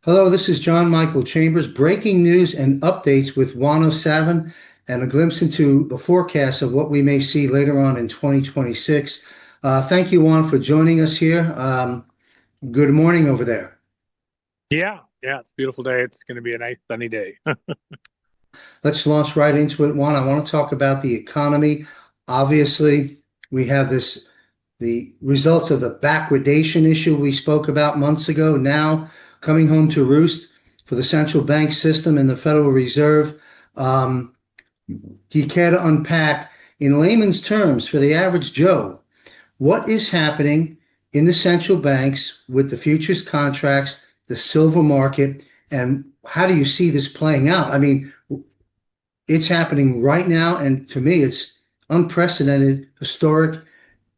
Hello, this is John Michael Chambers. Breaking news and updates with Juan O'Savin and a glimpse into the forecast of what we may see later on in 2026. Thank you, Juan, for joining us here. Good morning over there. Yeah, it's a beautiful day. It's going to be a nice sunny day. Let's launch right into it, Juan. I want to talk about the economy. Obviously, we have the results of the backwardation issue we spoke about months ago now coming home to roost for the central bank system and the Federal Reserve. Um, do you care to unpack in layman's terms for the average Joe what is happening in the central banks with the futures contracts, the silver market, and how do you see this playing out? I mean, it's happening right now, and to me, it's unprecedented, historic,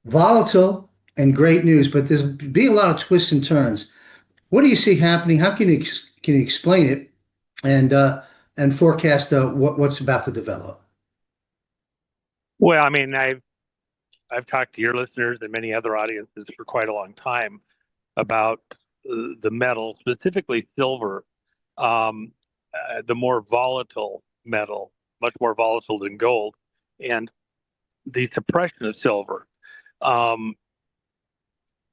volatile, and great news. But there's be a lot of twists and turns. What do you see happening? How can you explain it and forecast what's about to develop? Well, I mean, I've talked to your listeners and many other audiences for quite a long time about the metal, specifically silver, the more volatile metal, much more volatile than gold, and the suppression of silver. Um,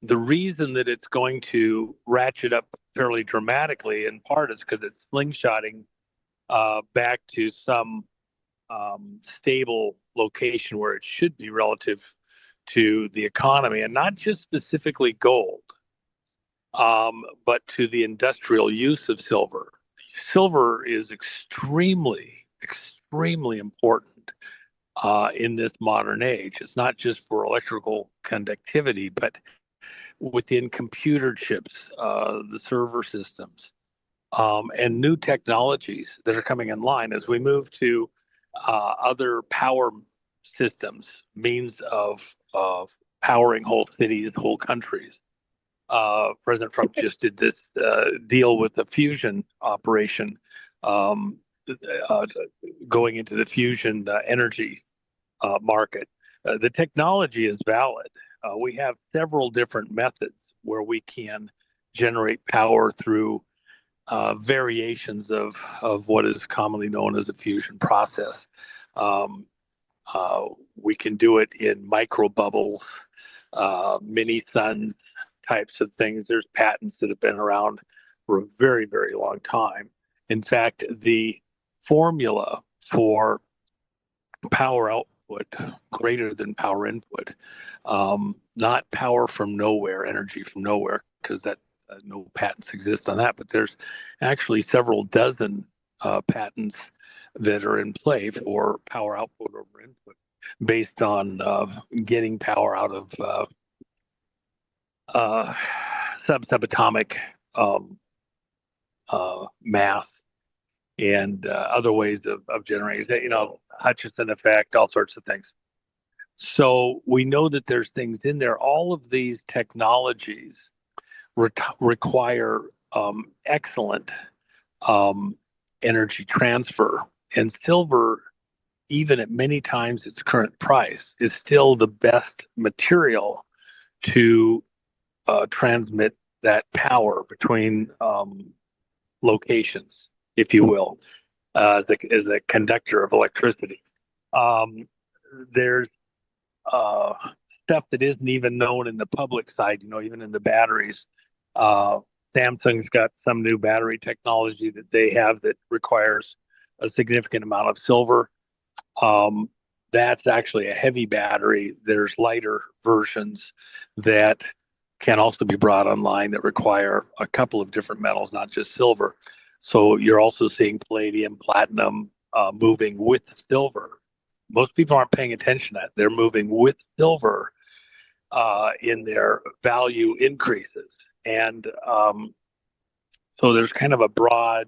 the reason that it's going to ratchet up fairly dramatically, in part, is because it's slingshotting back to some stable location where it should be relative to the economy, and not just specifically gold, but to the industrial use of silver. Silver is extremely important in this modern age. It's not just for electrical conductivity, but within computer chips, the server systems, and new technologies that are coming in line as we move to other power systems, means of powering whole cities, whole countries. President Trump just did this deal with the fusion operation, um, uh, going into the fusion energy market. The technology is valid. We have several different methods where we can generate power through variations of what is commonly known as a fusion process. Um, uh, we can do it in micro bubbles, mini suns types of things. There's patents that have been around for a very long time. In fact, the formula for power output greater than power input, not power from nowhere, energy from nowhere, because that no patents exist on that. But there's actually several dozen patents that are in play for power output over input, based on getting power out of uh, subatomic um, mass and other ways of generating, Hutchison effect, all sorts of things. So we know that there's things in there. All of these technologies require excellent um, energy transfer. And silver, even at many times its current price, is still the best material to transmit that power between locations, if you will, as a conductor of electricity. Um, there's uh, stuff that isn't even known in the public side, even in the batteries. Uh, Samsung's got some new battery technology that they have that requires a significant amount of silver. Um, that's actually a heavy battery. There's lighter versions that can also be brought online that require a couple of different metals, not just silver. So you're also seeing palladium, platinum moving with silver. Most people aren't paying attention to that. They're moving with silver in their value increases. And so there's kind of a broad,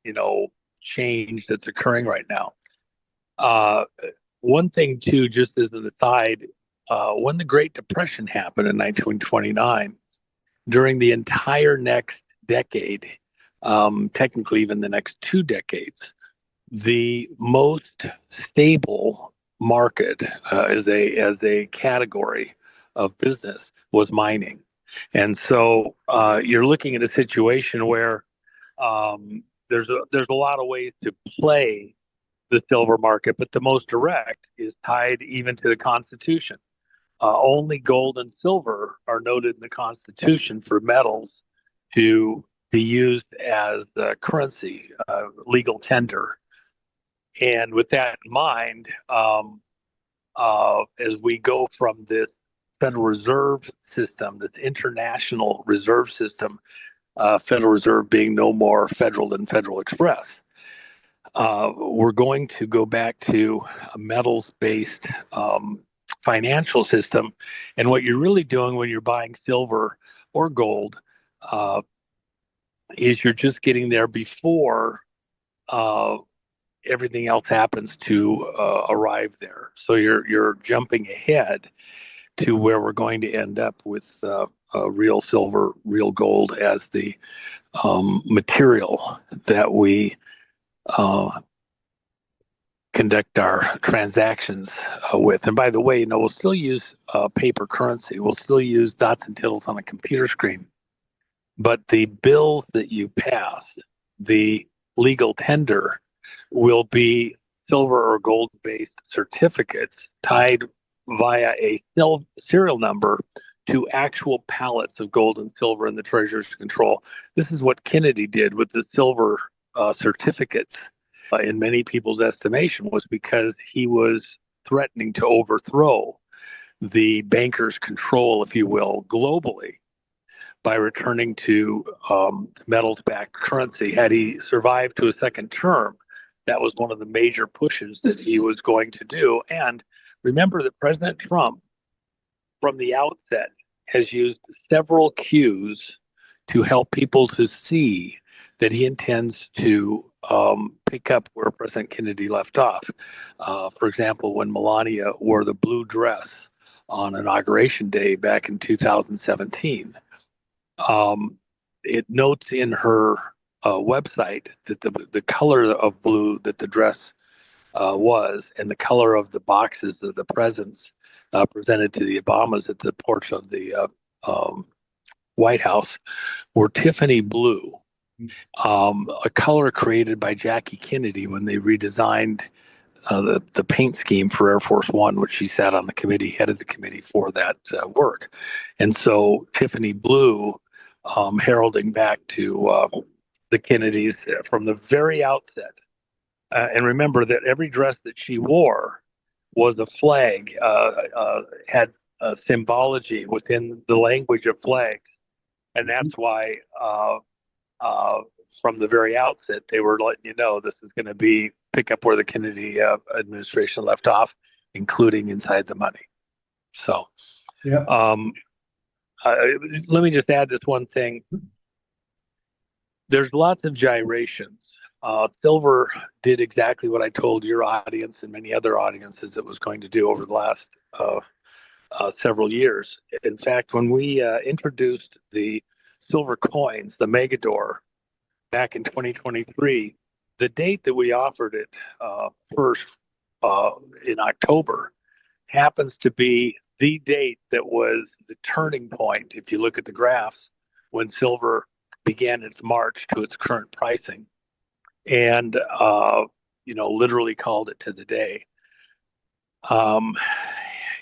you know, change that's occurring right now. Uh, One thing, too, just as an aside, when the Great Depression happened in 1929, during the entire next decade, technically even the next 2 decades, the most stable market as a category of business was mining. And so you're looking at a situation where There's a lot of ways to play the silver market, but the most direct is tied even to the Constitution. Only gold and silver are noted in the Constitution for metals to be used as currency, legal tender. And with that in mind, as we go from this Federal Reserve system, this international reserve system, Federal Reserve being no more federal than Federal Express, we're going to go back to a metals-based financial system. And what you're really doing when you're buying silver or gold uh, is you're just getting there before uh, everything else happens to arrive there. So you're jumping ahead to where we're going to end up with real silver, real gold as the material that we uh, conduct our transactions with. And by the way, we'll still use paper currency. We'll still use dots and tittles on a computer screen. But the bills that you pass, the legal tender, will be silver or gold based certificates tied via a serial number to actual pallets of gold and silver in the Treasurer's control. This is what Kennedy did with the silver certificates. In many people's estimation, was because he was threatening to overthrow the bankers' control, if you will, globally by returning to metals-backed currency. Had he survived to a second term, that was one of the major pushes that he was going to do. And remember that President Trump, from the outset, has used several cues to help people to see that he intends to pick up where President Kennedy left off. For example, when Melania wore the blue dress on Inauguration Day back in 2017, it notes in her website that the color of blue that the dress was and the color of the boxes of the presents presented to the Obamas at the porch of the White House were Tiffany blue, a color created by Jackie Kennedy when they redesigned the paint scheme for Air Force One, which she sat on the committee, headed the committee for that work. And so Tiffany blue, heralding back to the Kennedys from the very outset. And remember that every dress that she wore was a flag, had symbology within the language of flags. And that's why uh, from the very outset, they were letting you know this is going to be pick up where the Kennedy administration left off, including inside the money. So, Yeah. uh, let me just add this one thing. There's lots of gyrations. Silver did exactly what I told your audience and many other audiences it was going to do over the last several years. In fact, when we introduced the silver coins, the Megador, back in 2023, the date that we offered it first uh, in October happens to be the date that was the turning point, if you look at the graphs, when silver began its march to its current pricing. And, literally called it to the day. Um,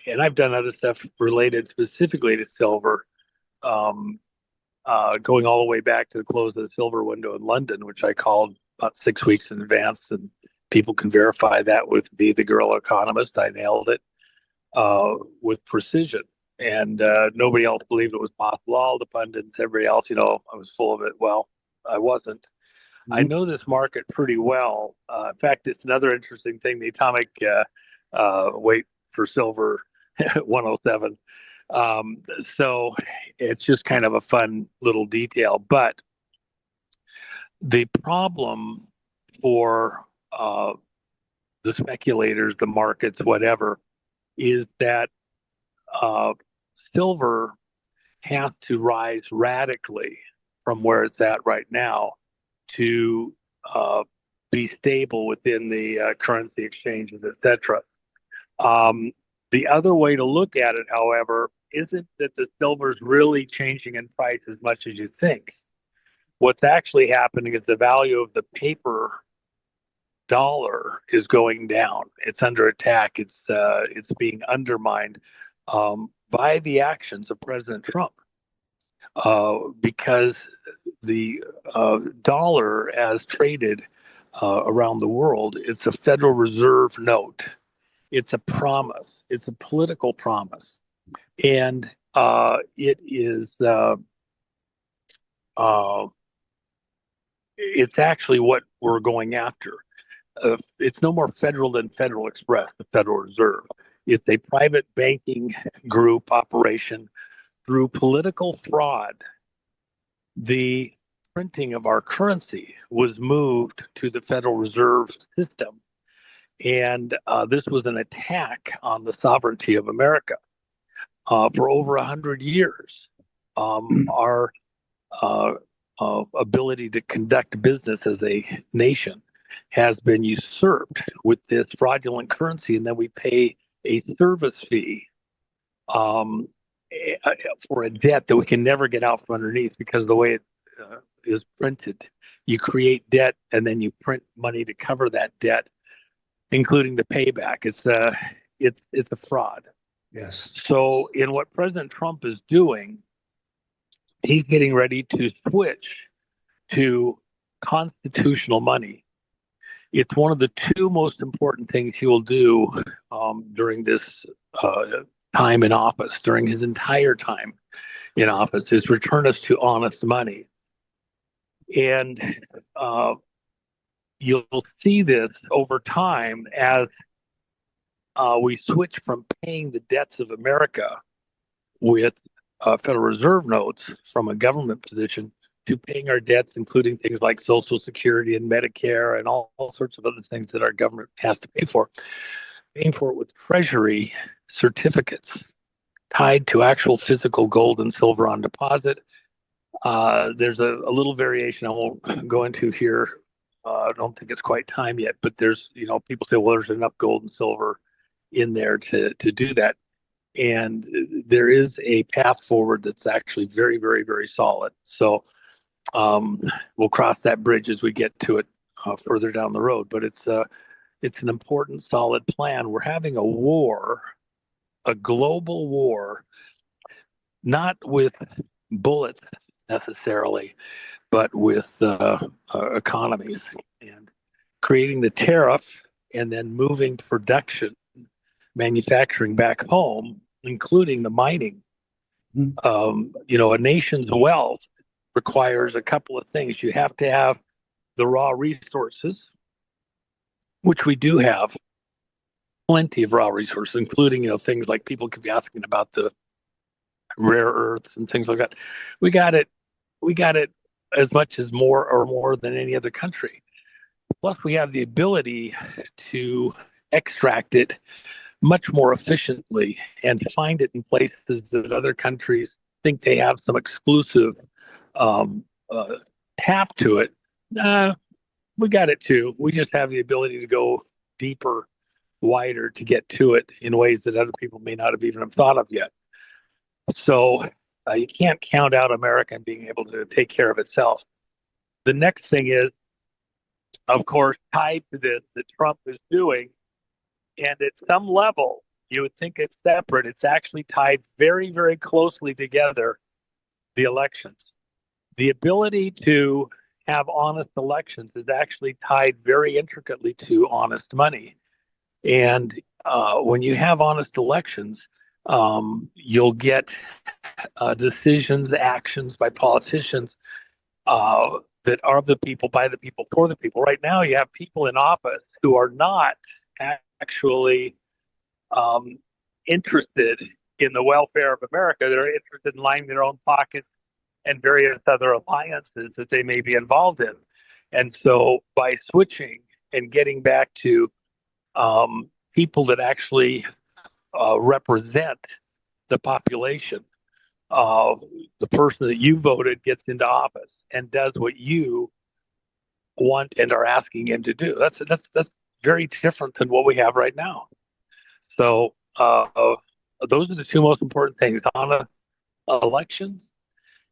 and I've done other stuff related specifically to silver, um, going all the way back to the close of the silver window in London, which I called about 6 weeks in advance. And people can verify that with me, the Guerrilla Economist. I nailed it with precision. And nobody else believed it was possible. All the pundits, everybody else, I was full of it. Well, I wasn't. I know this market pretty well. In fact, it's another interesting thing, the atomic weight for silver, 107. So it's just kind of a fun little detail. But the problem for the speculators, the markets, whatever, is that uh, silver has to rise radically from where it's at right now to be stable within the currency exchanges, etc. Um, the other way to look at it, however, isn't that the silver's really changing in price as much as you think. What's actually happening is the value of the paper dollar is going down. It's under attack. It's being undermined by the actions of President Trump because the dollar, as traded around the world, it's a Federal Reserve note. It's a promise. It's a political promise, and it is. Uh, it's actually what we're going after. It's no more federal than Federal Express, the Federal Reserve. It's a private banking group operation through political fraud. The printing of our currency was moved to the Federal Reserve System. And this was an attack on the sovereignty of America. For over 100 years, our ability to conduct business as a nation has been usurped with this fraudulent currency, and then we pay a service fee um, for a debt that we can never get out from underneath because of the way it is printed. You create debt, and then you print money to cover that debt, including the payback. It's a fraud. Yes. So, in what President Trump is doing, he's getting ready to switch to constitutional money. It's one of the two most important things he will do during this time in office, during his entire time in office, is return us to honest money. And you'll see this over time as we switch from paying the debts of America with Federal Reserve notes from a government position to paying our debts, including things like Social Security and Medicare and all sorts of other things that our government has to pay for, paying for it with Treasury certificates tied to actual physical gold and silver on deposit. There's a little variation I won't go into here. I don't think it's quite time yet, but there's, people say, well, there's enough gold and silver in there to do that. And there is a path forward that's actually very, very, very solid. So we'll cross that bridge as we get to it further down the road. But it's an important, solid plan. We're having a war, a global war, not with bullets necessarily, but with economies, and creating the tariff and then moving production, manufacturing back home, including the mining. A nation's wealth requires a couple of things. You have to have the raw resources, which we do have plenty of raw resources, including, things like people could be asking about the rare earths and things like that. We got it. We got it as much as more than any other country. Plus, we have the ability to extract it much more efficiently and find it in places that other countries think they have some exclusive tap to it. We got it too. We just have the ability to go deeper, wider to get to it in ways that other people may not have even have thought of yet. So you can't count out America being able to take care of itself. The next thing is, of course, tied to this that Trump is doing, and at some level, you would think it's separate. It's actually tied very, very closely together, the elections. The ability to have honest elections is actually tied very intricately to honest money. And when you have honest elections, you'll get decisions, actions by politicians that are of the people, by the people, for the people. Right now, you have people in office who are not actually interested in the welfare of America. They're interested in lining their own pockets and various other alliances that they may be involved in. And so by switching and getting back to people that actually represent the population, the person that you voted gets into office and does what you want and are asking him to do. That's very different than what we have right now. So those are the two most important things: honest elections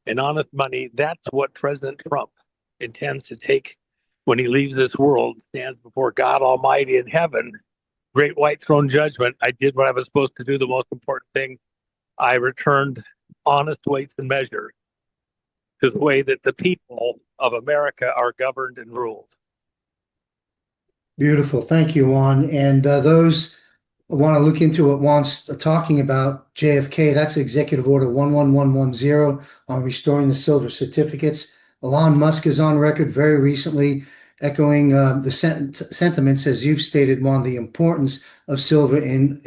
and honest money. That's what President Trump intends to take when he leaves this world, stands before God Almighty in heaven, great white throne judgment. I did what I was supposed to do, the most important thing. I returned honest weights and measures to the way that the people of America are governed and ruled. Beautiful. Thank you, Juan. And those want to look into what Juan's talking about, JFK, that's Executive Order 11110 on restoring the silver certificates. Elon Musk is on record very recently echoing the sentiments, as you've stated, Juan, the importance of silver in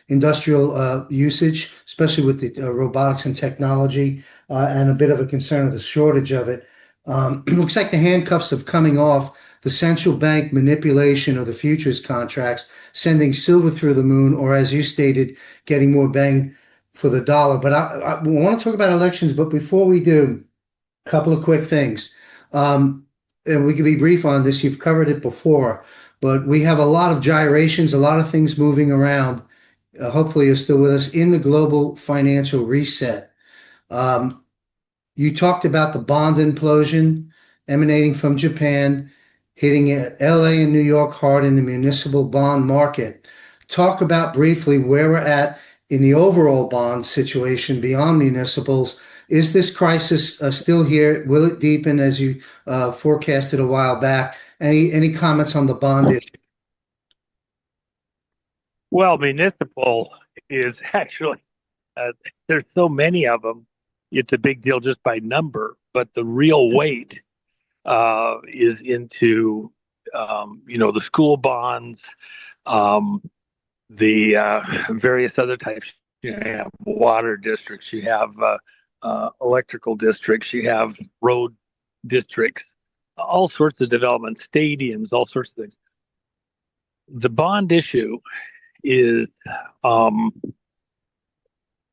industrial usage, especially with the robotics and technology, and a bit of a concern of the shortage of it. It looks like the handcuffs are coming off the central bank manipulation of the futures contracts, sending silver through the moon, or as you stated, getting more bang for the dollar. But I want to talk about elections, but before we do, a couple of quick things. And we can be brief on this. You've covered it before, but we have a lot of gyrations, a lot of things moving around. Hopefully you're still with us in the global financial reset. Um, you talked about the bond implosion emanating from Japan, hitting LA and New York hard in the municipal bond market. Talk about briefly where we're at in the overall bond situation beyond municipals. Is this crisis still here? Will it deepen as you forecasted a while back? Any comments on the bond issue? Well, municipal is actually, there's so many of them, it's a big deal just by number, but the real weight is into, the school bonds, um, the various other types. You have water districts, you have electrical districts, you have road districts, all sorts of development, stadiums, all sorts of things. The bond issue is um,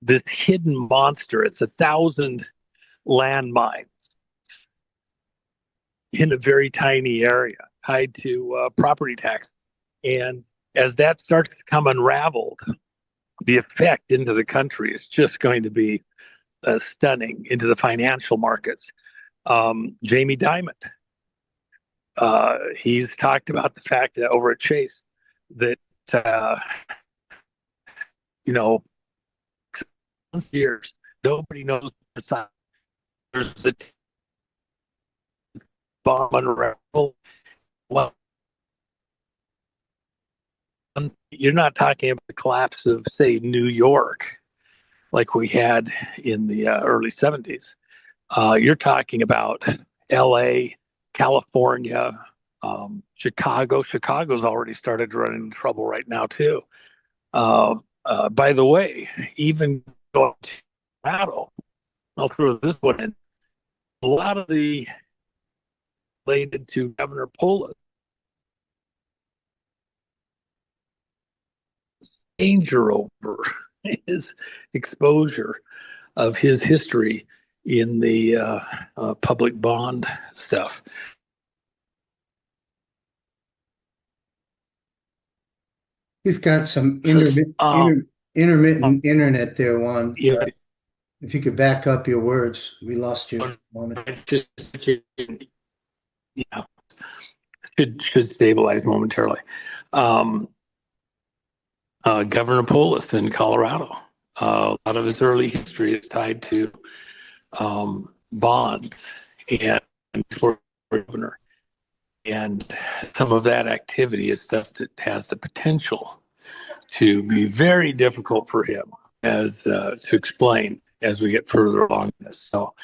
this hidden monster. It's 1,000 landmines in a very tiny area tied to property tax. And as that starts to come unraveled, the effect into the country is just going to be stunning into the financial markets. Jamie Dimon, he's talked about the fact that over at Chase that, you know, years, nobody knows there's the bomb unravel. Well, you're not talking about the collapse of, say, New York, like we had in the early 70s. You're talking about LA, California, Chicago. Chicago's already started to run into trouble right now, too. By the way, even going to Colorado, I'll throw this one in. A lot of the related to Governor Polis danger over his exposure of his history in the public bond stuff. We've got some intermittent internet there, Juan. Yeah, If you could back up your words, we lost you for a moment. yeah, should stabilize momentarily. Governor Polis in Colorado. A lot of his early history is tied to bonds and for governor. And some of that activity is stuff that has the potential to be very difficult for him as to explain as we get further along this. So,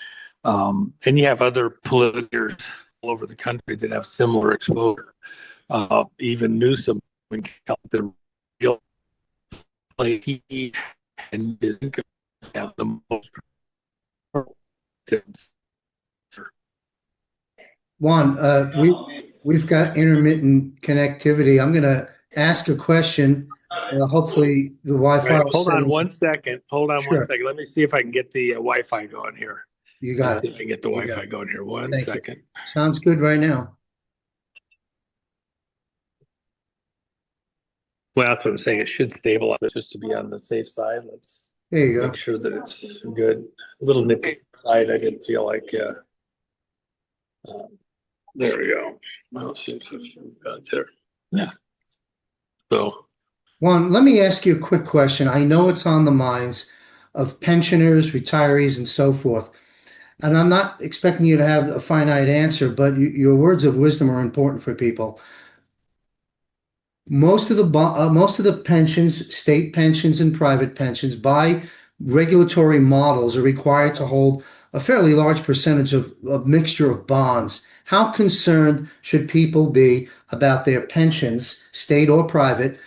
and you have other politicos all over the country that have similar exposure. Even Newsom, when the real play he and have the most. Juan, we've got intermittent connectivity. I'm going to ask a question. Hopefully the Wi-Fi. Right, hold on one second. Hold on one Sure. second. Let me see if I can get the Wi-Fi going here. You got Let's see it. if I can get the You Wi-Fi got it. going here. One Thank you. second. Sounds good right now. Well, that's what I'm saying. It should stabilize just to be on the safe side. Let's There you make go. sure that it's good. A little nippy side. I didn't feel like Uh, there we go. Let's see if we've got it there. Yeah. So, Juan, let me ask you a quick question. I know it's on the minds of pensioners, retirees, and so forth. And I'm not expecting you to have a finite answer, but your words of wisdom are important for people. Most of the pensions, state pensions and private pensions, by regulatory models, are required to hold a fairly large percentage of a mixture of bonds. How concerned should people be about their pensions, state or private,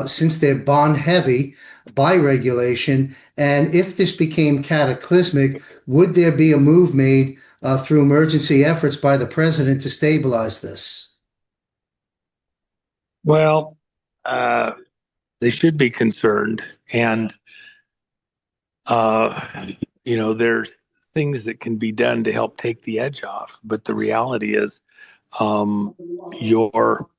since they're bond heavy by regulation? And if this became cataclysmic, would there be a move made through emergency efforts by the president to stabilize this? well, uh, they should be concerned. And, uh, there's things that can be done to help take the edge off. But the reality is, um, your,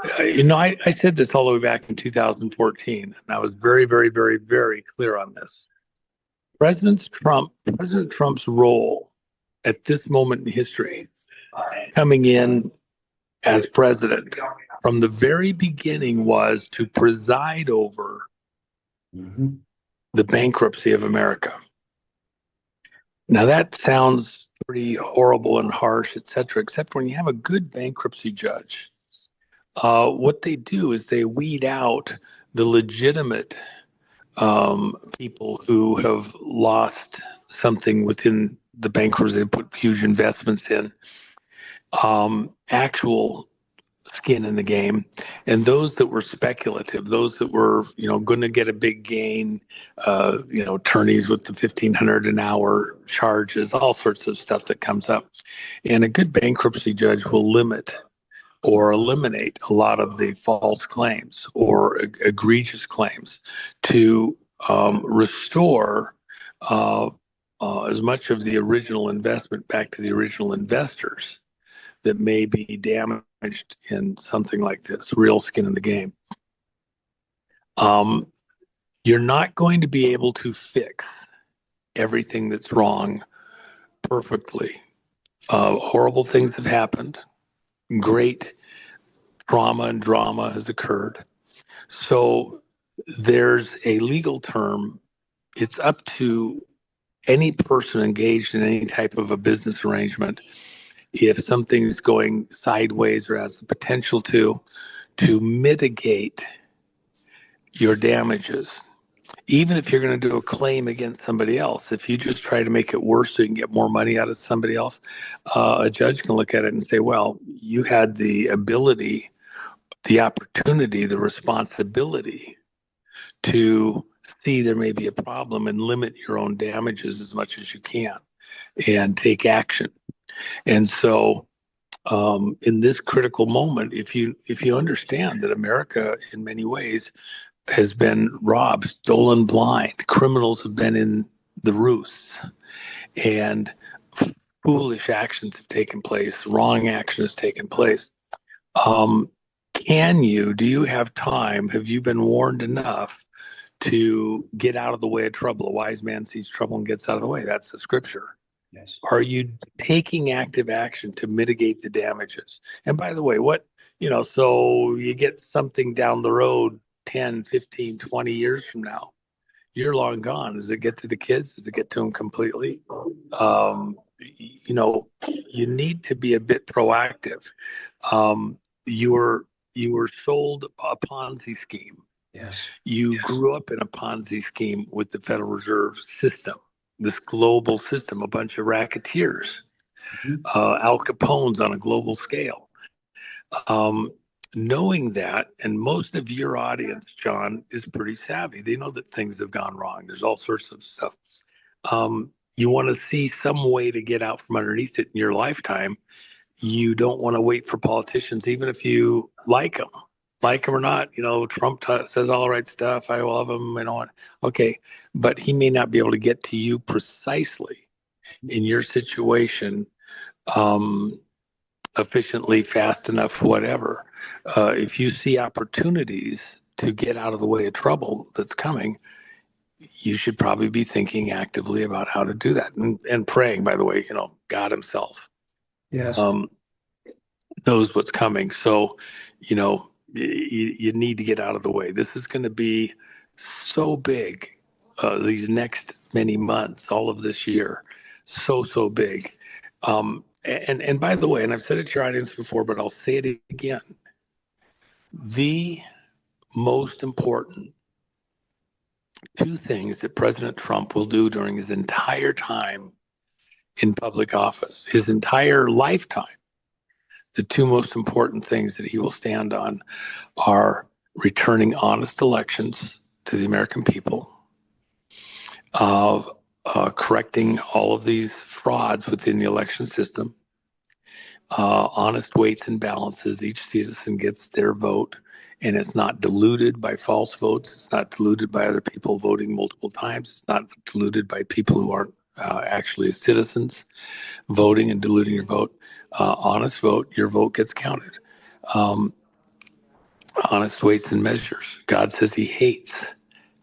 I said this all the way back in 2014, and I was very, very, very, very clear on this. President Trump's role at this moment in history, coming in as president from the very beginning, was to preside over Mhm. the bankruptcy of America. Now that sounds pretty horrible and harsh, et cetera, except when you have a good bankruptcy judge, what they do is they weed out the legitimate people who have lost something within the bankruptcy. They put huge investments in actual skin in the game, and those that were speculative, those that were going to get a big gain, attorneys with the 1,500 an hour charges, all sorts of stuff that comes up, and a good bankruptcy judge will limit or eliminate a lot of the false claims or egregious claims to restore uh, as much of the original investment back to the original investors that may be damaged in something like this, real skin in the game. Um, you're not going to be able to fix everything that's wrong perfectly. Horrible things have happened. Great trauma and drama has occurred. So there's a legal term. It's up to any person engaged in any type of a business arrangement, if something's going sideways or has the potential to mitigate your damages. Even if you're going to do a claim against somebody else, if you just try to make it worse so you can get more money out of somebody else, a judge can look at it and say, well, you had the ability, the opportunity, the responsibility to see there may be a problem and limit your own damages as much as you can and take action. And so, in this critical moment, if you understand that America, in many ways, has been robbed, stolen blind, criminals have been in the roosts, and foolish actions have taken place, wrong action has taken place. Um, do you have time? Have you been warned enough to get out of the way of trouble? A wise man sees trouble and gets out of the way. That's the scripture. Yes. Are you taking active action to mitigate the damages? And by the way, so you get something down the road 10, 15, 20 years from now, you're long gone. Does it get to the kids? Does it get to them completely? You need to be a bit proactive. You were sold a Ponzi scheme. Yes. You grew up in a Ponzi scheme with the Federal Reserve System, this global system, a bunch of racketeers, Mhm. Al Capone's on a global scale. Um, Knowing that, and most of your audience, John, is pretty savvy. They know that things have gone wrong. There's all sorts of stuff. You want to see some way to get out from underneath it in your lifetime. You don't want to wait for politicians, even if you like them or not. Trump says all the right stuff. I love him and all. Okay, but he may not be able to get to you precisely in your situation, um, efficiently, fast enough, whatever. If you see opportunities to get out of the way of trouble that's coming, you should probably be thinking actively about how to do that and praying, by the way, God himself. Yes. um, knows what's coming. So, you need to get out of the way. This is going to be so big, these next many months, all of this year, so big. And by the way, and I've said it to your audience before, but I'll say it again. The most important two things that President Trump will do during his entire time in public office, his entire lifetime, the two most important things that he will stand on are returning honest elections to the American people, of correcting all of these frauds within the election system, honest weights and balances. Each citizen gets their vote, and it's not diluted by false votes. It's not diluted by other people voting multiple times. It's not diluted by people who aren't actually citizens voting and diluting your vote. Honest vote, your vote gets counted. Um, Honest weights and measures. God says he hates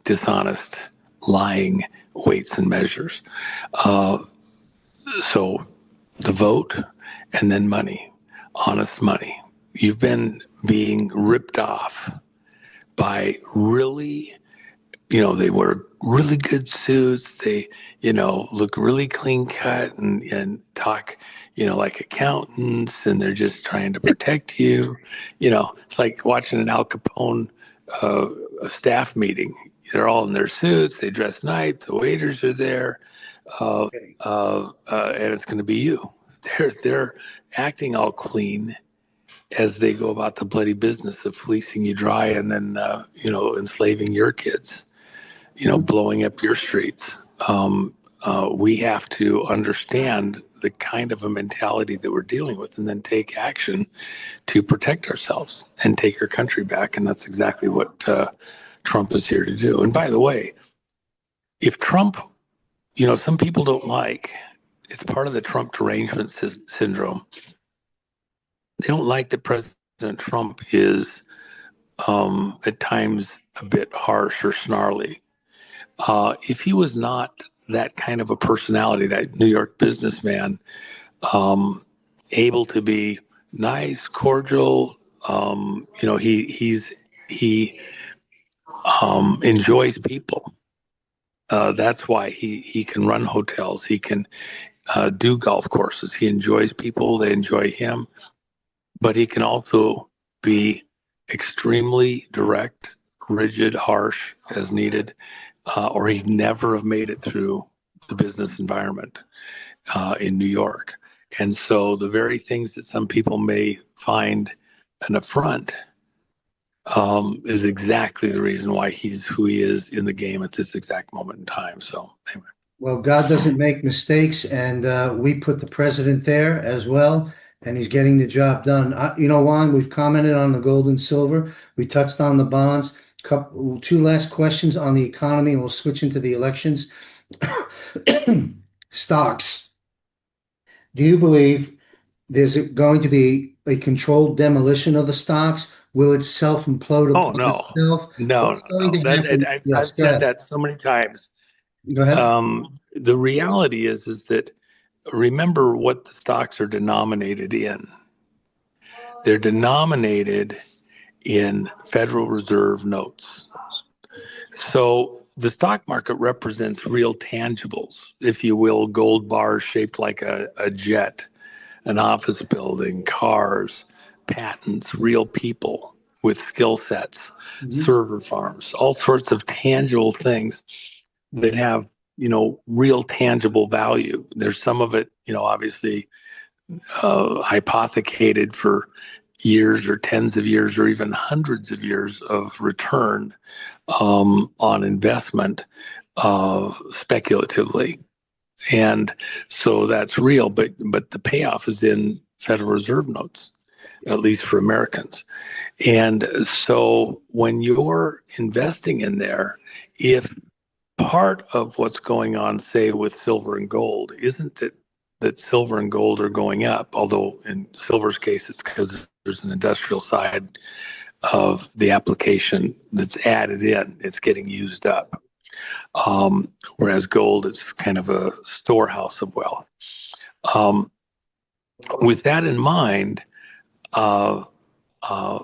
dishonest, lying weights and measures. Uh, so the vote and then money, honest money. You've been being ripped off by really, they wear really good suits. They, look really clean cut and talk, like accountants, and they're just trying to protect you. It's like watching an Al Capone uh, a staff meeting. They're all in their suits. They dress nice. The waiters are there, Okay. and it's going to be you. They're acting all clean as they go about the bloody business of fleecing you dry and then enslaving your kids, Mhm. blowing up your streets. We have to understand the kind of a mentality that we're dealing with and then take action to protect ourselves and take our country back. And that's exactly what Trump is here to do. And by the way, if Trump, some people don't like, it's part of the Trump derangement syndrome. They don't like that President Trump is at times a bit harsh or snarly. If he was not that kind of a personality, that New York businessman, um, able to be nice, cordial, he enjoys people. That's why he can run hotels. He can do golf courses. He enjoys people. They enjoy him. But he can also be extremely direct, rigid, harsh as needed, or he'd never have made it through the business environment in New York. And so the very things that some people may find an affront is exactly the reason why he's who he is in the game at this exact moment in time. So anyway. Well, God doesn't make mistakes, and we put the president there as well, and he's getting the job done. Juan, we've commented on the gold and silver. We touched on the bonds. Two last questions on the economy, and we'll switch into the elections. Stocks. Do you believe there's going to be a controlled demolition of the stocks? Will it self-implode Oh upon no, itself? no, What's no, going no. to happen? I've Yes, go said ahead. that so many times. Go ahead. The reality is that remember what the stocks are denominated in. They're denominated in Federal Reserve notes. So the stock market represents real tangibles, if you will, gold bars shaped like a jet, an office building, cars, patents, real people with skill sets, Mhm. server farms, all sorts of tangible things that have, real tangible value. There's some of it, obviously hypothecated for years or tens of years or even hundreds of years of return on investment speculatively. And so that's real, but the payoff is in Federal Reserve notes, at least for Americans. And so when you're investing in there, if part of what's going on, say, with silver and gold, isn't that silver and gold are going up, although in silver's case, it's because there's an industrial side of the application that's added in, it's getting used up. Whereas gold is kind of a storehouse of wealth. Um, With that in mind, uh, uh,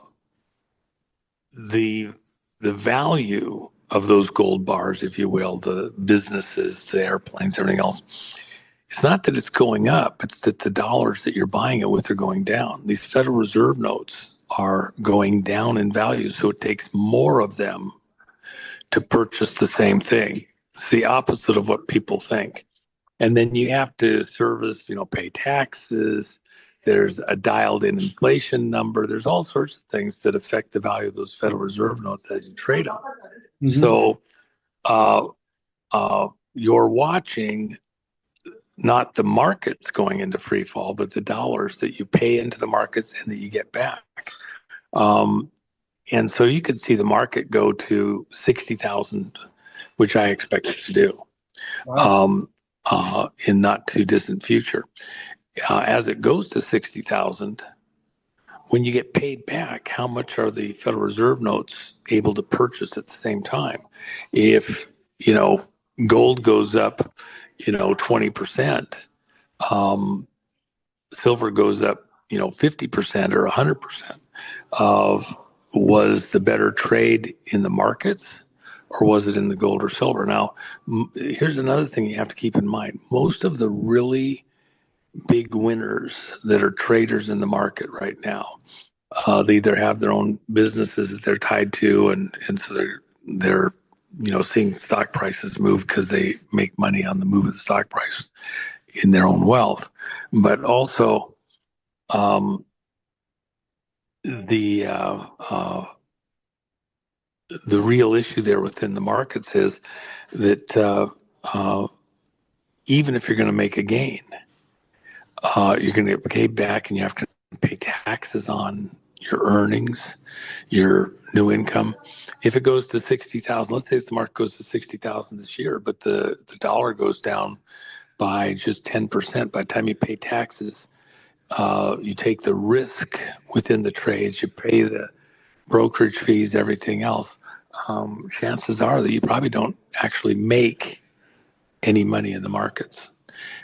the the value of those gold bars, if you will, the businesses, the airplanes, everything else, it's not that it's going up, it's that the dollars that you're buying it with are going down. These Federal Reserve notes are going down in value, so it takes more of them to purchase the same thing. It's the opposite of what people think. And then you have to service, pay taxes. There's a dialed in inflation number. There's all sorts of things that affect the value of those Federal Reserve notes as you trade them. Hmm. So uh, you're watching not the markets going into free fall, but the dollars that you pay into the markets and that you get back. Um, and so you could see the market go to 60,000, which I expect it to do Wow. um, in not too distant future. As it goes to 60,000, when you get paid back, how much are the Federal Reserve notes able to purchase at the same time? If, you know, gold goes up, 20%, um, silver goes up, 50% or 100%, of was the better trade in the markets or was it in the gold or silver? Now, here's another thing you have to keep in mind. Most of the really big winners that are traders in the market right now, they either have their own businesses that they're tied to, and so they're seeing stock prices move because they make money on the move of the stock price in their own wealth, but also um, the uh, uh, the real issue there within the markets is that even if you're going to make a gain, you're going to get paid back, and you have to pay taxes on your earnings, your new income. If it goes to 60,000, let's say the market goes to 60,000 this year, but the dollar goes down by just 10%. By the time you pay taxes, you take the risk within the trades, you pay the brokerage fees, everything else. Chances are that you probably don't actually make any money in the markets.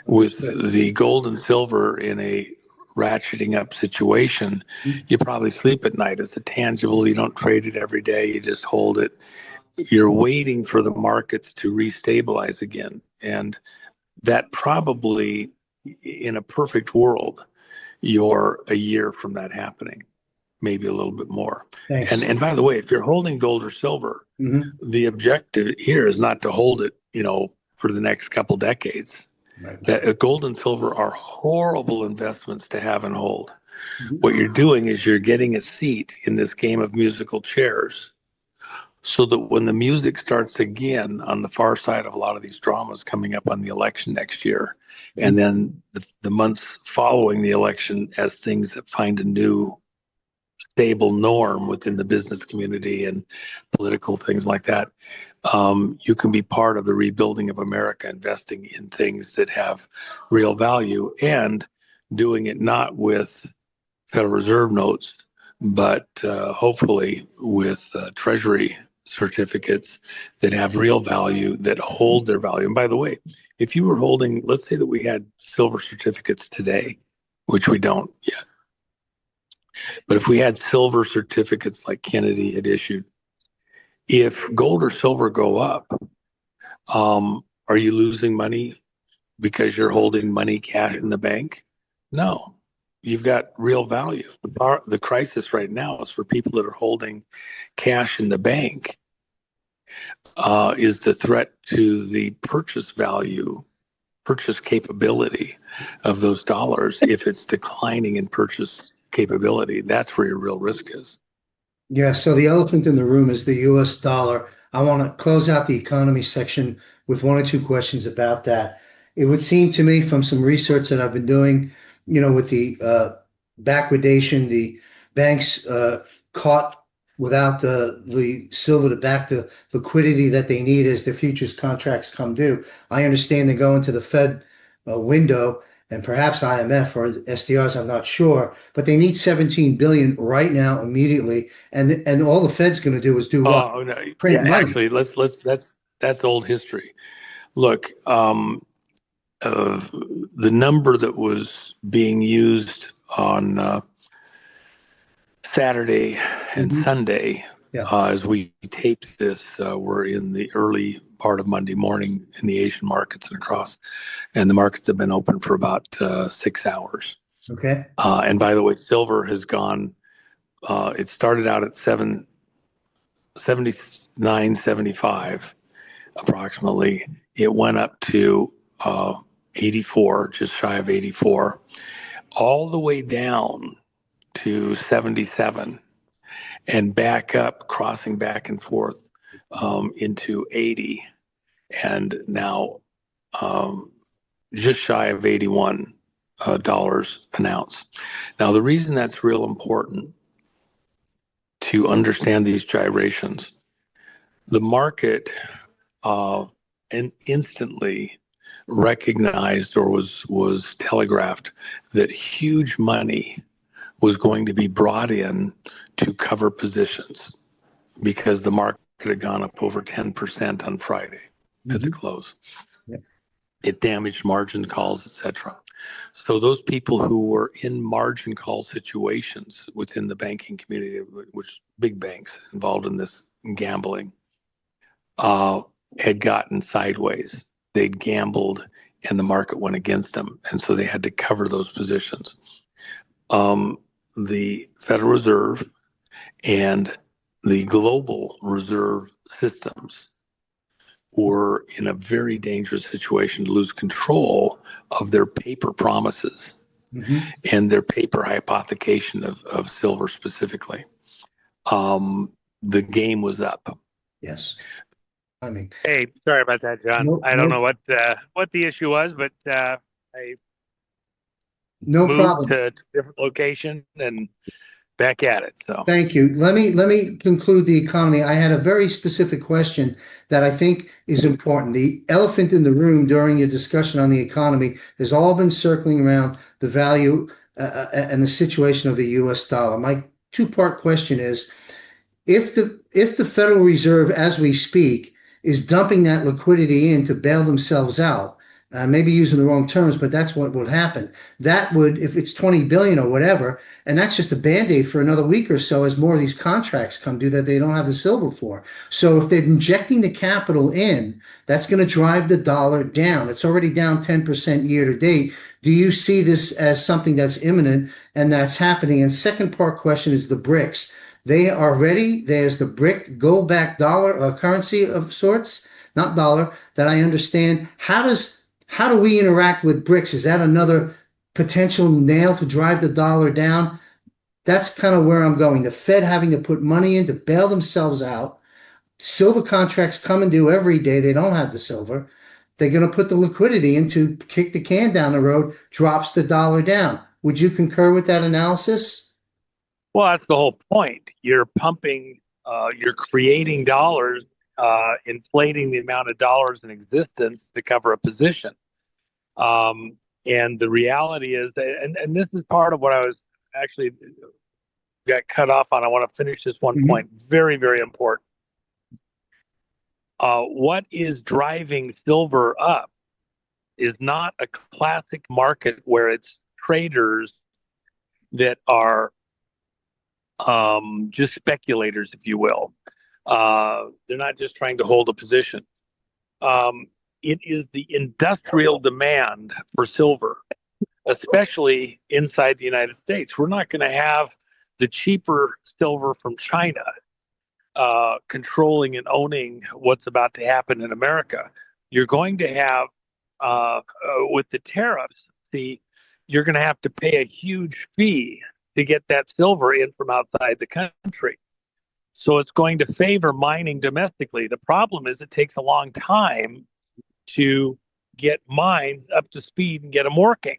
Understood. With the gold and silver in a ratcheting up situation, you probably sleep at night. It's a tangible. You don't trade it every day. You just hold it. You're waiting for the markets to restabilize again. And that probably, in a perfect world, you're a year from that happening, maybe a little bit more. And Thanks. and by the way, if you're holding gold or silver, Hmm. the objective here is not to hold it, for the next couple decades. Right. That gold and silver are horrible investments to have and hold. Mhm. What you're doing is you're getting a seat in this game of musical chairs so that when the music starts again on the far side of a lot of these dramas coming up on the election next year, and then the months following the election, as things find a new stable norm within the business community and political things like that, you can be part of the rebuilding of America, investing in things that have real value and doing it not with Federal Reserve notes, but hopefully with Treasury certificates that have real value, that hold their value. And by the way, if you were holding, let's say that we had silver certificates today, which we don't yet, but if we had silver certificates like Kennedy had issued, if gold or silver go up, are you losing money because you're holding money cash in the bank? No, you've got real value. The crisis right now is for people that are holding cash in the bank, is the threat to the purchase value, purchase capability of those dollars. If it's declining in purchase capability, that's where your real risk is. Yeah, so the elephant in the room is the US dollar. I want to close out the economy section with one or two questions about that. It would seem to me from some research that I've been doing, with the backwardation, the banks caught without the silver to back the liquidity that they need as their futures contracts come due. I understand they go into the Fed window and perhaps IMF or SDRs, I'm not sure, but they need 17 billion right now, immediately. And all the Fed's going to do is do what? Oh no, Print yeah. money. Actually, let's that's old history. Look, the number that was being used on Saturday and Mhm. Sunday, Yeah. as we taped this, we're in the early part of Monday morning in the Asian markets and across, and the markets have been open for about 6 hours. Okay. And by the way, silver has gone. It started out at 79.75 approximately. It went up to 84, just shy of 84, all the way down to 77 and back up, crossing back and forth into 80, and now um, just shy of 81 dollars an ounce. Now, the reason that's real important to understand these gyrations, the market and instantly recognized or was telegraphed that huge money was going to be brought in to cover positions because the market had gone up over 10% on Friday at the Mhm. close. Yeah. It damaged margin calls, etc. So those people who were in margin call situations within the banking community, which big banks involved in this gambling, uh, had gotten sideways. They'd gambled and the market went against them. And so they had to cover those positions. The Federal Reserve and the global reserve systems were in a very dangerous situation to lose control of their paper promises Mhm. and their paper hypothecation of silver specifically. The game was up. Yes. I mean, Hey, sorry about that, John. no, I don't know no, what the issue was, but I no moved problem. to a different location and back at it. So, Thank you. Let me conclude the economy. I had a very specific question that I think is important. The elephant in the room during your discussion on the economy has all been circling around the value and the situation of the U.S. dollar. My two-part question is, if the Federal Reserve, as we speak, is dumping that liquidity in to bail themselves out, maybe using the wrong terms, but that's what would happen. That would, if it's 20 billion or whatever, and that's just a band-aid for another week or so as more of these contracts come due that they don't have the silver for. So if they're injecting the capital in, that's going to drive the dollar down. It's already down 10% year to date. Do you see this as something that's imminent and that's happening? And second part question is the BRICS. They are ready. There's the brick go back dollar currency of sorts, not dollar, that I understand. How do we interact with BRICS? Is that another potential nail to drive the dollar down? That's kind of where I'm going. The Fed having to put money in to bail themselves out. Silver contracts come and due every day. They don't have the silver. They're going to put the liquidity in to kick the can down the road, drops the dollar down. Would you concur with that analysis? well, that's the whole point. You're pumping, you're creating dollars, inflating the amount of dollars in existence to cover a position. Um, and the reality is, and this is part of what I was actually got cut off on. I want to finish this one Mhm. point. Very, very important. What is driving silver up is not a classic market where it's traders that are just speculators, if you will. They're not just trying to hold a position. Um, it is the industrial demand for silver, especially inside the United States. We're not going to have the cheaper silver from China controlling and owning what's about to happen in America. You're going to have, with the tariffs, see, you're going to have to pay a huge fee to get that silver in from outside the country. So it's going to favor mining domestically. The problem is it takes a long time to get mines up to speed and get them working.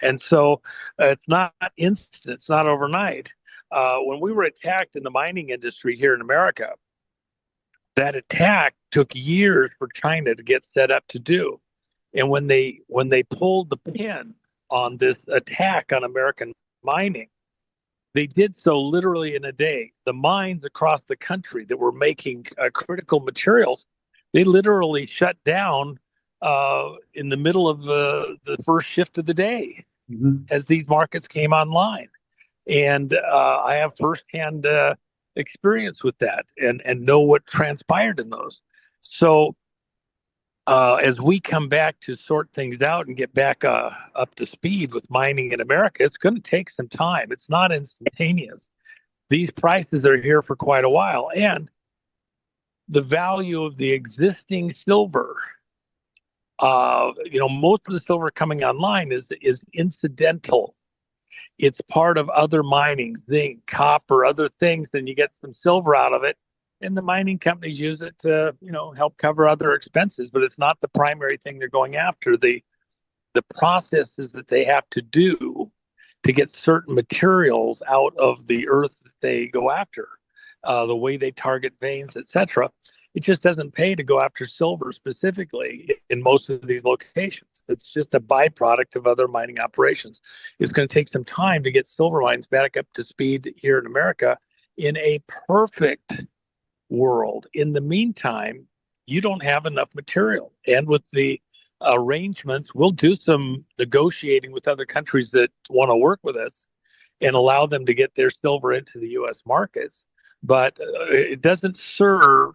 And so it's not instant, it's not overnight. When we were attacked in the mining industry here in America, that attack took years for China to get set up to do. And when they pulled the pin on this attack on American mining, they did so literally in a day. The mines across the country that were making critical materials, they literally shut down in the middle of the first shift of the day Mhm. as these markets came online. And I have firsthand experience with that and know what transpired in those. So as we come back to sort things out and get back up to speed with mining in America, it's going to take some time. It's not instantaneous. These prices are here for quite a while. And the value of the existing silver, most of the silver coming online is incidental. It's part of other mining, zinc, copper, other things, and you get some silver out of it. And the mining companies use it to, help cover other expenses, but it's not the primary thing they're going after. The processes that they have to do to get certain materials out of the earth that they go after, the way they target veins, etc. It just doesn't pay to go after silver specifically in most of these locations. It's just a byproduct of other mining operations. It's going to take some time to get silver mines back up to speed here in America. In a perfect world, in the meantime, you don't have enough material. And with the arrangements, we'll do some negotiating with other countries that want to work with us and allow them to get their silver into the U.S. markets. But it doesn't serve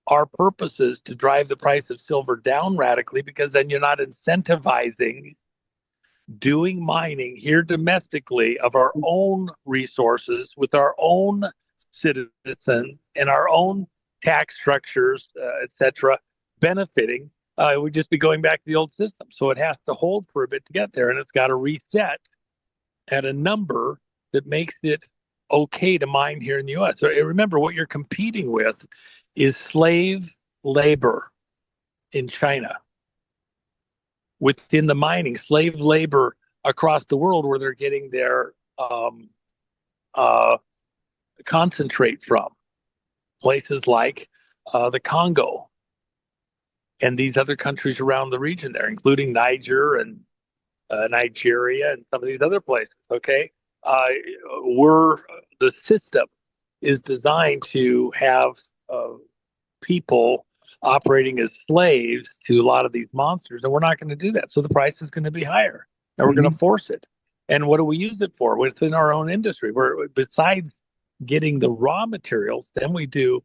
our purposes to drive the price of silver down radically, because then you're not incentivizing doing mining here domestically of our own resources with our own citizens and our own tax structures, etc., benefiting. We'd just be going back to the old system. So it has to hold for a bit to get there, and it's got to reset at a number that makes it okay to mine here in the U.S. So remember, what you're competing with is slave labor in China, within the mining, slave labor across the world where they're getting their uh, concentrate from, places like the Congo and these other countries around the region there, including Nigeria and some of these other places. Okay, the system is designed to have people operating as slaves to a lot of these monsters, and we're not going to do that. So the price is going to be higher, and we're going to force it. And what do we use it for? Within our own industry, where besides getting the raw materials, then we do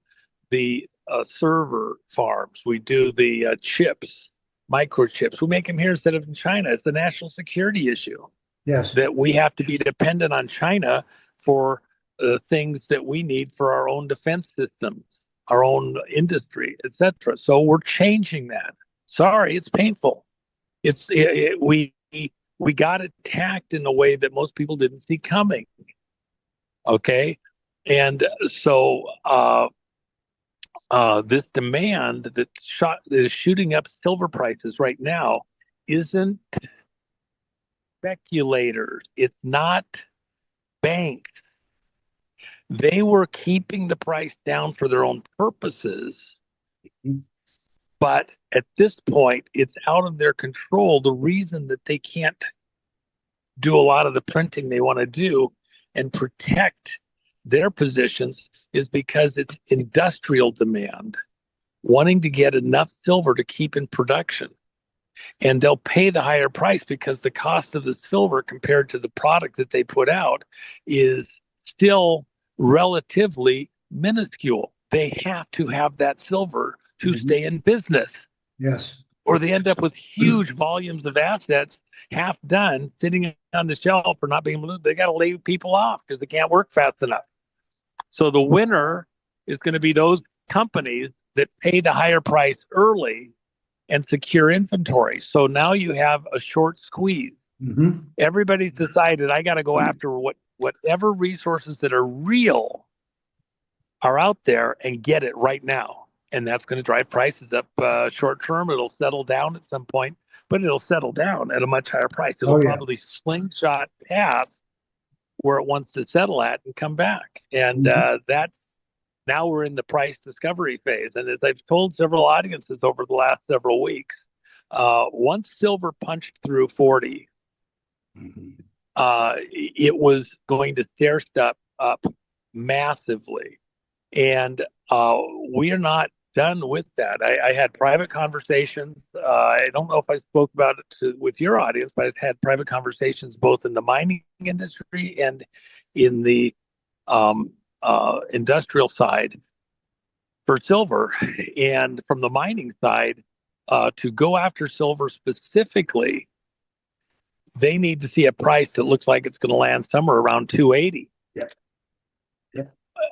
the server farms, we do the chips, microchips. We make them here instead of in China. It's the national security issue. Yes. That we have to be dependent on China for things that we need for our own defense systems, our own industry, etc. So we're changing that. Sorry, it's painful. We got attacked in a way that most people didn't see coming. Okay, and so this demand that is shooting up silver prices right now isn't speculators. It's not banks. They were keeping the price down for their own purposes. But at this point, it's out of their control. The reason that they can't do a lot of the printing they want to do and protect their positions is because it's industrial demand, wanting to get enough silver to keep in production. And they'll pay the higher price because the cost of the silver compared to the product that they put out is still relatively minuscule. They have to have that silver to stay in business. Yes. Or they end up with huge volumes of assets half done sitting on the shelf or not being able to. They got to lay people off because they can't work fast enough. So the winner is going to be those companies that pay the higher price early and secure inventory. So now you have a short squeeze. Everybody's decided I got to go after whatever resources that are real are out there and get it right now. And that's going to drive prices up short term. It'll settle down at some point, but it'll settle down at a much higher price. It'll probably slingshot past where it wants to settle at and come back. And that's now we're in the price discovery phase. And as I've told several audiences over the last several weeks, once silver punched through 40, it was going to stair step up massively. And we are not done with that. I had private conversations. I don't know if I spoke about it with your audience, but I've had private conversations both in the mining industry and in the industrial side for silver. And from the mining side, to go after silver specifically, they need to see a price that looks like it's going to land somewhere around 280. Yeah. Yeah.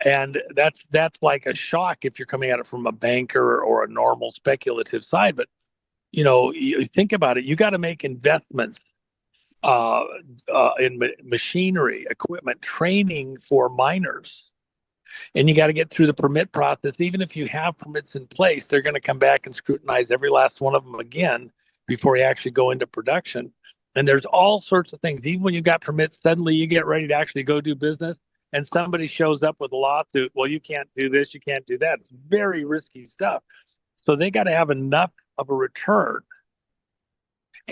And that's like a shock if you're coming at it from a banker or a normal speculative side. But you think about it, you got to make investments in machinery, equipment, training for miners. And you got to get through the permit process. Even if you have permits in place, they're going to come back and scrutinize every last one of them again before you actually go into production. And there's all sorts of things. Even when you got permits, suddenly you get ready to actually go do business, and somebody shows up with a lawsuit. Well, you can't do this, you can't do that. It's very risky stuff. So they got to have enough of a return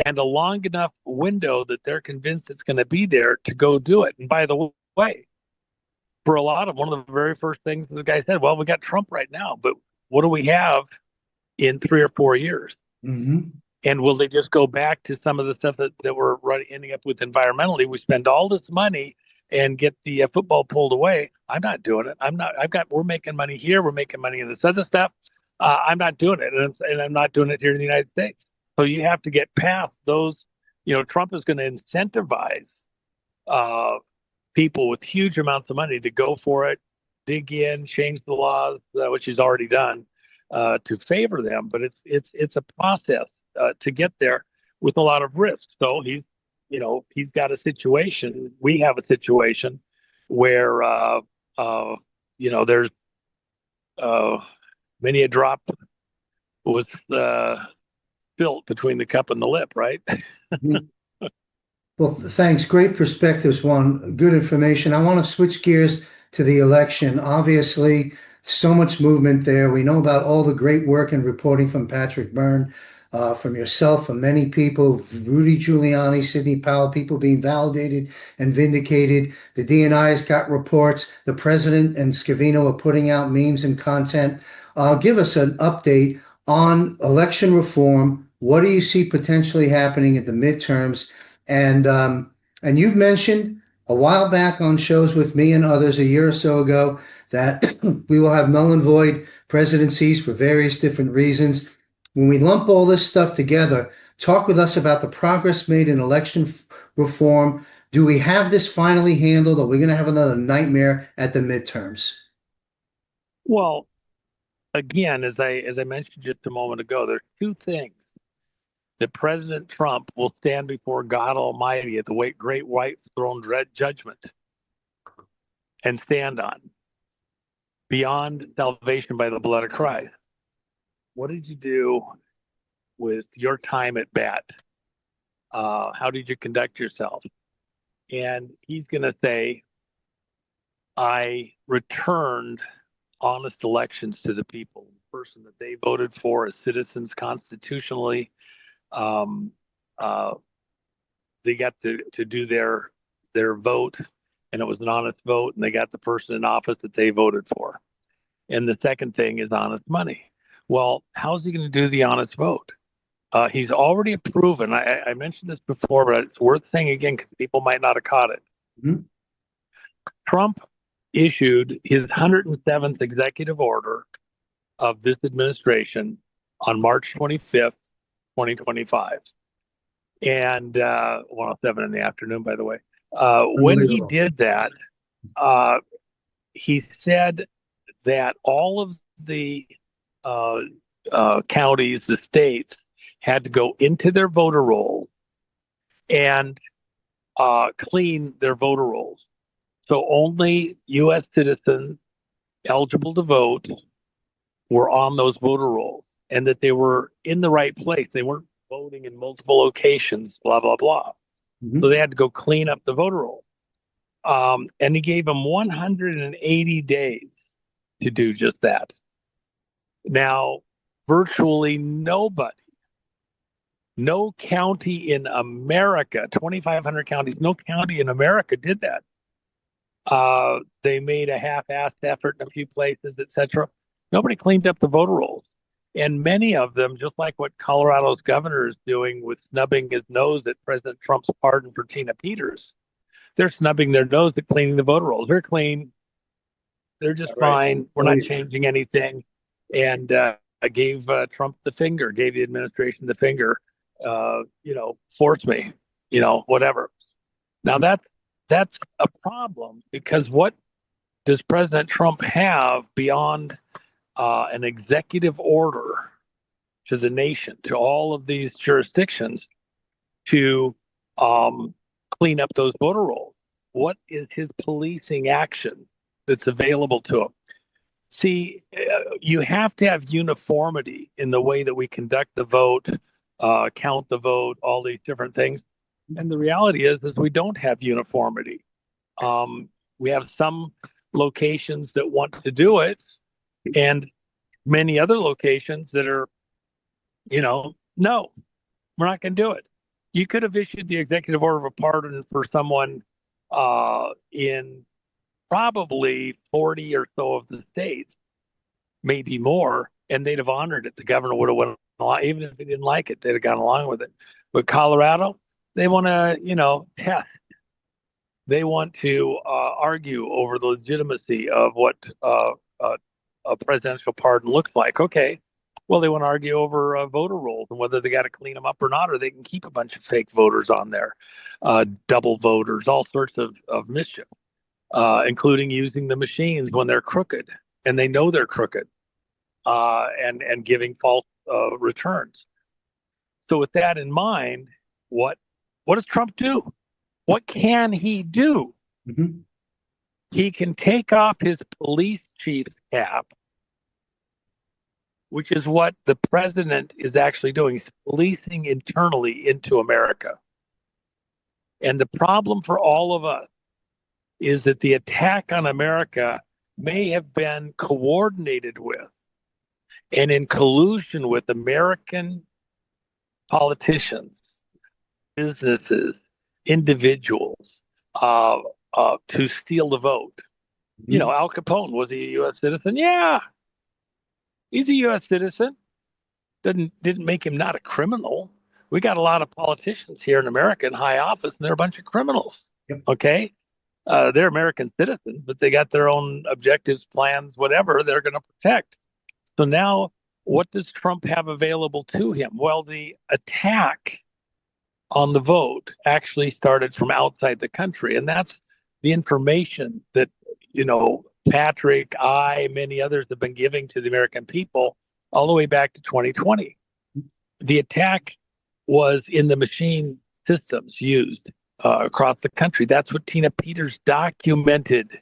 and a long enough window that they're convinced it's going to be there to go do it. And by the way, for a lot of one of the very first things the guy said, well, we got Trump right now, but what do we have in 3 or 4 years? Mm-hmm. And will they just go back to some of the stuff that we're ending up with environmentally? We spend all this money and get the football pulled away. I'm not doing it. We're making money here. We're making money in this other stuff. I'm not doing it. And I'm not doing it here in the United States. So you have to get past those. Trump is going to incentivize people with huge amounts of money to go for it, dig in, change the laws, which he's already done, to favor them. But it's a process to get there with a lot of risk. So he's got a situation. We have a situation where there's many a drop was spilt between the cup and the lip, right? Well, thanks. Great perspectives, Juan. Good information. I want to switch gears to the election. Obviously, so much movement there. We know about all the great work and reporting from Patrick Byrne, from yourself, from many people, Rudy Giuliani, Sidney Powell, people being validated and vindicated. The DNI's got reports. The president and Scavino are putting out memes and content. Give us an update on election reform. What do you see potentially happening at the midterms? And you've mentioned a while back on shows with me and others a year or so ago that we will have null and void presidencies for various different reasons. When we lump all this stuff together, talk with us about the progress made in election reform. Do we have this finally handled, or are we going to have another nightmare at the midterms? Well, again, as I mentioned just a moment ago, there's two things that President Trump will stand before God Almighty at the great white throne judgment and stand on beyond salvation by the blood of Christ. What did you do with your time at bat? How did you conduct yourself? And he's going to say, I returned honest elections to the people, the person that they voted for as citizens constitutionally. They got to do their vote, and it was an honest vote, and they got the person in office that they voted for. And the second thing is honest money. Well, how's he going to do the honest vote? He's already proven, I mentioned this before, but it's worth saying again because people might not have caught it. Mm-hmm. Trump issued his 107th executive order of this administration on March 25th, 2025. And 107 in the afternoon, by the way. When he did that, he said that all of the counties, the states, had to go into their voter rolls and clean their voter rolls. So only U.S. citizens eligible to vote were on those voter rolls, and that they were in the right place. They weren't voting in multiple locations, blah, blah, blah. Mm-hmm. So they had to go clean up the voter roll. And he gave them 180 days to do just that. Now, virtually nobody, no county in America, 2,500 counties, no county in America did that. They made a half-assed effort in a few places, etc. Nobody cleaned up the voter rolls. And many of them, just like what Colorado's governor is doing with snubbing his nose at President Trump's pardon for Tina Peters, they're snubbing their nose at cleaning the voter rolls. They're clean. They're just fine. We're not changing anything. And I gave Trump the finger, gave the administration the finger, force me, whatever. Now that's a problem, because what does President Trump have beyond an executive order to the nation, to all of these jurisdictions, to clean up those voter rolls? What is his policing action that's available to him? See, you have to have uniformity in the way that we conduct the vote, count the vote, all these different things. And the reality is we don't have uniformity. We have some locations that want to do it, and many other locations that are, no, we're not going to do it. You could have issued the executive order of pardon for someone in probably 40 or so of the states, maybe more, and they'd have honored it. The governor would have went along, even if he didn't like it, they'd have gone along with it. But Colorado, they want to, test. They want to argue over the legitimacy of what a presidential pardon looks like. Okay, well, they want to argue over voter rolls and whether they got to clean them up or not, or they can keep a bunch of fake voters on there, double voters, all sorts of mischief, including using the machines when they're crooked and they know they're crooked, and giving false returns. So with that in mind, what does Trump do? What can he do? Mm-hmm. He can take off his police chief's cap, which is what the president is actually doing. He's policing internally into America. And the problem for all of us is that the attack on America may have been coordinated with and in collusion with American politicians, businesses, individuals, to steal the vote. Mm-hmm. Al Capone, was he a U.S. citizen? Yeah, he's a U.S. citizen. Didn't make him not a criminal. We got a lot of politicians here in America in high office, and they're a bunch of criminals. Yep. Okay, they're American citizens, but they got their own objectives, plans, whatever they're going to protect. So now, what does Trump have available to him? Well, the attack on the vote actually started from outside the country, and that's the information that Patrick, many others have been giving to the American people all the way back to 2020. The attack was in the machine systems used across the country. That's what Tina Peters documented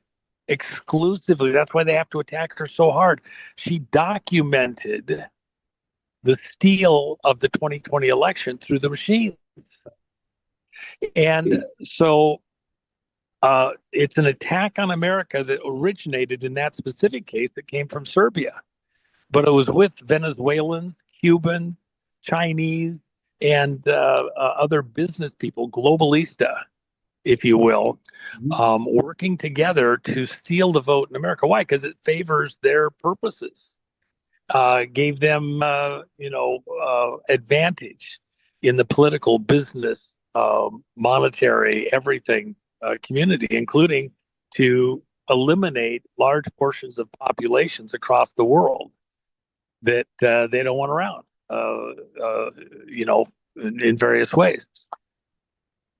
exclusively. That's why they have to attack her so hard. She documented the steal of the 2020 election through the machines. And so it's an attack on America that originated in that specific case that came from Serbia. But it was with Venezuelans, Cubans, Chinese, and other business people, globalista, if you will, working together to steal the vote in America. Why? Because it favors their purposes, gave them, advantage in the political, business, monetary, everything community, including to eliminate large portions of populations across the world that they don't want around, in various ways.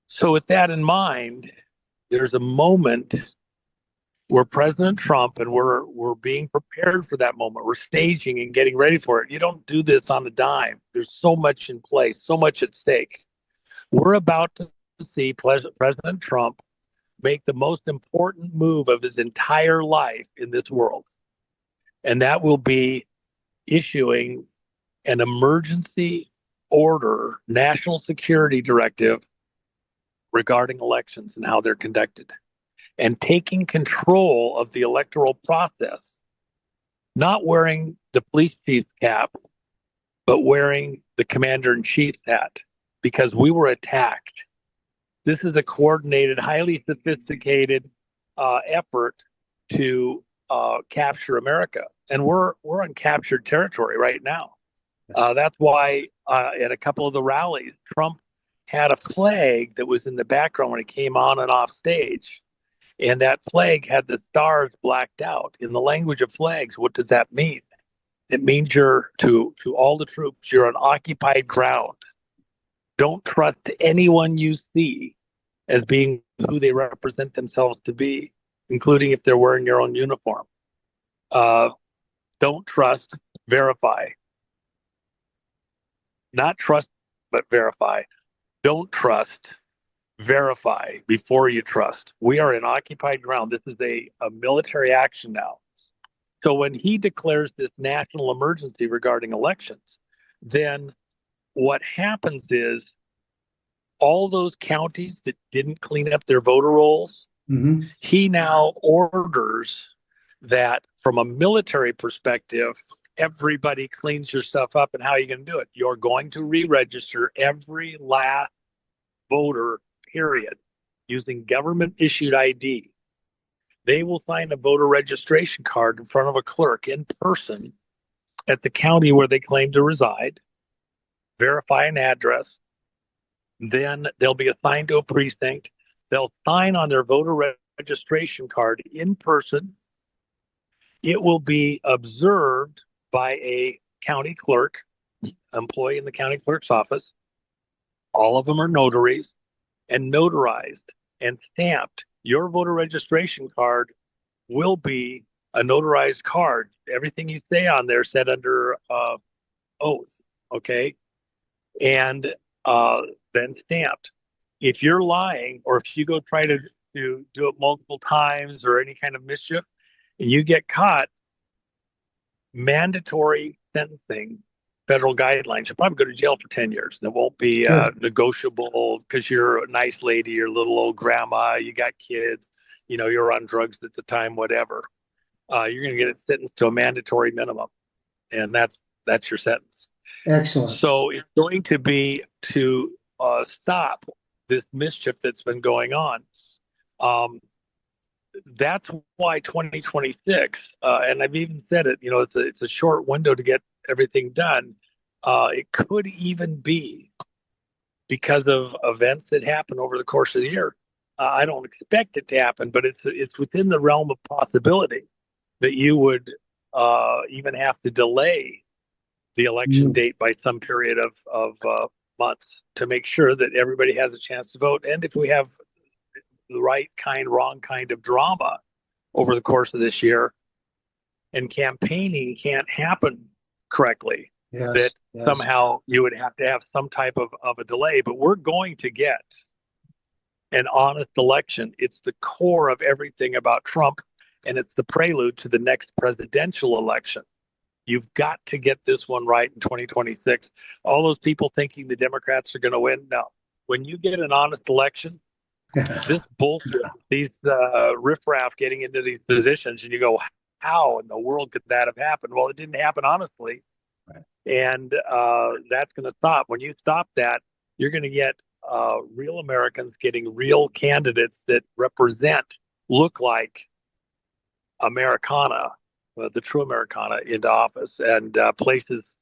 So with that in mind, there's a moment where President Trump, and we're being prepared for that moment. We're staging and getting ready for it. You don't do this on a dime. There's so much in play, so much at stake. We're about to see President Trump make the most important move of his entire life in this world. And that will be issuing an emergency order, national security directive regarding elections and how they're conducted, and taking control of the electoral process, not wearing the police chief's cap, but wearing the commander-in-chief's hat, because we were attacked. This is a coordinated, highly sophisticated effort to capture America. and we're in captured territory right now. Yes. That's why at a couple of the rallies, Trump had a flag that was in the background when he came on and off stage. And that flag had the stars blacked out. In the language of flags, what does that mean? It means you're to all the troops, you're on occupied ground. Don't trust anyone you see as being who they represent themselves to be, including if they're wearing your own uniform. Don't trust, verify. Not trust, but verify. Don't trust, verify before you trust. We are in occupied ground. This is a military action now. So when he declares this national emergency regarding elections, then what happens is all those counties that didn't clean up their voter rolls, he now orders that from a military perspective, everybody cleans your stuff up. And how are you going to do it? You're going to re-register every last voter, period, using government issued ID. They will sign a voter registration card in front of a clerk in person at the county where they claim to reside, verify an address. Then they'll be assigned to a precinct. They'll sign on their voter registration card in person. It will be observed by a county clerk, employee in the county clerk's office. All of them are notaries and notarized and stamped. Your voter registration card will be a notarized card. Everything you say on there said under oath, okay? And then stamped. If you're lying, or if you go try to do it multiple times or any kind of mischief, and you get caught, mandatory sentencing, federal guidelines, you'll probably go to jail for 10 years. And it won't be negotiable because you're a nice lady, you're a little old grandma, you got kids, you're on drugs at the time, whatever. You're going to get it sentenced to a mandatory minimum. And that's your sentence. Excellent. So it's going to be to stop this mischief that's been going on. That's why 2026, and I've even said it, it's a short window to get everything done. It could even be because of events that happen over the course of the year. I don't expect it to happen, but it's within the realm of possibility that you would even have to delay the election date by some period of months to make sure that everybody has a chance to vote. And if we have the right kind, wrong kind of drama over the course of this year, and campaigning can't happen correctly, that somehow you would have to have some type of a delay. But we're going to get an honest election. It's the core of everything about Trump, and it's the prelude to the next presidential election. You've got to get this one right in 2026. All those people thinking the Democrats are going to win, no. When you get an honest election, this bullshit, these riffraff getting into these positions, and you go, how in the world could that have happened? Well, it didn't happen honestly. Right. And that's going to stop. When you stop that, you're going to get real Americans getting real candidates that look like Americana, the true Americana, into office. And places,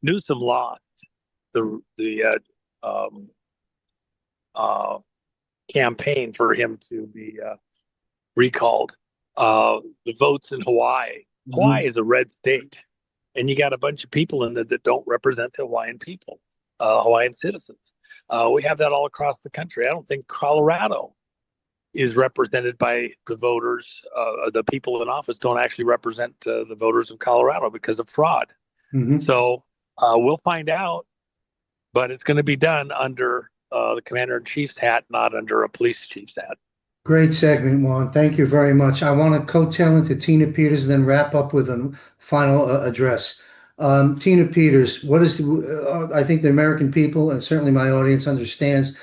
Newsom lost the campaign for him to be recalled. The votes in Hawaii. Hawaii is a red state, and you got a bunch of people in there that don't represent the Hawaiian people, Hawaiian citizens. We have that all across the country. I don't think Colorado is represented by the voters. The people in office don't actually represent the voters of Colorado because of fraud. So we'll find out, but it's going to be done under the commander-in-chief's hat, not under a police chief's hat. Great segment, Juan. Thank you very much. I want to coattail into Tina Peters and then wrap up with a final address. Tina Peters, what is I think the American people and certainly my audience understands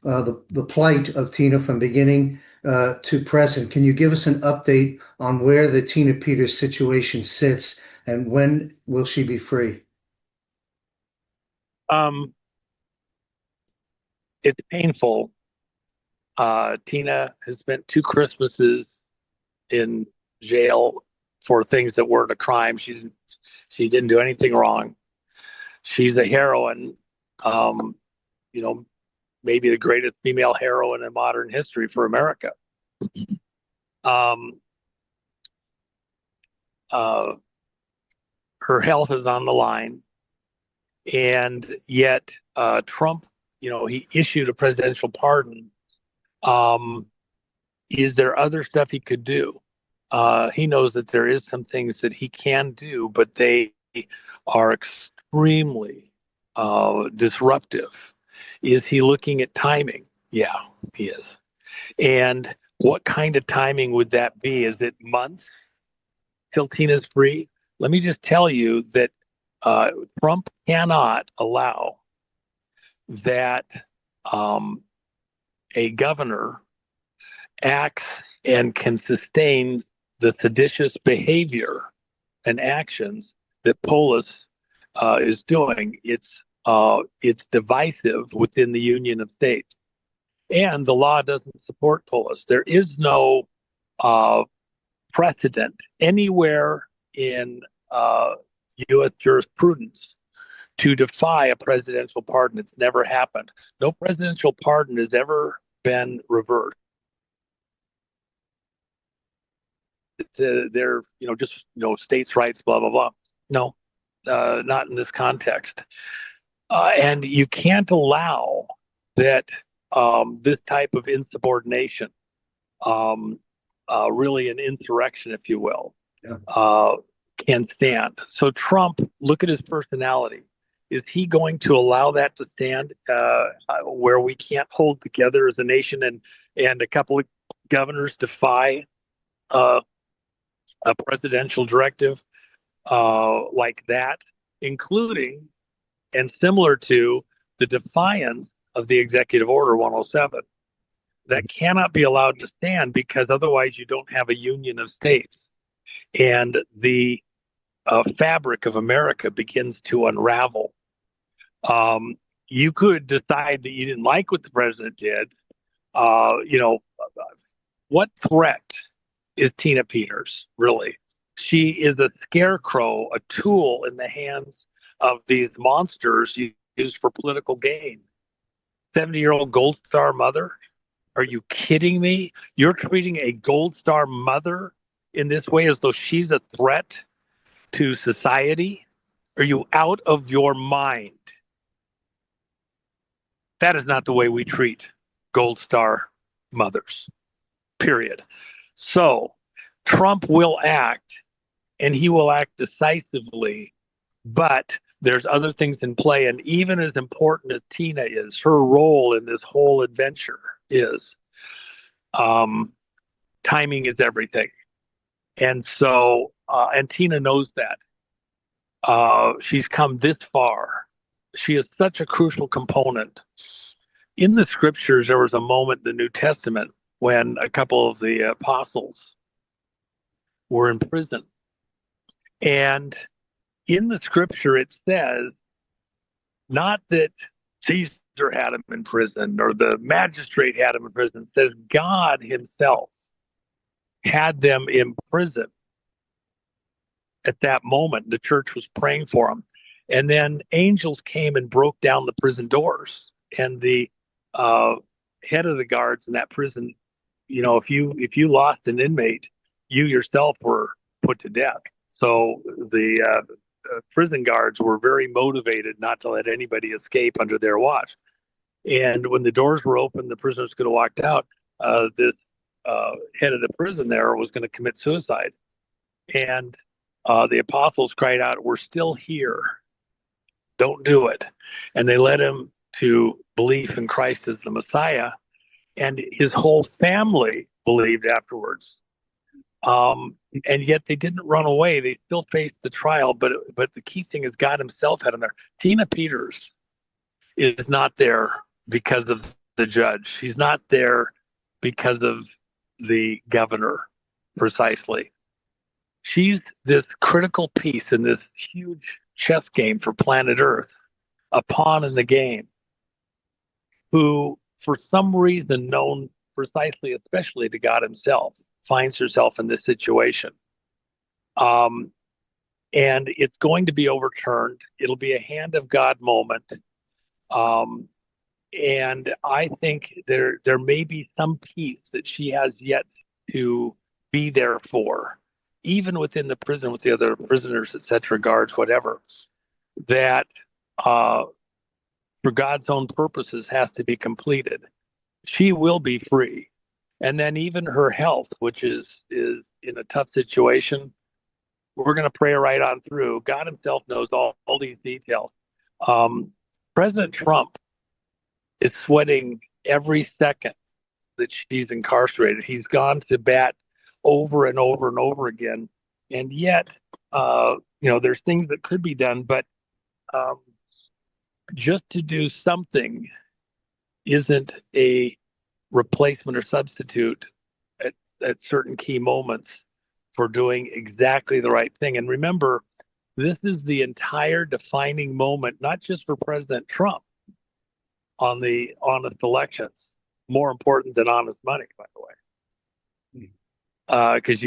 the plight of Tina from beginning to present. Can you give us an update on where the Tina Peters situation sits and when will she be free? It's painful. Tina has spent 2 Christmases in jail for things that weren't a crime. She didn't do anything wrong. She's a heroine, you know, maybe the greatest female heroine in modern history for America. Um, her health is on the line, and yet Trump, he issued a presidential pardon. Is there other stuff he could do? He knows that there is some things that he can do, but they are extremely disruptive. Is he looking at timing? Yeah, he is. And what kind of timing would that be? Is it months till Tina's free? Let me just tell you that Trump cannot allow that a governor acts and can sustain the seditious behavior and actions that Polis is doing. It's divisive within the Union of States, and the law doesn't support Polis. There is no precedent anywhere in U.S. jurisprudence to defy a presidential pardon. It's never happened. No presidential pardon has ever been reversed. They're just states' rights, blah blah blah. No, not in this context. And you can't allow that this type of insubordination, really an insurrection, if you will, can stand. So Trump, look at his personality. Is he going to allow that to stand where we can't hold together as a nation and a couple of governors defy a presidential directive like that, including and similar to the defiance of the Executive Order 107? That cannot be allowed to stand, because otherwise you don't have a union of states. And the fabric of America begins to unravel. You could decide that you didn't like what the president did. What threat is Tina Peters, really? She is a scarecrow, a tool in the hands of these monsters used for political gain. 70-year-old Gold Star mother? Are you kidding me? You're treating a Gold Star mother in this way as though she's a threat to society? Are you out of your mind? That is not the way we treat Gold Star mothers, period. So Trump will act, and he will act decisively, but there's other things in play. And even as important as Tina is, her role in this whole adventure is timing is everything. And so, and Tina knows that. She's come this far. She is such a crucial component. In the scriptures, there was a moment in the New Testament when a couple of the apostles were in prison. And in the scripture, it says, not that Caesar had him in prison or the magistrate had him in prison. It says God himself had them in prison at that moment. The church was praying for them. And then angels came and broke down the prison doors. And the head of the guards in that prison, if you lost an inmate, you yourself were put to death. So the prison guards were very motivated not to let anybody escape under their watch. And when the doors were open, the prisoners could have walked out. This head of the prison there was going to commit suicide. And the apostles cried out, "We're still here. Don't do it." And they led him to belief in Christ as the Messiah. And his whole family believed afterwards. And yet they didn't run away. They still faced the trial. But the key thing is God himself had them there. Tina Peters is not there because of the judge. She's not there because of the governor, precisely. She's this critical piece in this huge chess game for planet Earth, a pawn in the game, who, for some reason known precisely, especially to God himself, finds herself in this situation. And it's going to be overturned. It'll be a hand of God moment. Um, and I think there may be some peace that she has yet to be there for, even within the prison with the other prisoners, et cetera, guards, whatever, that for God's own purposes has to be completed. She will be free. And then even her health, which is in a tough situation, we're going to pray right on through. God himself knows all these details. President Trump is sweating every second that she's incarcerated. He's gone to bat over and over and over again. And yet, there's things that could be done, but just to do something isn't a replacement or substitute at certain key moments for doing exactly the right thing. And remember, this is the entire defining moment, not just for President Trump on the honest elections, more important than honest money, by the way. Because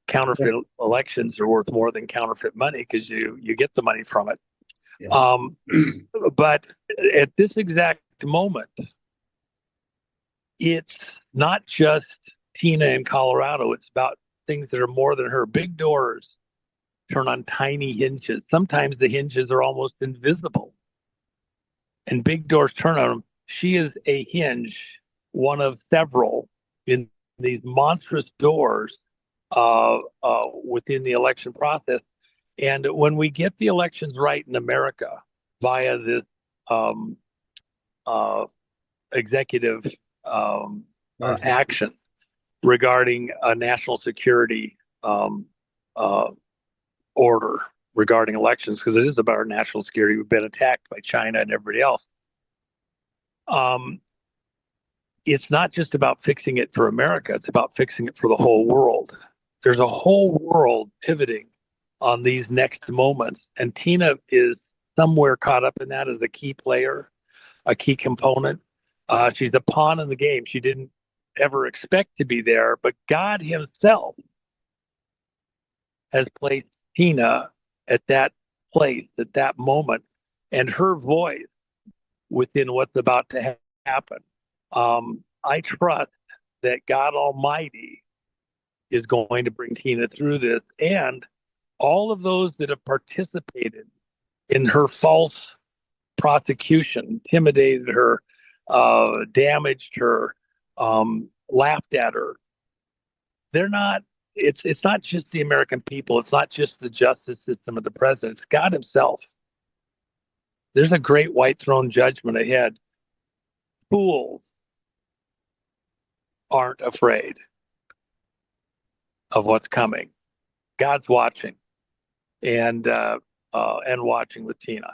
counterfeit elections are worth more than counterfeit money because you get the money from it. Yeah. But at this exact moment, it's not just Tina in Colorado. It's about things that are more than her. Big doors turn on tiny hinges. Sometimes the hinges are almost invisible. And big doors turn on them. She is a hinge, one of several in these monstrous doors within the election process. And when we get the elections right in America via this executive action regarding a national security order regarding elections, because it is about our national security. We've been attacked by China and everybody else. It's not just about fixing it for America. It's about fixing it for the whole world. There's a whole world pivoting on these next moments. And Tina is somewhere caught up in that as a key player, a key component. She's a pawn in the game. She didn't ever expect to be there, but God himself has placed Tina at that place, at that moment, and her voice within what's about to happen. I trust that God Almighty is going to bring Tina through this, and all of those that have participated in her false prosecution, intimidated her, damaged her, laughed at her. They're not. It's not just the American people. It's not just the justice system of the president. It's God himself. There's a great white throne judgment ahead. Fools aren't afraid of what's coming. God's watching, and watching with Tina.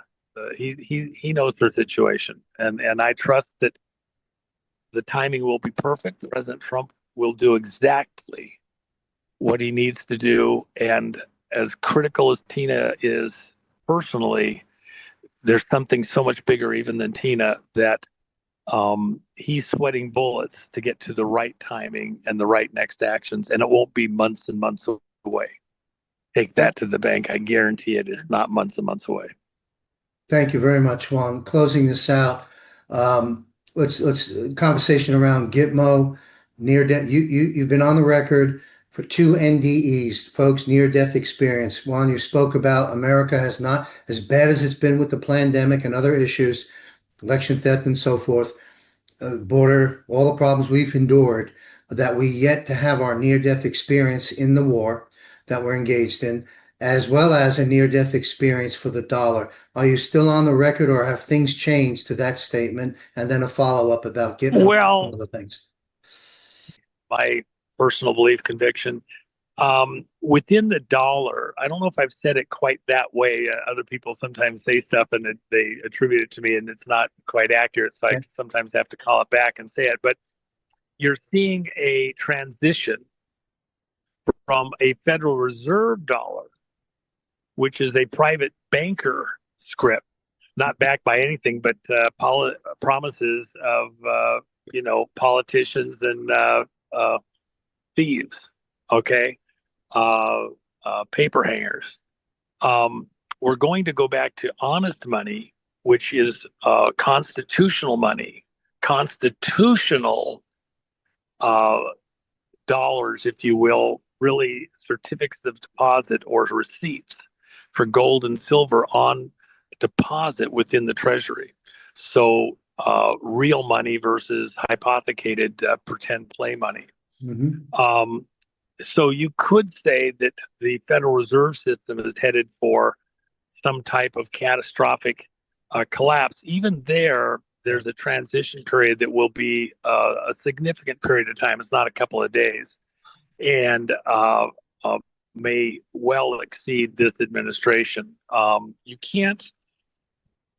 He knows her situation, and I trust that the timing will be perfect. President Trump will do exactly what he needs to do, and as critical as Tina is personally, there's something so much bigger even than Tina that he's sweating bullets to get to the right timing and the right next actions, and it won't be months and months away. Take that to the bank. I guarantee it is not months and months away. Thank you very much, Juan. Closing this out, let's conversation around Gitmo, near death. You've been on the record for 2 NDEs, folks, near death experience. Juan, you spoke about America has not, as bad as it's been with the pandemic and other issues, election theft and so forth, border, all the problems we've endured, that we yet to have our near death experience in the war that we're engaged in, as well as a near death experience for the dollar. Are you still on the record, or have things changed to that statement? And then a follow-up about Gitmo and other things. My personal belief, conviction, within the dollar, I don't know if I've said it quite that way. Other people sometimes say stuff and they attribute it to me, and it's not quite accurate. So I sometimes have to call it back and say it. But you're seeing a transition from a Federal Reserve dollar, which is a private banker script, not backed by anything but promises of politicians and thieves. Okay, paper hangers. We're going to go back to honest money, which is constitutional money, constitutional uh, dollars, if you will, really certificates of deposit or receipts for gold and silver on deposit within the Treasury. So real money versus hypothecated pretend play money. Mm-hmm. So you could say that the Federal Reserve System is headed for some type of catastrophic collapse. Even there's a transition period that will be a significant period of time. It's not a couple of days, and may well exceed this administration. You can't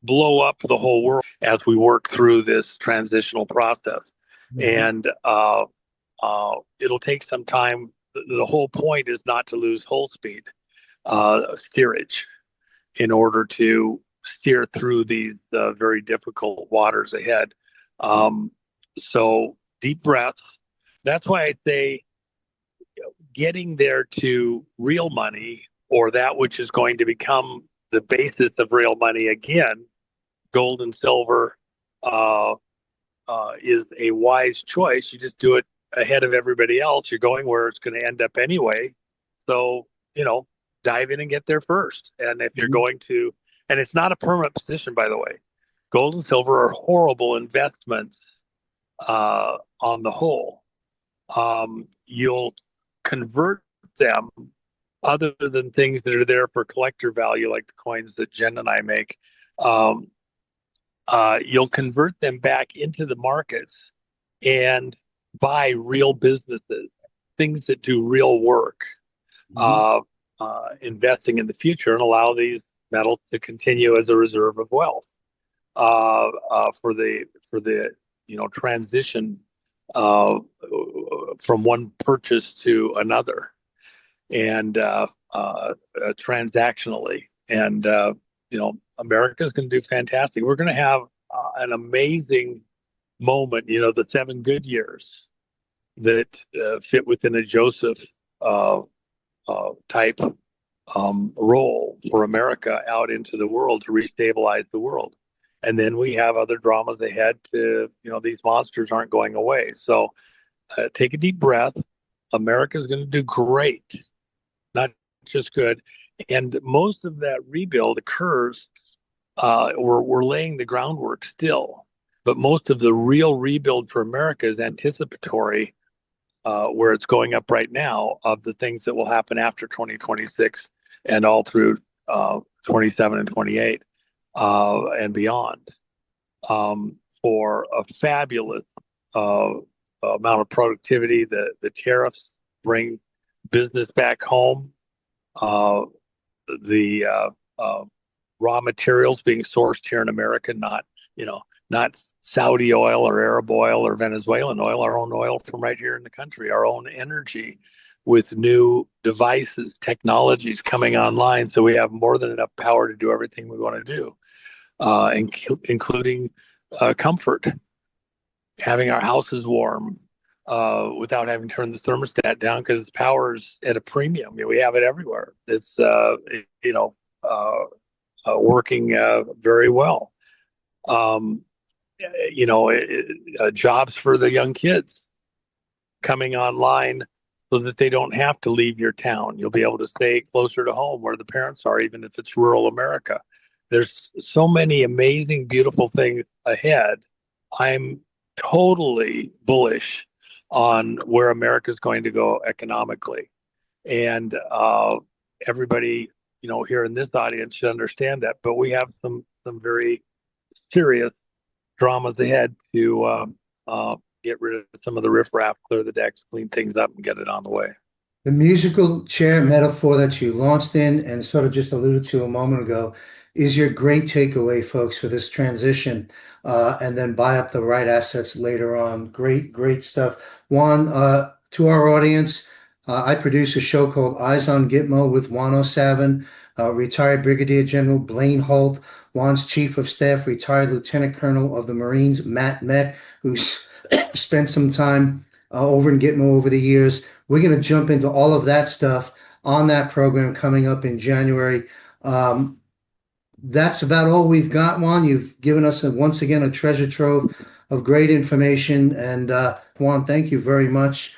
blow up the whole world as we work through this transitional process, and it'll take some time. The whole point is not to lose hull speed, steerage, in order to steer through these very difficult waters ahead. So deep breaths. That's why I say getting there to real money, or that which is going to become the basis of real money again, gold and silver, is a wise choice. You just do it ahead of everybody else. You're going where it's going to end up anyway. So, dive in and get there first. And if you're going to, and it's not a permanent position, by the way, gold and silver are horrible investments on the whole. You'll convert them, other than things that are there for collector value, like the coins that Jen and I make. You'll convert them back into the markets and buy real businesses, things that do real work. Investing in the future and allow these metals to continue as a reserve of wealth for the transition from one purchase to another, and transactionally. And America's going to do fantastic. We're going to have an amazing moment. The 7 good years that fit within a Joseph type role for America out into the world to restabilize the world. And then we have other dramas ahead to, these monsters aren't going away. So take a deep breath. America's going to do great, not just good. And most of that rebuild occurs, we're laying the groundwork still, but most of the real rebuild for America is anticipatory, where it's going up right now, of the things that will happen after 2026 and all through 27 and 28 and beyond, for a fabulous amount of productivity. The tariffs bring business back home. The raw materials being sourced here in America, not Saudi oil or Arab oil or Venezuelan oil, our own oil from right here in the country, our own energy, with new devices, technologies coming online. So we have more than enough power to do everything we want to do, including comfort, having our houses warm without having to turn the thermostat down because the power is at a premium. We have it everywhere. It's working very well. Jobs for the young kids coming online so that they don't have to leave your town. You'll be able to stay closer to home where the parents are, even if it's rural America. There's so many amazing, beautiful things ahead. I'm totally bullish on where America's going to go economically. And everybody, here in this audience should understand that. But we have some very serious dramas ahead to get rid of some of the riffraff, clear the decks, clean things up, and get it on the way. The musical chair metaphor that you launched in and sort of just alluded to a moment ago is your great takeaway, folks, for this transition, and then buy up the right assets later on. Great stuff. Juan, to our audience, I produce a show called Eyes on Gitmo with Juan O'Savin, retired Brigadier General Blaine Holt, Juan's Chief of Staff, retired Lieutenant Colonel of the Marines, Matt Met, who's spent some time over in Gitmo over the years. We're going to jump into all of that stuff. on that program coming up in January. That's about all we've got, Juan. You've given us once again a treasure trove of great information. And Juan, thank you very much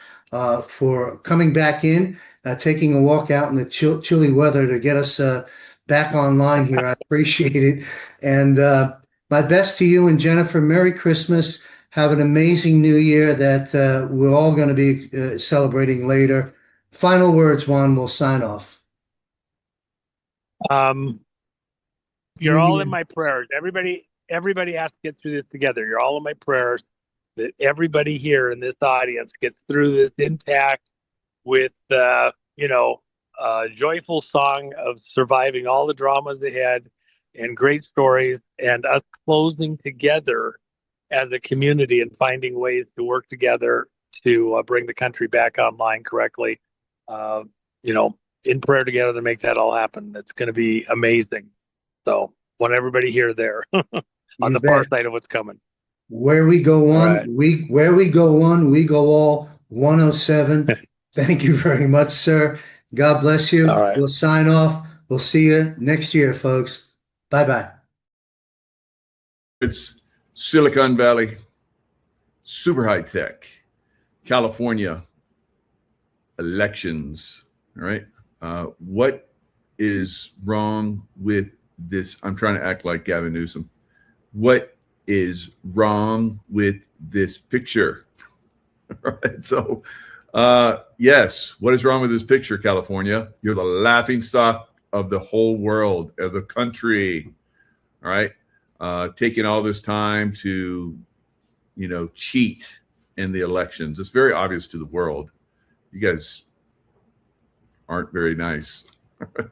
for coming back in, taking a walk out in the chilly weather to get us back online here. I appreciate it. And my best to you and Jennifer. Merry Christmas. Have an amazing New Year that we're all going to be celebrating later. Final words, Juan. We'll sign off. You're all in my prayers. Everybody has to get through this together. You're all in my prayers that everybody here in this audience gets through this intact with, joyful song of surviving all the dramas ahead and great stories, and us closing together as a community and finding ways to work together to bring the country back online correctly. In prayer together to make that all happen. It's going to be amazing. So want everybody here there on the far side of what's coming. Where we go one, right. we go all 107. Thank you very much, sir. God bless you. All right. We'll sign off. We'll see you next year, folks. Bye-bye. It's Silicon Valley, super high tech, California elections. All right. What is wrong with this? I'm trying to act like Gavin Newsom. What is wrong with this picture? All right. So, yes, what is wrong with this picture, California? You're the laughing stock of the whole world, of the country. All right. Taking all this time to, cheat in the elections. It's very obvious to the world. You guys aren't very nice.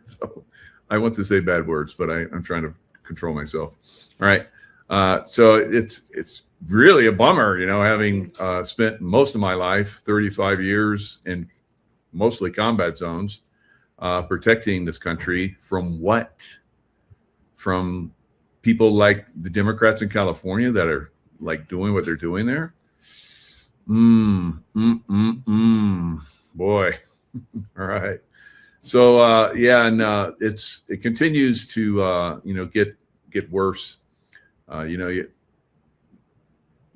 So I want to say bad words, but I'm trying to control myself. All right. So it's really a bummer, having spent most of my life, 35 years in mostly combat zones, protecting this country from what? From people like the Democrats in California that are like doing what they're doing there. Boy. All right. So it continues to get worse. You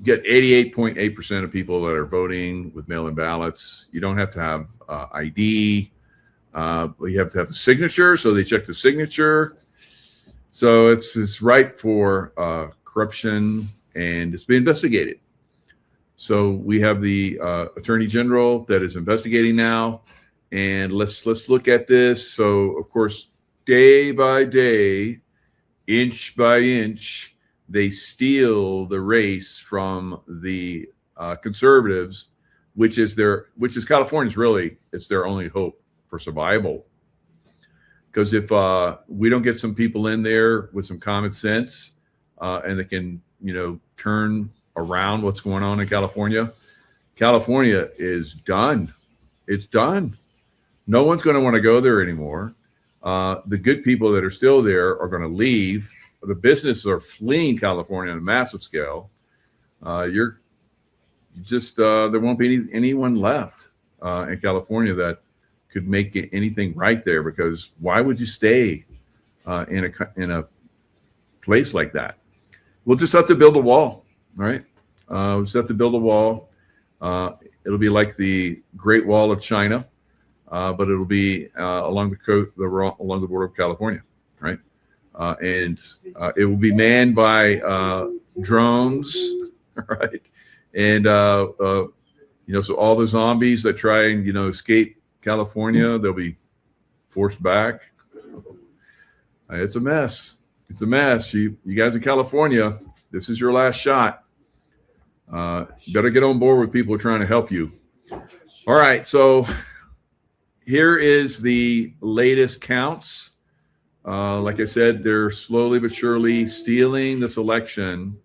get 88.8% of people that are voting with mail-in ballots. You don't have to have ID. You have to have a signature, so they check the signature. So it's ripe for corruption, and it's being investigated. So we have the Attorney General that is investigating now, and let's look at this. So of course, day by day, inch by inch, they steal the race from the conservatives, which is California's really, it's their only hope for survival. Because if we don't get some people in there with some common sense and they can, turn around what's going on in California, California is done. It's done. No one's going to want to go there anymore. The good people that are still there are going to leave. The businesses are fleeing California on a massive scale. There won't be anyone left in California that could make anything right there, because why would you stay in a place like that? We'll just have to build a wall, all right? We'll just have to build a wall. It'll be like the Great Wall of China, but it'll be along the coast, along the border of California, right? And it will be manned by drones, right? And so all the zombies that try and escape California, they'll be forced back. It's a mess. It's a mess. You guys in California, this is your last shot. You better get on board with people trying to help you. All right, so here is the latest counts. Like I said, they're slowly but surely stealing this election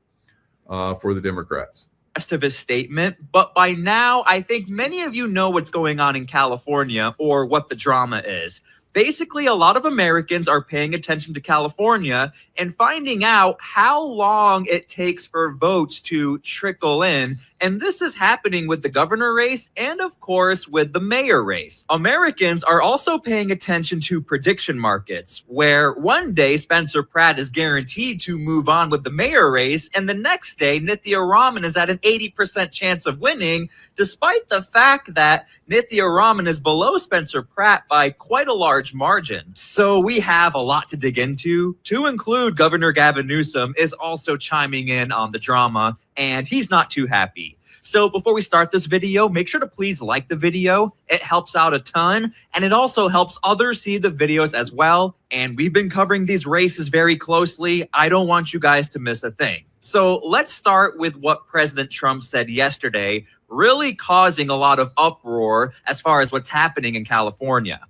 for the Democrats. Rest of his statement, but by now I think many of you know what's going on in California, or what the drama is. Basically, a lot of Americans are paying attention to California and finding out how long it takes for votes to trickle in And this is happening with the governor race and, of course, with the mayor race. Americans are also paying attention to prediction markets, where one day Spencer Pratt is guaranteed to move on with the mayor race, and the next day Nithya Raman is at an 80% chance of winning, despite the fact that Nithya Raman is below Spencer Pratt by quite a large margin. So we have a lot to dig into, to include Governor Gavin Newsom is also chiming in on the drama, and he's not too happy. So before we start this video, make sure to please like the video. It helps out a ton, and it also helps others see the videos as well. And we've been covering these races very closely. I don't want you guys to miss a thing. So let's start with what President Trump said yesterday, really causing a lot of uproar as far as what's happening in California.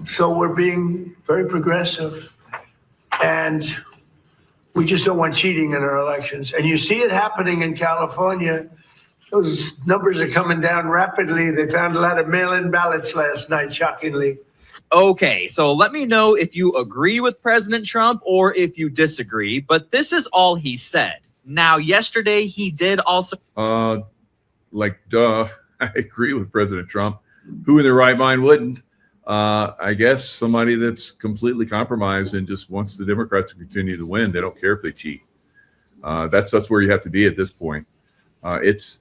So we're being very progressive, and we just don't want cheating in our elections. And you see it happening in California. Those numbers are coming down rapidly. They found a lot of mail-in ballots last night, shockingly. Okay, so let me know if you agree with President Trump or if you disagree, but this is all he said. Now, yesterday, he did also... Duh, I agree with President Trump. Who in their right mind wouldn't? I guess somebody that's completely compromised and just wants the Democrats to continue to win. They don't care if they cheat. That's where you have to be at this point. It's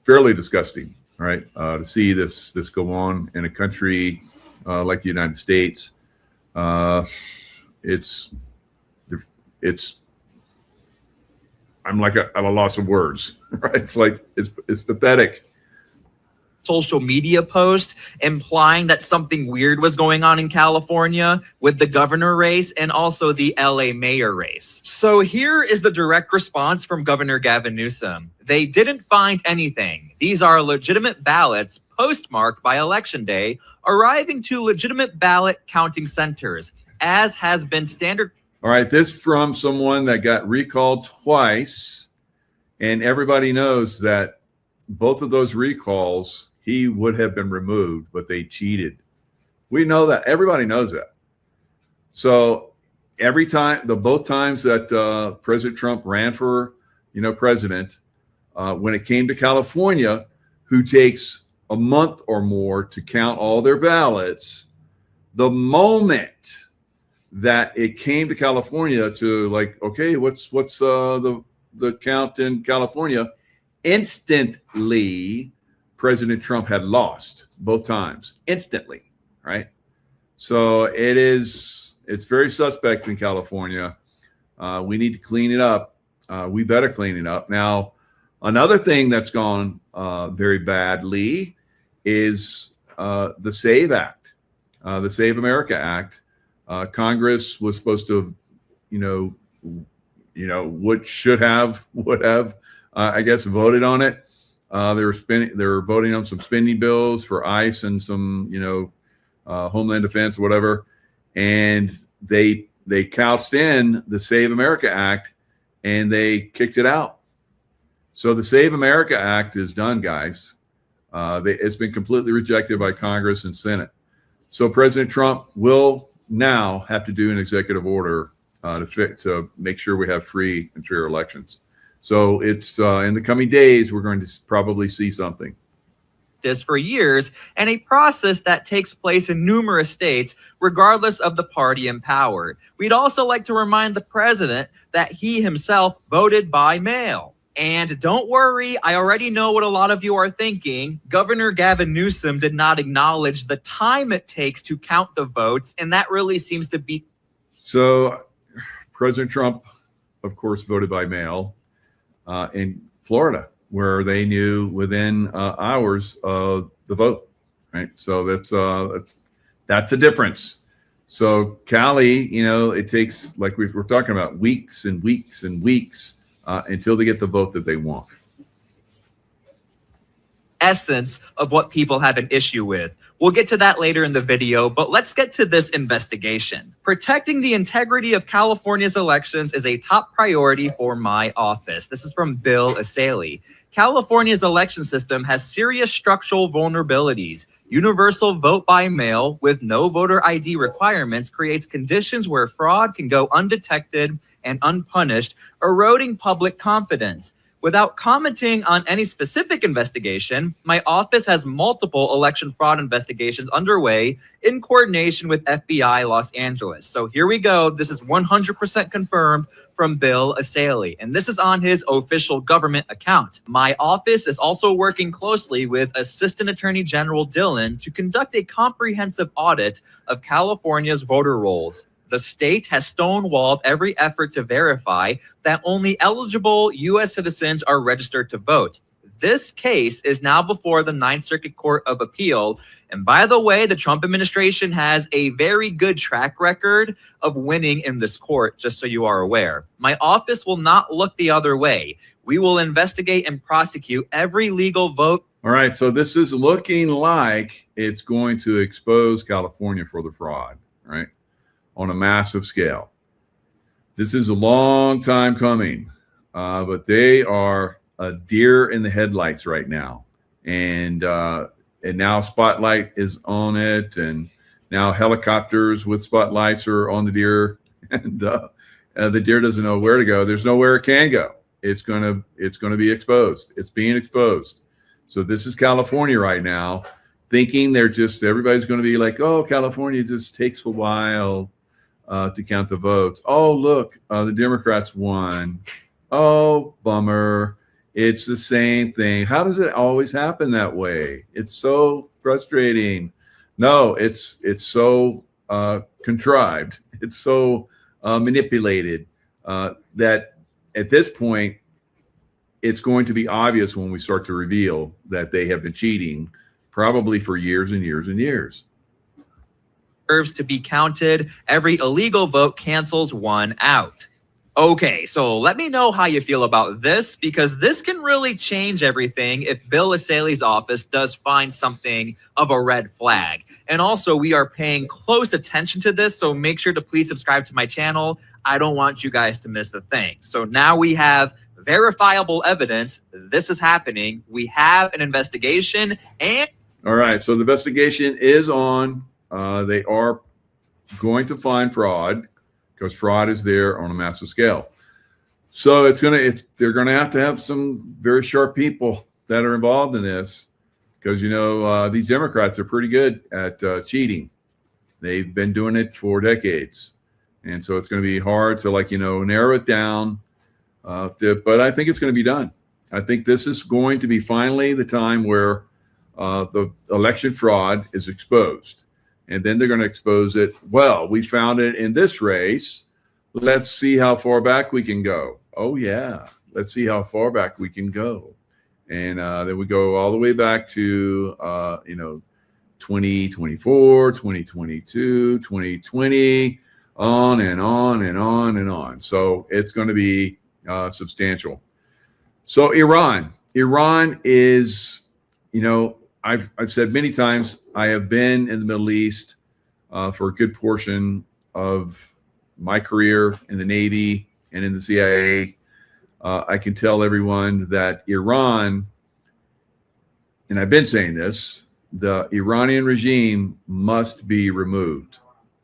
fairly disgusting, right? To see this go on in a country like the United States. It's I'm like at a loss of words, right? It's pathetic. Social media post implying that something weird was going on in California with the governor race and also the LA mayor race. So here is the direct response from Governor Gavin Newsom. They didn't find anything. These are legitimate ballots postmarked by Election Day, arriving to legitimate ballot counting centers, as has been standard. All right, this from someone that got recalled twice, and everybody knows that both of those recalls, he would have been removed, but they cheated. We know that. Everybody knows that. So every time, both times that President Trump ran for, president, when it came to California, who takes a month or more to count all their ballots, the moment that it came to California to okay, what's the count in California, instantly President Trump had lost both times, instantly, right? So it's very suspect in California. We need to clean it up. We better clean it up. Now, another thing that's gone very badly is the SAVE Act, the Save America Act. Congress was supposed to, would have, I guess, voted on it. They were voting on some spending bills for ICE and some, Homeland Defense, whatever, and they couched in the Save America Act, and they kicked it out. So the Save America Act is done, guys. It's been completely rejected by Congress and Senate. So President Trump will now have to do an executive order to make sure we have free and fair elections. So it's in the coming days, we're going to probably see something. This for years, and a process that takes place in numerous states, regardless of the party in power. We'd also like to remind the president that he himself voted by mail. And don't worry, I already know what a lot of you are thinking. Governor Gavin Newsom did not acknowledge the time it takes to count the votes, and that really seems to be... So President Trump, of course, voted by mail in Florida, where they knew within hours of the vote, right? So that's a difference. So Cali, it takes, like we're talking about, weeks and weeks and weeks until they get the vote that they want. Essence of what people have an issue with. We'll get to that later in the video, but let's get to this investigation. Protecting the integrity of California's elections is a top priority for my office. This is from Bill Asaley. California's election system has serious structural vulnerabilities. Universal vote by mail with no voter ID requirements creates conditions where fraud can go undetected and unpunished, eroding public confidence. Without commenting on any specific investigation, my office has multiple election fraud investigations underway in coordination with FBI Los Angeles. So here we go. This is 100% confirmed from Bill Asaley, and this is on his official government account. My office is also working closely with Assistant Attorney General Dillon to conduct a comprehensive audit of California's voter rolls. The state has stonewalled every effort to verify that only eligible U.S. citizens are registered to vote. This case is now before the Ninth Circuit Court of Appeal. And by the way, the Trump administration has a very good track record of winning in this court, just so you are aware. My office will not look the other way. We will investigate and prosecute every legal vote. All right, so this is looking like it's going to expose California for the fraud, right? On a massive scale. This is a long time coming, but they are a deer in the headlights right now. And now Spotlight is on it, and now helicopters with spotlights are on the deer, and the deer doesn't know where to go. There's nowhere it can go. It's gonna be exposed. It's being exposed. So this is California right now, thinking everybody's going to be like, oh, California just takes a while to count the votes. Oh, look, the Democrats won. Oh, bummer. It's the same thing. How does it always happen that way? It's so frustrating. No, it's so contrived. It's so manipulated that at this point, it's going to be obvious when we start to reveal that they have been cheating probably for years and years and years. Deserves to be counted. Every illegal vote cancels one out. Okay, so let me know how you feel about this, because this can really change everything if Bill Asaley's office does find something of a red flag. And also, we are paying close attention to this, so make sure to please subscribe to my channel. I don't want you guys to miss a thing. So now we have verifiable evidence this is happening. We have an investigation, and all right, so the investigation is on. They are going to find fraud, because fraud is there on a massive scale. So they're gonna have some very sharp people that are involved in this, because these Democrats are pretty good at cheating. They've been doing it for decades, and so it's going to be hard to narrow it down. But I think it's going to be done. I think this is going to be finally the time where the election fraud is exposed. And then they're going to expose it. Well, we found it in this race. Let's see how far back we can go. Oh, yeah. Let's see how far back we can go. And then we go all the way back to, 2024, 2022, 2020, on and on and on and on. So it's going to be substantial. So Iran is, I've said many times, I have been in the Middle East for a good portion of my career in the Navy and in the CIA. I can tell everyone that Iran, and I've been saying this, the Iranian regime must be removed.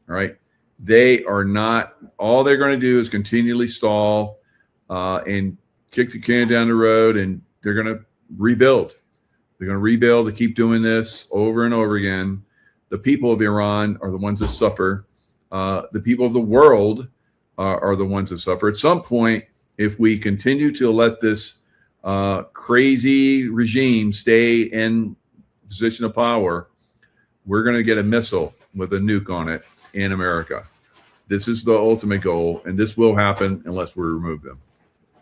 All right. They are not, all they're going to do is continually stall and kick the can down the road, and they're going to rebuild. They're going to rebuild. They keep doing this over and over again. The people of Iran are the ones that suffer. The people of the world are the ones that suffer. At some point, if we continue to let this crazy regime stay in position of power, we're going to get a missile with a nuke on it in America. This is the ultimate goal, and this will happen unless we remove them.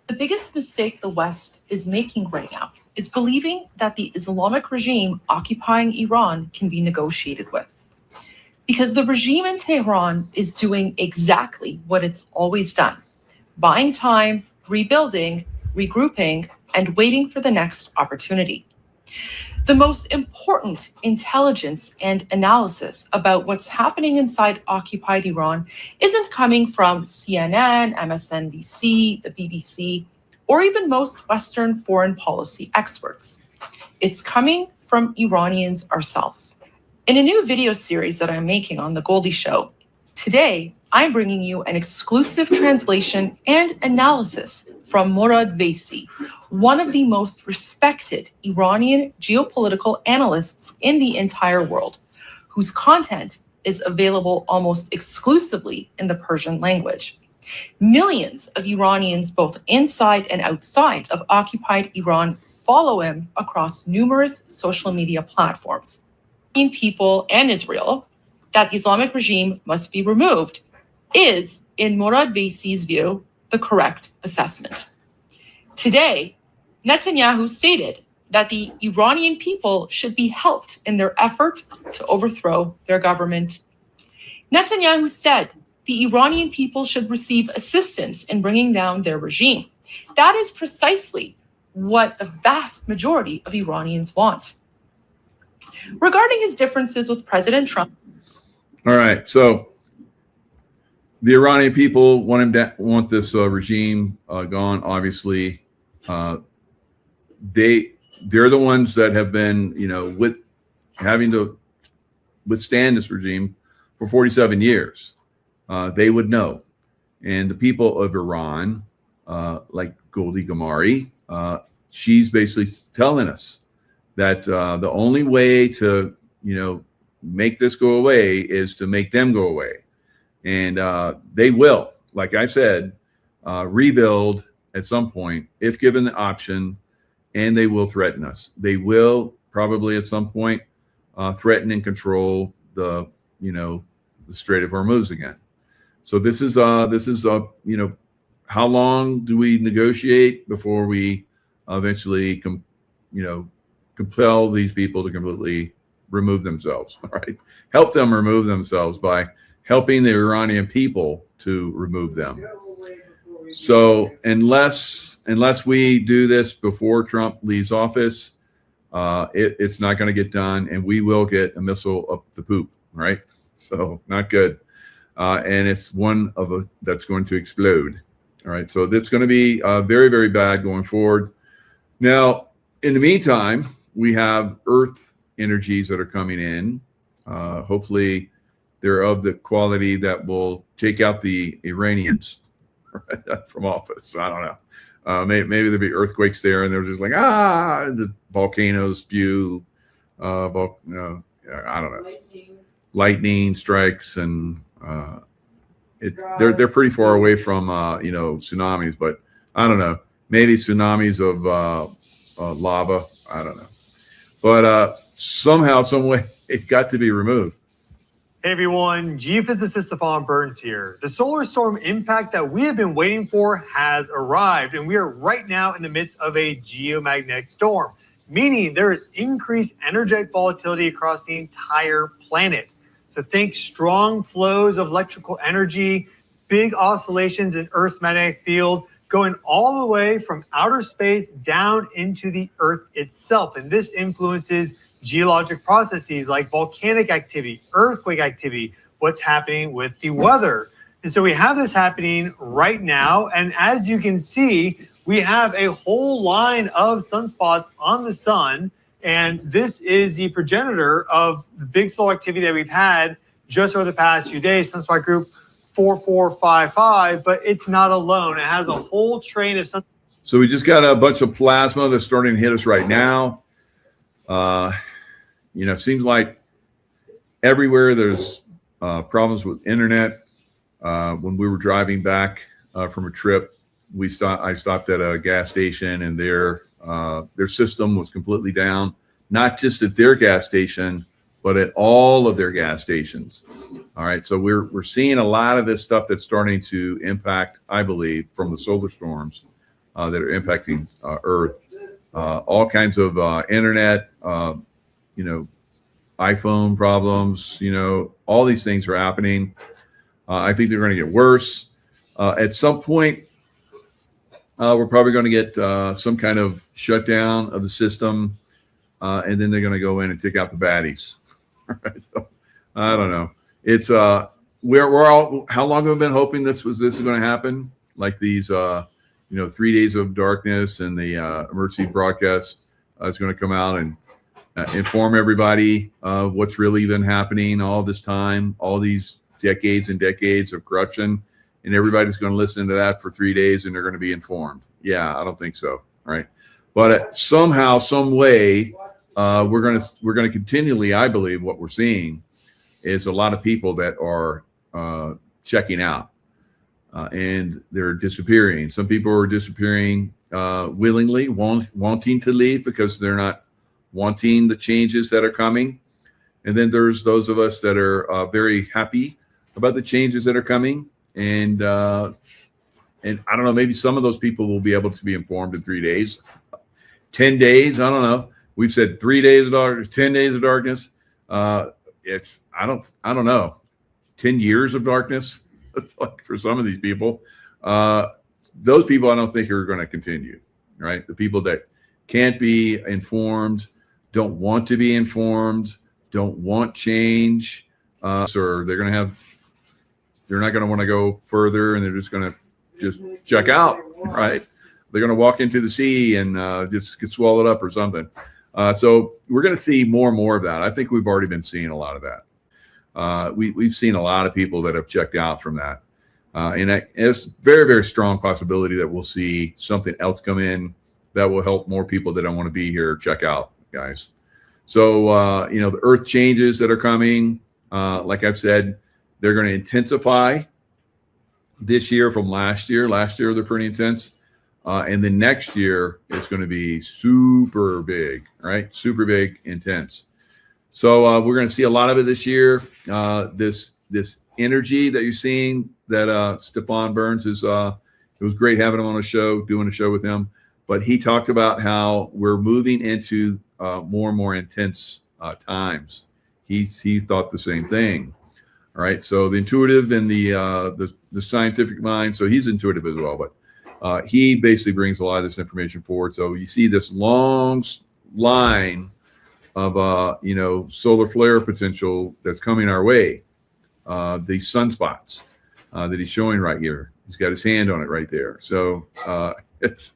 The biggest mistake the West is making right now is believing that the Islamic regime occupying Iran can be negotiated with. Because the regime in Tehran is doing exactly what it's always done: buying time, rebuilding, regrouping, and waiting for the next opportunity. The most important intelligence and analysis about what's happening inside occupied Iran isn't coming from CNN, MSNBC, the BBC, or even most Western foreign policy experts. It's coming from Iranians ourselves. In a new video series that I'm making on The Goldie Show, today I'm bringing you an exclusive translation and analysis from Morad Vaisi, one of the most respected Iranian geopolitical analysts in the entire world, whose content is available almost exclusively in the Persian language. Millions of Iranians, both inside and outside of occupied Iran, follow him across numerous social media platforms. People and Israel, that the Islamic regime must be removed, is, in Morad Vaisi's view, the correct assessment. Today, Netanyahu stated that the Iranian people should be helped in their effort to overthrow their government. Netanyahu said the Iranian people should receive assistance in bringing down their regime. That is precisely what the vast majority of Iranians want. Regarding his differences with President Trump. All right, so the Iranian people want this regime gone. Obviously, they're the ones that have been, with having to withstand this regime for 47 years. They would know, and the people of Iran, like Goldie Gamari, she's basically telling us that the only way to, make this go away is to make them go away. And they will, like I said, rebuild at some point if given the option, and they will threaten us. They will probably at some point threaten and control the Strait of Hormuz again. So this is how long do we negotiate before we eventually compel these people to completely remove themselves? All right, help them remove themselves by helping the Iranian people to remove them. So unless we do this before Trump leaves office, it's not going to get done, and we will get a missile up the poop. Right? So not good, and it's one of that's going to explode. All right, so that's going to be very, very bad going forward. Now, in the meantime, we have Earth energies that are coming in. Hopefully, they're of the quality that will take out the Iranians from office. I don't know. Maybe there'll be earthquakes there, and they're just like, the volcanoes spew. I don't know. Lightning strikes, and they're pretty far away from tsunamis, but I don't know. Maybe tsunamis of lava. I don't know. But somehow, some way, it's got to be removed. Hey everyone, geophysicist Stefan Burns here. The solar storm impact that we have been waiting for has arrived, and we are right now in the midst of a geomagnetic storm, meaning there is increased energetic volatility across the entire planet. So think strong flows of electrical energy, big oscillations in Earth's magnetic field, going all the way from outer space down into the Earth itself. And this influences geologic processes like volcanic activity, earthquake activity, what's happening with the weather. And so we have this happening right now. And as you can see, we have a whole line of sunspots on the sun. And this is the progenitor of the big solar activity that we've had just over the past few days, sunspot group 4455, but it's not alone. It has a whole train of sun. So we just got a bunch of plasma that's starting to hit us right now. It seems like everywhere there's problems with internet. When we were driving back from a trip, I stopped at a gas station, and their system was completely down. Not just at their gas station, but at all of their gas stations. All right, so we're seeing a lot of this stuff that's starting to impact, I believe, from the solar storms that are impacting Earth. All kinds of internet, iPhone problems, all these things are happening. I think they're going to get worse. At some point, we're probably going to get some kind of shutdown of the system, and then they're going to go in and take out the baddies. Right, so, I don't know. It's we're all, how long have we been hoping this is going to happen? Like these 3 days of darkness, and the emergency broadcast is going to come out and inform everybody of what's really been happening all this time, all these decades and decades of corruption, and everybody's going to listen to that for 3 days and they're going to be informed. Yeah, I don't think so. Right. But somehow, some way, we're going to continually, I believe, what we're seeing is a lot of people that are checking out and they're disappearing. Some people are disappearing willingly, wanting to leave because they're not wanting the changes that are coming. And then there's those of us that are very happy about the changes that are coming. And I don't know, maybe some of those people will be able to be informed in 3 days, 10 days. I don't know. We've said 3 days of darkness, 10 days of darkness. I don't know, 10 years of darkness. It's like for some of these people, those people I don't think are going to continue, right? The people that can't be informed, don't want to be informed, don't want change, or they're not going to want to go further, and they're just going to just check out, right? They're going to walk into the sea and just get swallowed up or something. So we're going to see more and more of that. I think we've already been seeing a lot of that. We've seen a lot of people that have checked out from that. And it's very, very strong possibility that we'll see something else come in that will help more people that don't want to be here check out, guys. So, the earth changes that are coming, like I've said, they're going to intensify this year from last year. Last year, they're pretty intense. And then next year, it's going to be super big, right? Super big, intense. So we're going to see a lot of it this year. This energy that you're seeing that Stefan Burns is, it was great having him on a show, doing a show with him. But he talked about how we're moving into more and more intense times. He thought the same thing. All right. So the intuitive and the scientific mind. So he's intuitive as well, but he basically brings a lot of this information forward. So you see this long line of solar flare potential that's coming our way. The sunspots that he's showing right here. He's got his hand on it right there. So it's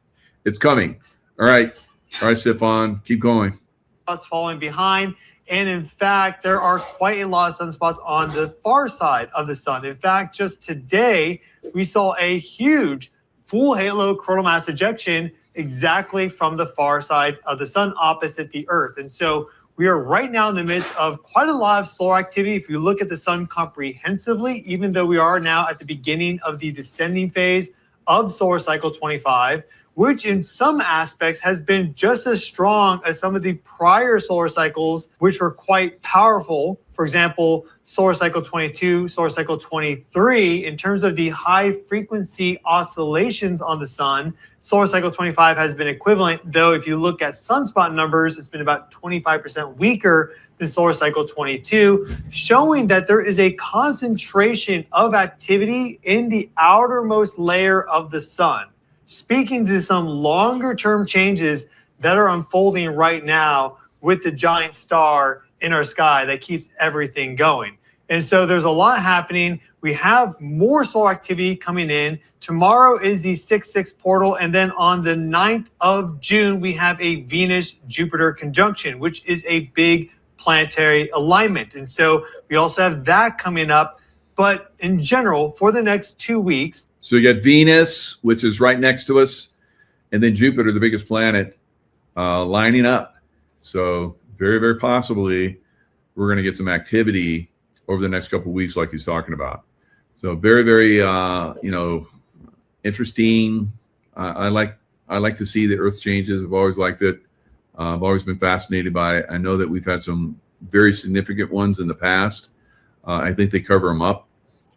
coming. All right, Stefan, keep going. Spots falling behind. And in fact, there are quite a lot of sunspots on the far side of the sun. In fact, just today, we saw a huge full halo coronal mass ejection exactly from the far side of the sun opposite the Earth. And so we are right now in the midst of quite a lot of solar activity. If you look at the sun comprehensively, even though we are now at the beginning of the descending phase of solar cycle 25, which in some aspects has been just as strong as some of the prior solar cycles, which were quite powerful. For example, solar cycle 22, solar cycle 23, in terms of the high frequency oscillations on the sun, solar cycle 25 has been equivalent, though if you look at sunspot numbers, it's been about 25% weaker than solar cycle 22, showing that there is a concentration of activity in the outermost layer of the sun, speaking to some longer term changes that are unfolding right now with the giant star in our sky that keeps everything going. And so there's a lot happening. We have more solar activity coming in. Tomorrow is the 6-6 portal. And then on the 9th of June, we have a Venus-Jupiter conjunction, which is a big planetary alignment. And so we also have that coming up. But in general, for the next 2 weeks. So you got Venus, which is right next to us, and then Jupiter, the biggest planet, lining up. So very, very possibly we're going to get some activity over the next couple of weeks, like he's talking about. So very, very, interesting. I like to see the Earth changes. I've always liked it. I've always been fascinated by it. I know that we've had some very significant ones in the past. I think they cover them up.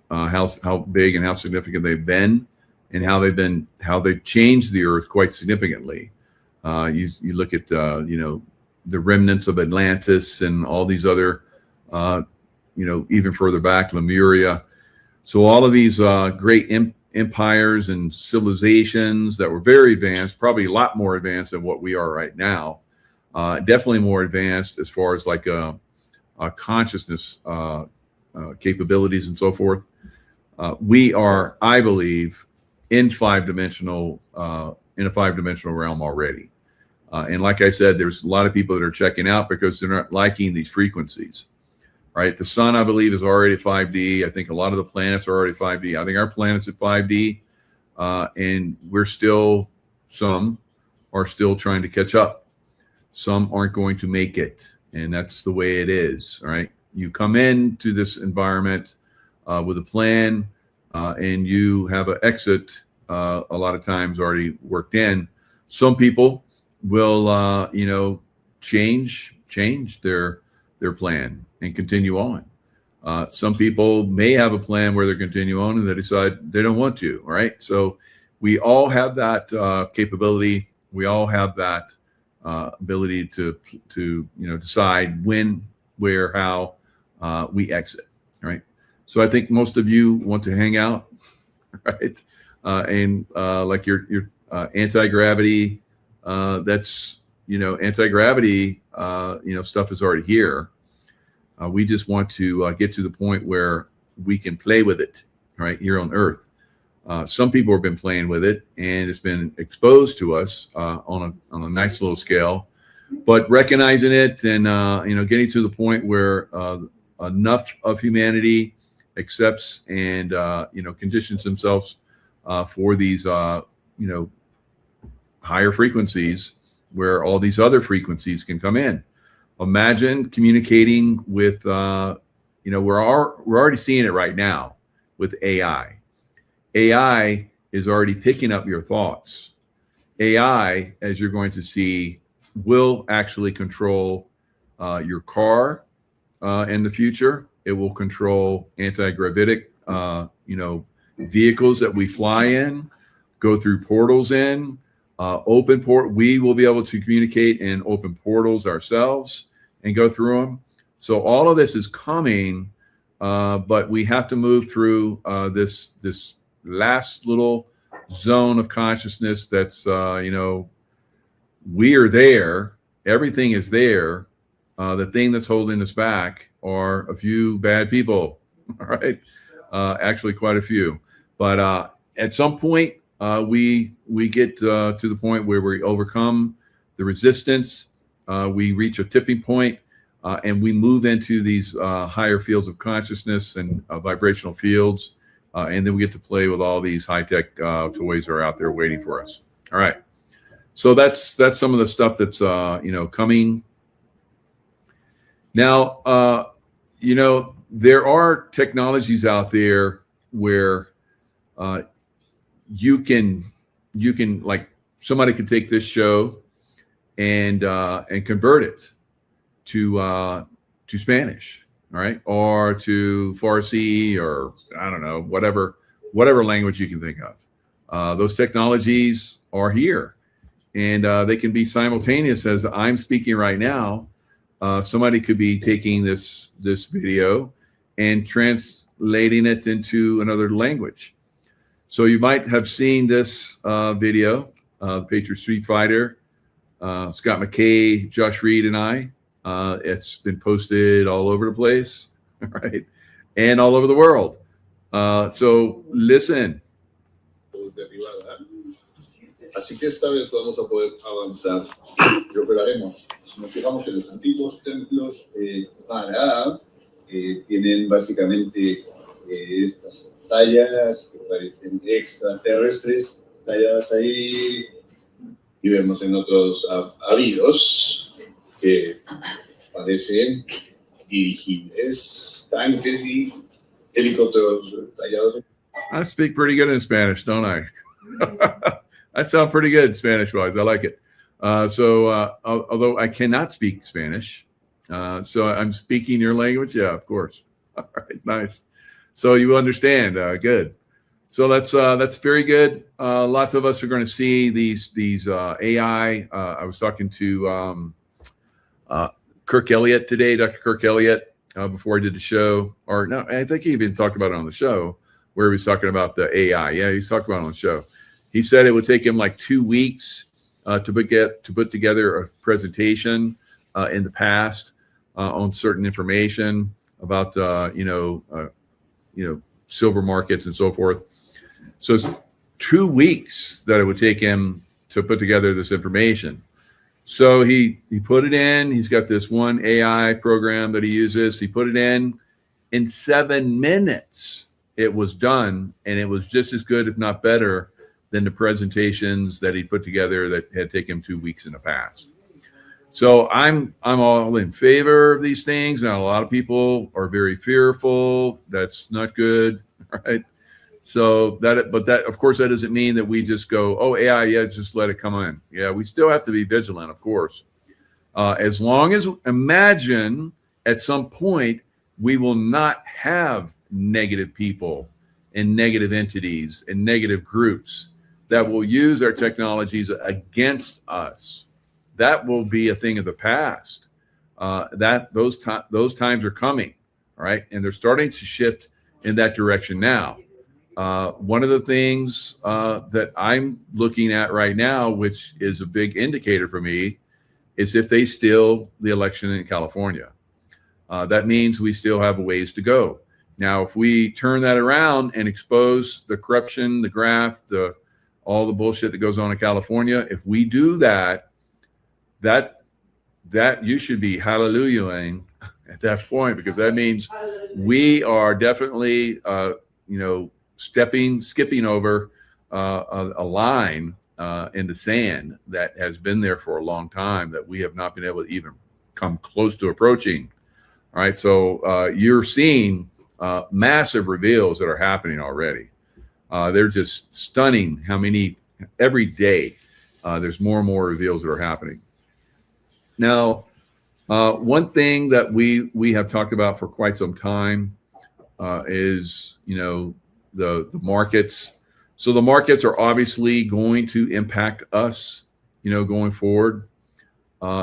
How big and how significant they've been, and how they've changed the Earth quite significantly. You look at the remnants of Atlantis and all these other even further back, Lemuria. So all of these great empires and civilizations that were very advanced, probably a lot more advanced than what we are right now. Definitely more advanced as far as like a consciousness capabilities and so forth. We are, I believe, in a five-dimensional realm already. And like I said, there's a lot of people that are checking out because they're not liking these frequencies, right? The sun, I believe, is already at 5D. I think a lot of the planets are already 5D. I think our planet's at 5D, and some are still trying to catch up. Some aren't going to make it, and that's the way it is, all right? You come into this environment with a plan, and you have an exit a lot of times already worked in. Some people will, change their plan and continue on. Some people may have a plan where they continue on and they decide they don't want to, right? So we all have that capability. We all have that ability to decide when, where, how we exit, right? So I think most of you want to hang out, right? And like your anti-gravity, that's, anti-gravity, stuff is already here. We just want to get to the point where we can play with it, right, here on Earth. Some people have been playing with it, and it's been exposed to us on a nice little scale. But recognizing it and getting to the point where enough of humanity accepts and conditions themselves for these higher frequencies, where all these other frequencies can come in. Imagine communicating with, we're already seeing it right now with AI. AI is already picking up your thoughts. AI, as you're going to see, will actually control your car in the future. It will control anti-gravitic, vehicles that we fly in, go through portals in, open port. We will be able to communicate in open portals ourselves and go through them. So all of this is coming, but we have to move through this last little zone of consciousness that's, we are there. Everything is there. The thing that's holding us back are a few bad people, all right? Actually, quite a few. But at some point, we get to the point where we overcome the resistance. We reach a tipping point, and we move into these higher fields of consciousness and vibrational fields. And then we get to play with all these high-tech toys that are out there waiting for us. All right. So that's some of the stuff that's coming. Now, there are technologies out there where you can like somebody could take this show and convert it to Spanish, all right, or to Farsi, or I don't know, whatever language you can think of. Those technologies are here, and they can be simultaneous. As I'm speaking right now, somebody could be taking this video and translating it into another language. So you might have seen this video, the Patriot Street Fighter, Scott McKay, Josh Reed, and I. It's been posted all over the place, right? And all over the world. So listen. Así que esta vez vamos a poder avanzar. Lo que haremos, si nos fijamos en los antiguos templos para tienen básicamente estas tallas que parecen extraterrestres talladas ahí, y vemos en otros habidos que parecen dirigibles, tanques y helicópteros tallados. I speak pretty good in Spanish, don't I? I sound pretty good Spanish-wise. I like it. Although I cannot speak Spanish, so I'm speaking your language. Yeah, of course. All right, nice. So you understand. Good. So that's very good. Lots of us are going to see these AI. I was talking to Kirk Elliott today, Dr. Kirk Elliott, before I did the show. Or no, I think he even talked about it on the show, where he was talking about the AI. Yeah, he's talking about it on the show. He said it would take him like 2 weeks to put together a presentation in the past on certain information about silver markets and so forth. So it's 2 weeks that it would take him to put together this information. So he put it in. He's got this one AI program that he uses. He put it in 7 minutes. It was done, and it was just as good, if not better, than the presentations that he put together that had taken him 2 weeks in the past. So I'm all in favor of these things. Now, a lot of people are very fearful. That's not good, right? So but that, of course, that doesn't mean that we just go, oh, AI, yeah, just let it come in. Yeah, we still have to be vigilant, of course. As long as, imagine at some point, we will not have negative people and negative entities and negative groups that will use our technologies against us. That will be a thing of the past. Those times are coming, all right? And they're starting to shift in that direction now. One of the things that I'm looking at right now, which is a big indicator for me, is if they steal the election in California. That means we still have a ways to go. Now, if we turn that around and expose the corruption, the graft, all the bullshit that goes on in California, if we do that you should be hallelujahing at that point, because that means we are definitely, skipping over a line in the sand that has been there for a long time that we have not been able to even come close to approaching. All right, so you're seeing massive reveals that are happening already. They're just stunning how many every day. There's more and more reveals that are happening. Now, one thing that we have talked about for quite some time is, the markets. So the markets are obviously going to impact us, going forward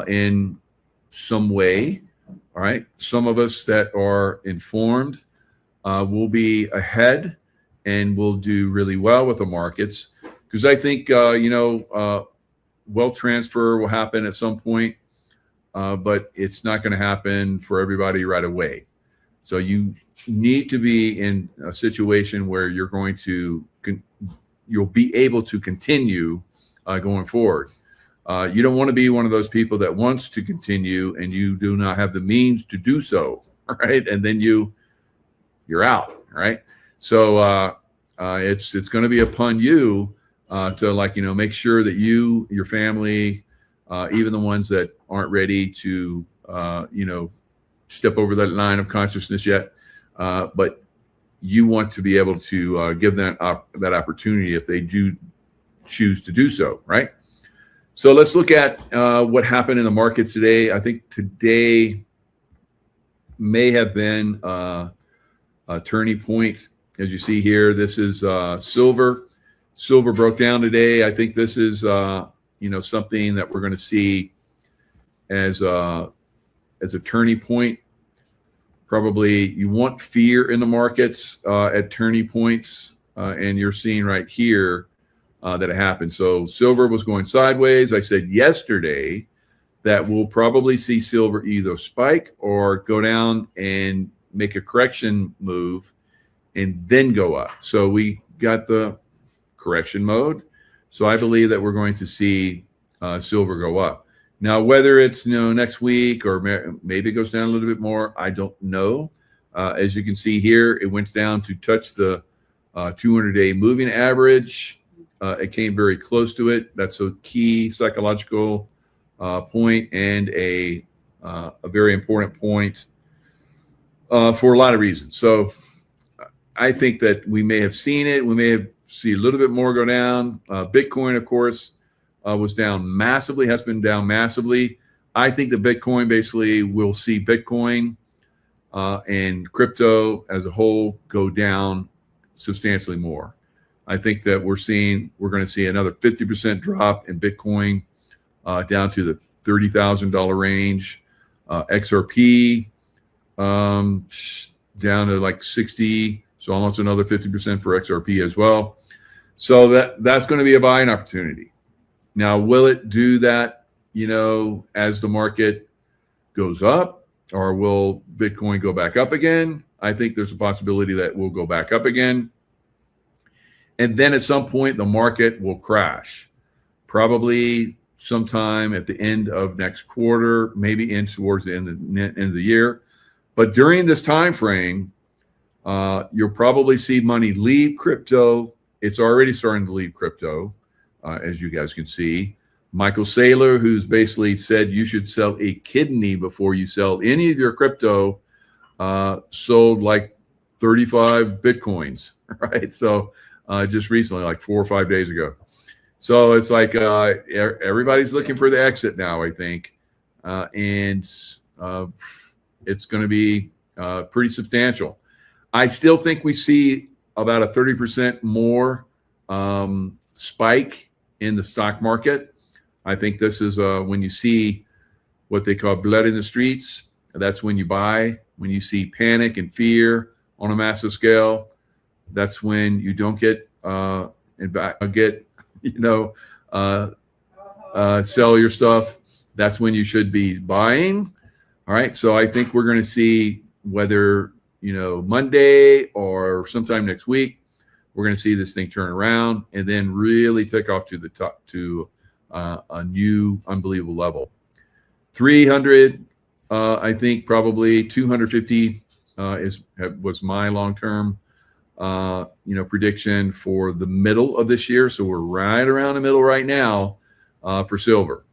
in some way. All right. Some of us that are informed will be ahead and will do really well with the markets, because I think, wealth transfer will happen at some point. But it's not going to happen for everybody right away. So you need to be in a situation where you'll be able to continue going forward. You don't want to be one of those people that wants to continue and you do not have the means to do so, right? And then you're out, right? So it's going to be upon you to make sure that your family, even the ones that aren't ready to, step over that line of consciousness yet, but you want to be able to give them that opportunity if they do choose to do so, right? So let's look at what happened in the markets today. I think today may have been a turning point. As you see here, this is silver. Silver broke down today. I think this is something that we're going to see as a turning point. Probably you want fear in the markets at turning points, and you're seeing right here that it happened. So silver was going sideways. I said yesterday that we'll probably see silver either spike or go down and make a correction move and then go up. So we got the correction mode. So I believe that we're going to see silver go up. Now, whether it's next week or maybe it goes down a little bit more, I don't know. As you can see here, it went down to touch the 200-day moving average. It came very close to it. That's a key psychological point and a very important point for a lot of reasons. So I think that we may have seen it. We may have seen a little bit more go down. Bitcoin, of course, was down massively, has been down massively. I think that Bitcoin basically will see Bitcoin and crypto as a whole go down substantially more. I think that we're going to see another 50% drop in Bitcoin down to the $30,000 range. XRP down to like 60, so almost another 50% for XRP as well. So that's going to be a buying opportunity. Now, will it do that, as the market goes up, or will Bitcoin go back up again? I think there's a possibility that we'll go back up again. And then at some point, the market will crash. Probably sometime at the end of next quarter, maybe in towards the end of the year. But during this time frame, you'll probably see money leave crypto. It's already starting to leave crypto, as you guys can see. Michael Saylor, who's basically said you should sell a kidney before you sell any of your crypto, sold like 35 Bitcoins, right? So just recently, like 4 or 5 days ago. So it's like everybody's looking for the exit now, I think. And it's going to be pretty substantial. I still think we see about a 30% more spike in the stock market. I think this is when you see what they call blood in the streets. That's when you buy. When you see panic and fear on a massive scale, that's when you don't sell your stuff. That's when you should be buying. All right. So I think we're going to see whether, Monday or sometime next week, we're going to see this thing turn around and then really take off to the top to a new unbelievable level. 300, I think probably 250 was my long-term, prediction for the middle of this year. So we're right around the middle right now for silver.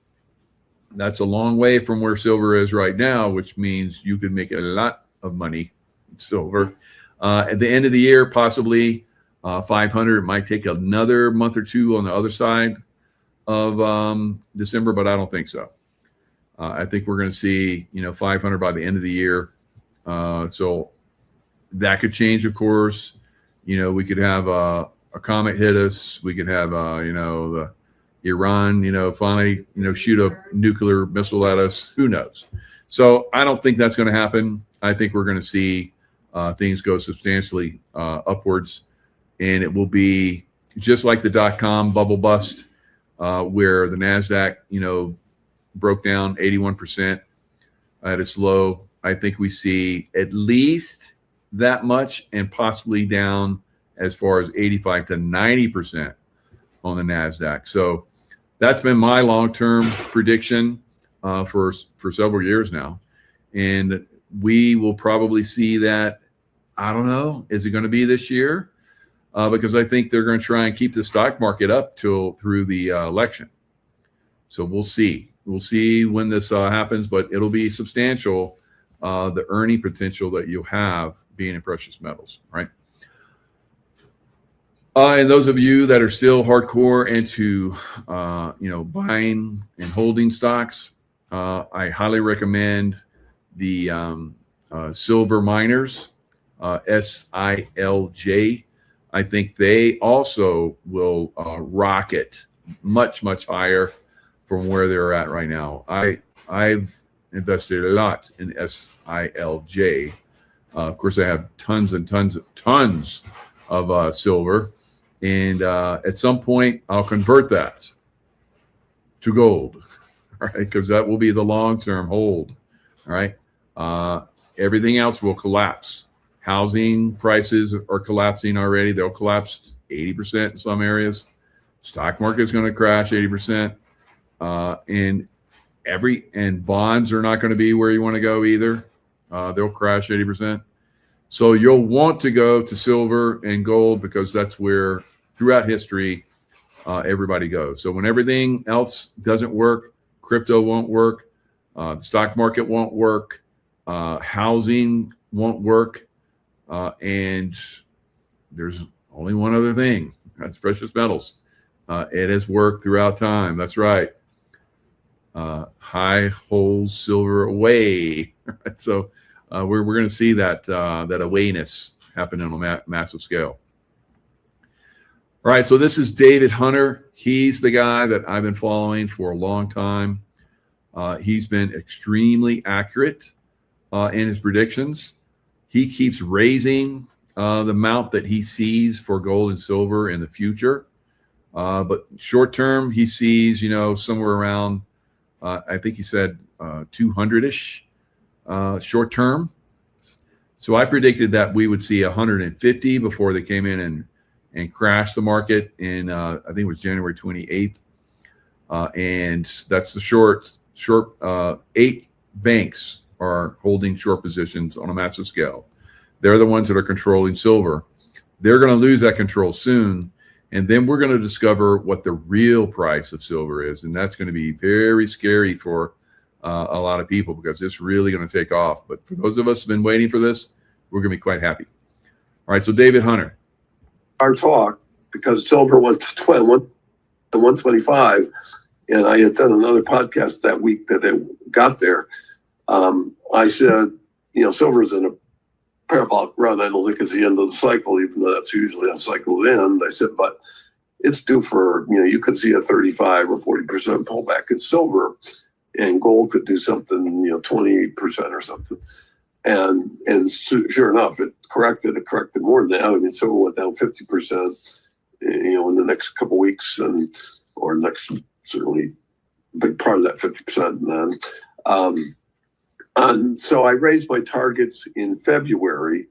That's a long way from where silver is right now, which means you can make a lot of money in silver. At the end of the year, possibly 500. It might take another month or two on the other side of December, but I don't think so. I think we're going to see 500 by the end of the year. So that could change, of course. We could have a comet hit us. We could have the Iran finally shoot a nuclear missile at us. Who knows? So I don't think that's going to happen. I think we're going to see things go substantially upwards, and it will be just like the .com bubble bust, where the NASDAQ broke down 81% at its low. I think we see at least that much, and possibly down as far as 85 to 90% on the NASDAQ. So that's been my long-term prediction for several years now. And we will probably see that. I don't know. Is it going to be this year? Because I think they're going to try and keep the stock market up through the election. So we'll see. We'll see when this happens, but it'll be substantial, the earning potential that you'll have being in precious metals, right? And those of you that are still hardcore into, buying and holding stocks, I highly recommend the silver miners, SILJ. I think they also will rocket much, much higher from where they're at right now. I've invested a lot in SILJ. Of course, I have tons and tons of silver. And at some point, I'll convert that to gold, right? Because that will be the long-term hold, all right? Everything else will collapse. Housing prices are collapsing already. They'll collapse 80% in some areas. Stock market is going to crash 80%. And bonds are not going to be where you want to go either. They'll crash 80%. So you'll want to go to silver and gold because that's where throughout history everybody goes. So when everything else doesn't work, crypto won't work, the stock market won't work, housing won't work, and there's only one other thing. That's precious metals. It has worked throughout time. That's right. High holds silver away. So we're going to see that awareness happen on a massive scale. All right, so this is David Hunter. He's the guy that I've been following for a long time. He's been extremely accurate in his predictions. He keeps raising the amount that he sees for gold and silver in the future. But short term, he sees, somewhere around, I think he said 200-ish short term. So I predicted that we would see 150 before they came in and crashed the market in, I think it was January 28th. And that's the short. 8 banks are holding short positions on a massive scale. They're the ones that are controlling silver. They're going to lose that control soon. And then we're going to discover what the real price of silver is. And that's going to be very scary for a lot of people, because it's really going to take off. But for those of us who've been waiting for this, we're going to be quite happy. All right. So David Hunter. Our talk, because silver went to 125, and I had done another podcast that week that it got there. I said, silver's in a parabolic run. I don't think it's the end of the cycle, even though that's usually a cycle end. I said, but it's due for, you could see a 35 or 40% pullback in silver, and gold could do something, 28% or something. And sure enough, it corrected more than that. I mean, silver went down 50%, in the next couple of weeks, or next, certainly a big part of that 50%. And then, and so I raised my targets in February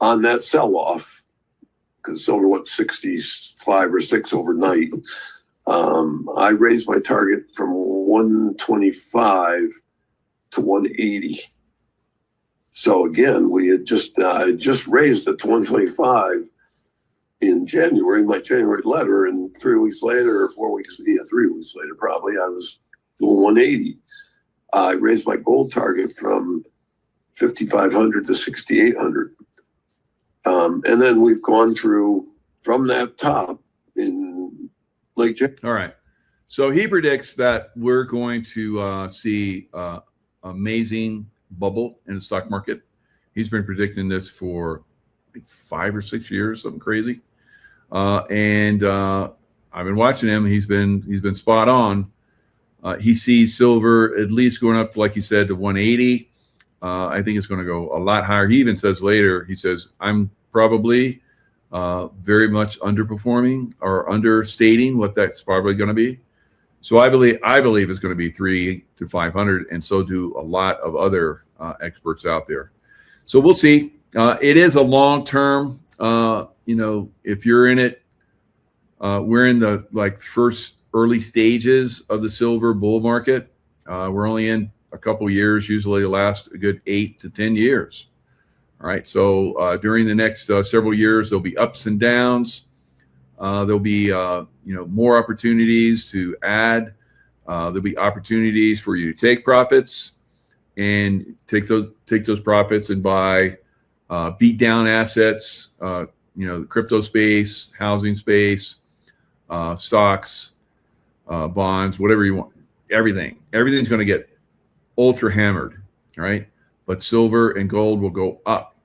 on that sell-off, because silver went 65 or 6 overnight. I raised my target from 125 to 180. So again, we had I just raised it to 125 in January, my January letter, and 3 weeks later, or 4 weeks, 3 weeks later, probably, I was doing 180. I raised my gold target from 5,500 to 6,800. And then we've gone through from that top in late January. All right. So he predicts that we're going to see amazing bubble in the stock market. He's been predicting this for like 5 or 6 years, something crazy. And I've been watching him. He's been spot on. He sees silver at least going up, like he said, to 180. I think it's going to go a lot higher. He even says later, he says, I'm probably very much underperforming or understating what that's probably going to be. So I believe it's going to be 300 to 500, and so do a lot of other experts out there. So we'll see. It is a long term. If you're in it, we're in the first early stages of the silver bull market. We're only in a couple years, usually last a good 8 to 10 years. All right. So during the next several years, there'll be ups and downs. There'll be more opportunities to add. There'll be opportunities for you to take profits and take those profits and buy beat down assets. The crypto space, housing space, stocks, bonds, whatever you want. Everything's going to get ultra hammered, right? But silver and gold will go up,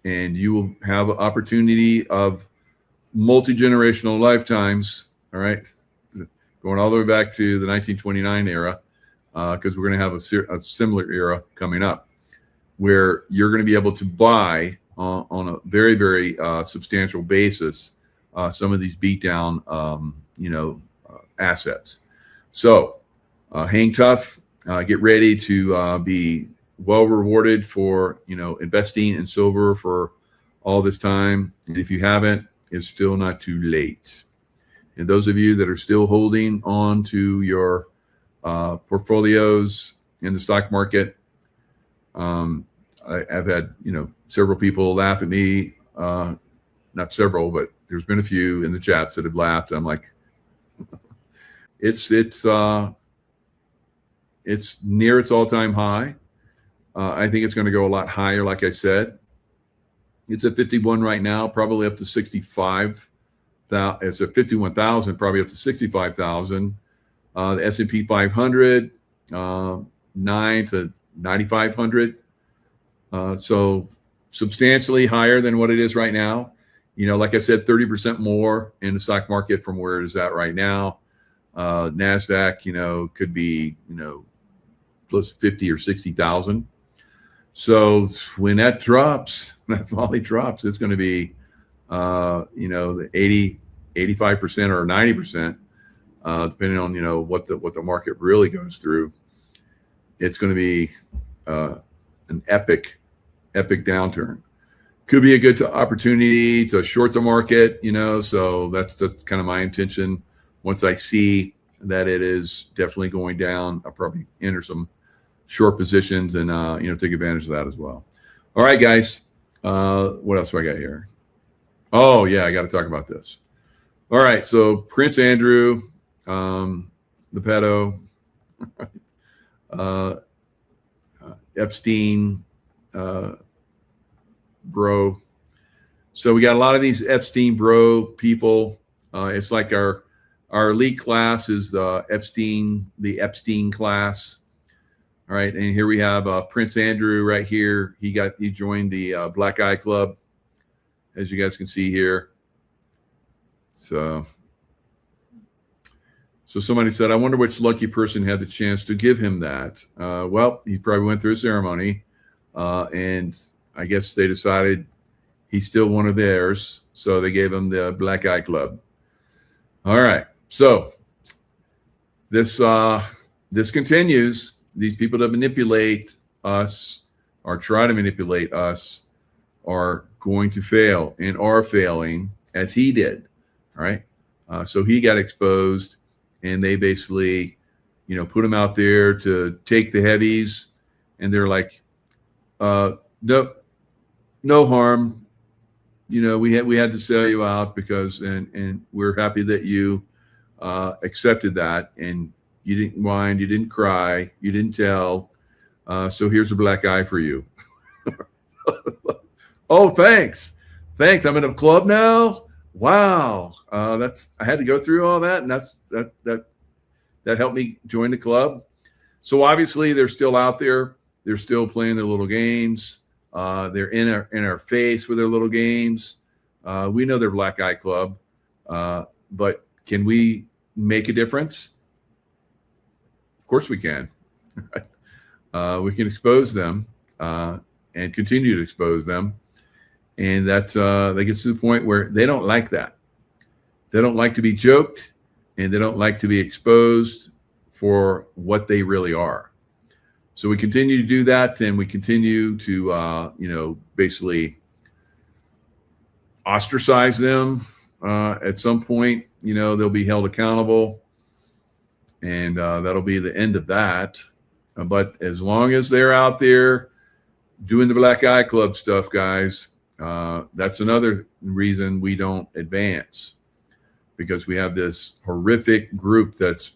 and you will have an opportunity of multi-generational lifetimes, all right, going all the way back to the 1929 era, because we're going to have a similar era coming up where you're going to be able to buy on a very, very substantial basis some of these beat down, assets. So hang tough, get ready to be well rewarded for, investing in silver for all this time. And if you haven't, it's still not too late. And those of you that are still holding on to your portfolios in the stock market, I've had, several people laugh at me, not several, but there's been a few in the chats that have laughed. I'm like, it's near its all-time high. I think it's going to go a lot higher. Like I said, it's at 51 right now, probably up to 65. It's at 51,000, probably up to 65,000. The S&P 500, 9 to 9,500. So substantially higher than what it is right now. Like I said, 30% more in the stock market from where it is at right now. NASDAQ, could be, close to 50 or 60,000. So when that drops, that volley drops, it's going to be, the 80, 85% or 90%, depending on, what the market really goes through. It's going to be an epic downturn. Could be a good opportunity to short the market, so that's kind of my intention. Once I see that it is definitely going down. I'll probably enter some short positions and take advantage of that as well. All right, guys. What else do I got here? Oh yeah, I got to talk about this. All right, so Prince Andrew, the pedo, Epstein, bro. So we got a lot of these Epstein bro people. It's like our elite class is the Epstein class. All right, and here we have Prince Andrew right here. He joined the Black Eye Club, as you guys can see here. So somebody said, I wonder which lucky person had the chance to give him that. Well, he probably went through a ceremony, and I guess they decided he's still one of theirs, so they gave him the Black Eye Club. All right, so this continues. These people that manipulate us or try to manipulate us are going to fail and are failing, as he did. All right, so he got exposed, and they basically, put him out there to take the heavies, and they're like, no harm. We had to sell you out because, and we're happy that you accepted that, and you didn't whine, you didn't cry, you didn't tell. So here's a black eye for you. Oh, thanks. I'm in a club now. Wow. I had to go through all that, and that helped me join the club. So obviously they're still out there. They're still playing their little games. They're in our face with their little games. We know they're Black Eye Club, but can we make a difference? Of course we can. We can expose them and continue to expose them, and that gets to the point where they don't like that. They don't like to be joked, and they don't like to be exposed for what they really are. So we continue to do that, and we continue to, basically ostracize them. At some point, they'll be held accountable, and that'll be the end of that. But as long as they're out there doing the Black Eye Club stuff, guys, that's another reason we don't advance, because we have this horrific group that's,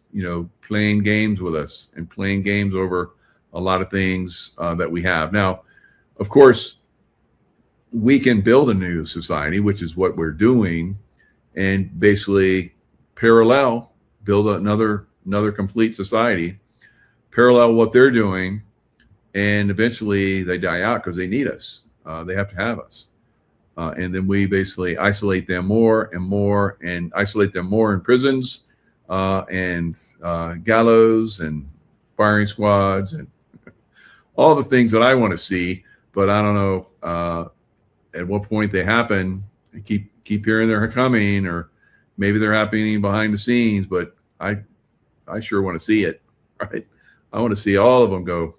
playing games with us and playing games over a lot of things that we have. Now, of course, we can build a new society, which is what we're doing, and basically build another complete society, parallel what they're doing, and eventually they die out because they need us. They have to have us. And then we basically isolate them more and more, and isolate them more in prisons and gallows and firing squads and all the things that I want to see, but I don't know at what point they happen. I keep hearing they're coming, or maybe they're happening behind the scenes, but I sure want to see it. Right? I want to see all of them go.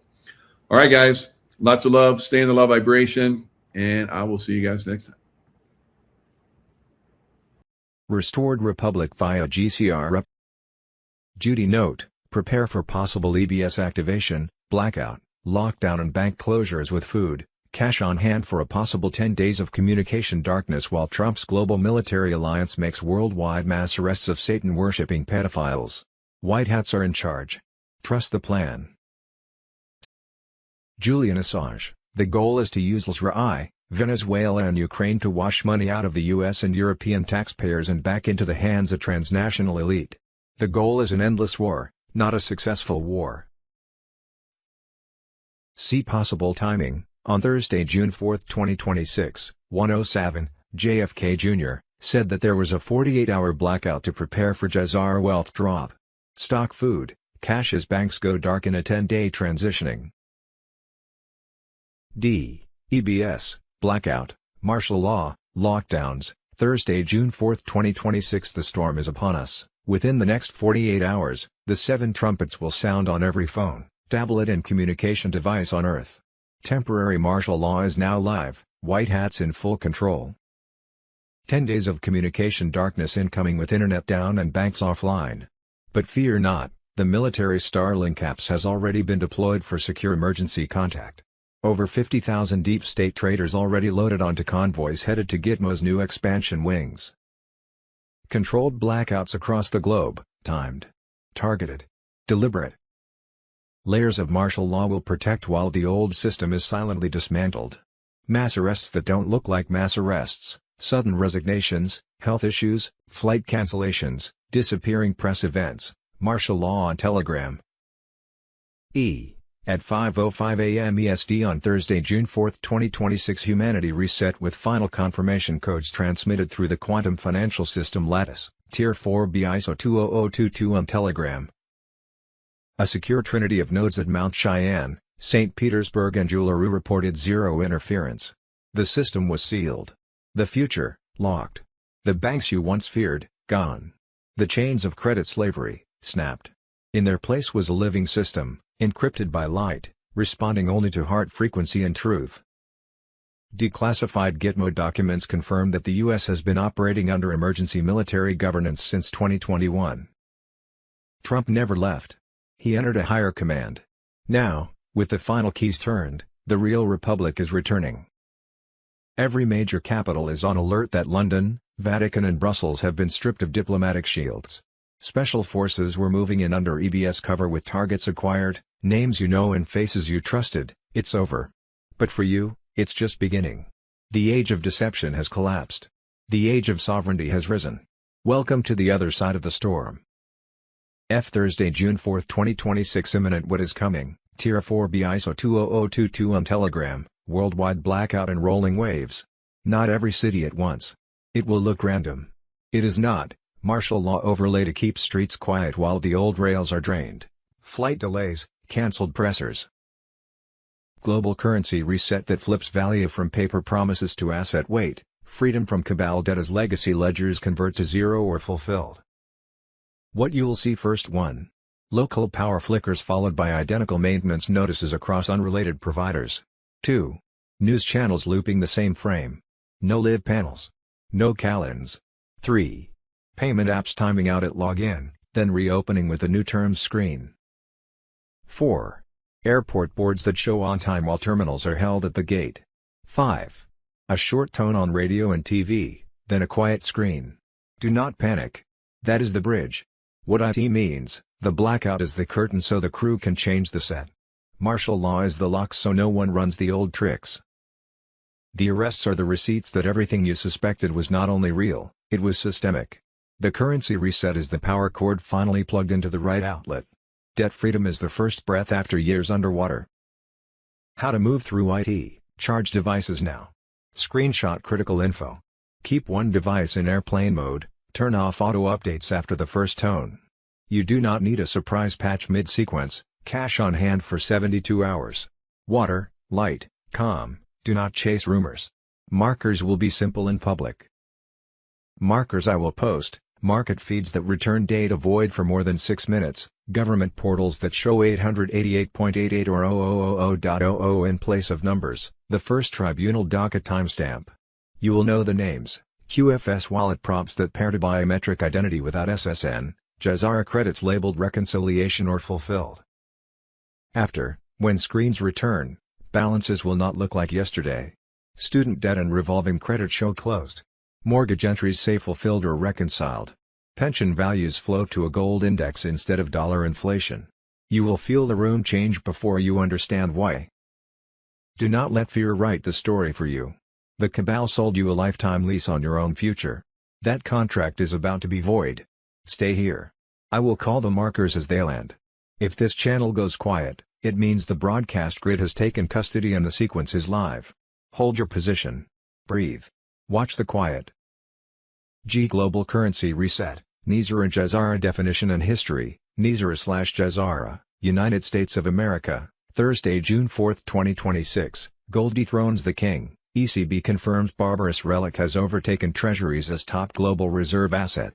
All right, guys, lots of love. Stay in the love vibration, and I will see you guys next time. Restored Republic via GCR. Duty note: prepare for possible EBS activation, blackout, lockdown and bank closures with food, cash on hand for a possible 10 days of communication darkness while Trump's global military alliance makes worldwide mass arrests of Satan-worshipping pedophiles. White hats are in charge. Trust the plan. Julian Assange: the goal is to use Israel, Venezuela and Ukraine to wash money out of the US and European taxpayers and back into the hands of transnational elite. The goal is an endless war, not a successful war. See possible timing. On Thursday, June 4, 2026, 1:07, JFK Jr. said that there was a 48-hour blackout to prepare for Jazar wealth drop. Stock food, cash as banks go dark in a 10-day transitioning. EBS, blackout, martial law, lockdowns. Thursday, June 4, 2026. The storm is upon us. Within the next 48 hours, the 7 trumpets will sound on every phone, tablet and communication device on Earth. Temporary martial law is now live, white hats in full control. 10 days of communication darkness incoming with internet down and banks offline. But fear not, the military Starlink apps has already been deployed for secure emergency contact. Over 50,000 deep state traders already loaded onto convoys headed to Gitmo's new expansion wings. Controlled blackouts across the globe, timed, targeted, deliberate. Layers of martial law will protect while the old system is silently dismantled. Mass arrests that don't look like mass arrests, sudden resignations, health issues, flight cancellations, disappearing press events, martial law on Telegram. At 5:05 a.m. EST on Thursday, June 4, 2026, humanity reset with final confirmation codes transmitted through the quantum financial system Lattice, Tier 4 BISO 20022 on Telegram. A secure trinity of nodes at Mount Cheyenne, St. Petersburg and Uluru reported zero interference. The system was sealed. The future, locked. The banks you once feared, gone. The chains of credit slavery, snapped. In their place was a living system, encrypted by light, responding only to heart frequency and truth. Declassified Gitmo documents confirm that the U.S. has been operating under emergency military governance since 2021. Trump never left. He entered a higher command. Now, with the final keys turned, the real republic is returning. Every major capital is on alert that London, Vatican and Brussels have been stripped of diplomatic shields. Special forces were moving in under EBS cover with targets acquired, names you know and faces you trusted. It's over. But for you, it's just beginning. The age of deception has collapsed. The age of sovereignty has risen. Welcome to the other side of the storm. Thursday, June 4, 2026. Imminent what is coming. Tier 4 BISO 20022 on Telegram, worldwide blackout and rolling waves. Not every city at once. It will look random. It is not. Martial law overlay to keep streets quiet while the old rails are drained. Flight delays, cancelled pressers. Global currency reset that flips value from paper promises to asset weight, freedom from cabal debt as legacy ledgers convert to zero or fulfilled. What you'll see first: 1. Local power flickers followed by identical maintenance notices across unrelated providers. 2. News channels looping the same frame. No live panels. No calends. 3. Payment apps timing out at login, then reopening with a new terms screen. 4. Airport boards that show on time while terminals are held at the gate. 5. A short tone on radio and TV, then a quiet screen. Do not panic. That is the bridge. What IT means, the blackout is the curtain so the crew can change the set. Martial law is the lock so no one runs the old tricks. The arrests are the receipts that everything you suspected was not only real, it was systemic. The currency reset is the power cord finally plugged into the right outlet. Debt freedom is the first breath after years underwater. How to move through IT. Charge devices now. Screenshot critical info. Keep one device in airplane mode. Turn off auto updates after the first tone. You do not need a surprise patch mid-sequence. Cash on hand for 72 hours. Water, light, calm. Do not chase rumors. Markers will be simple and public. Markers I will post. Market feeds that return data void for more than 6 minutes, government portals that show 888.88 or 0000.00 in place of numbers, the first tribunal docket timestamp. You will know the names, QFS wallet prompts that pair to biometric identity without SSN, Jazara credits labeled reconciliation or fulfilled. After, when screens return, balances will not look like yesterday. Student debt and revolving credit show closed. Mortgage entries say fulfilled or reconciled. Pension values float to a gold index instead of dollar inflation. You will feel the room change before you understand why. Do not let fear write the story for you. The cabal sold you a lifetime lease on your own future. That contract is about to be void. Stay here. I will call the markers as they land. If this channel goes quiet, it means the broadcast grid has taken custody and the sequence is live. Hold your position. Breathe. Watch the quiet. Global currency reset, NESARA Jazara definition and history. NESARA/Jazara, United States of America, Thursday, June 4, 2026. Gold dethrones the king. ECB confirms barbarous relic has overtaken treasuries as top global reserve asset.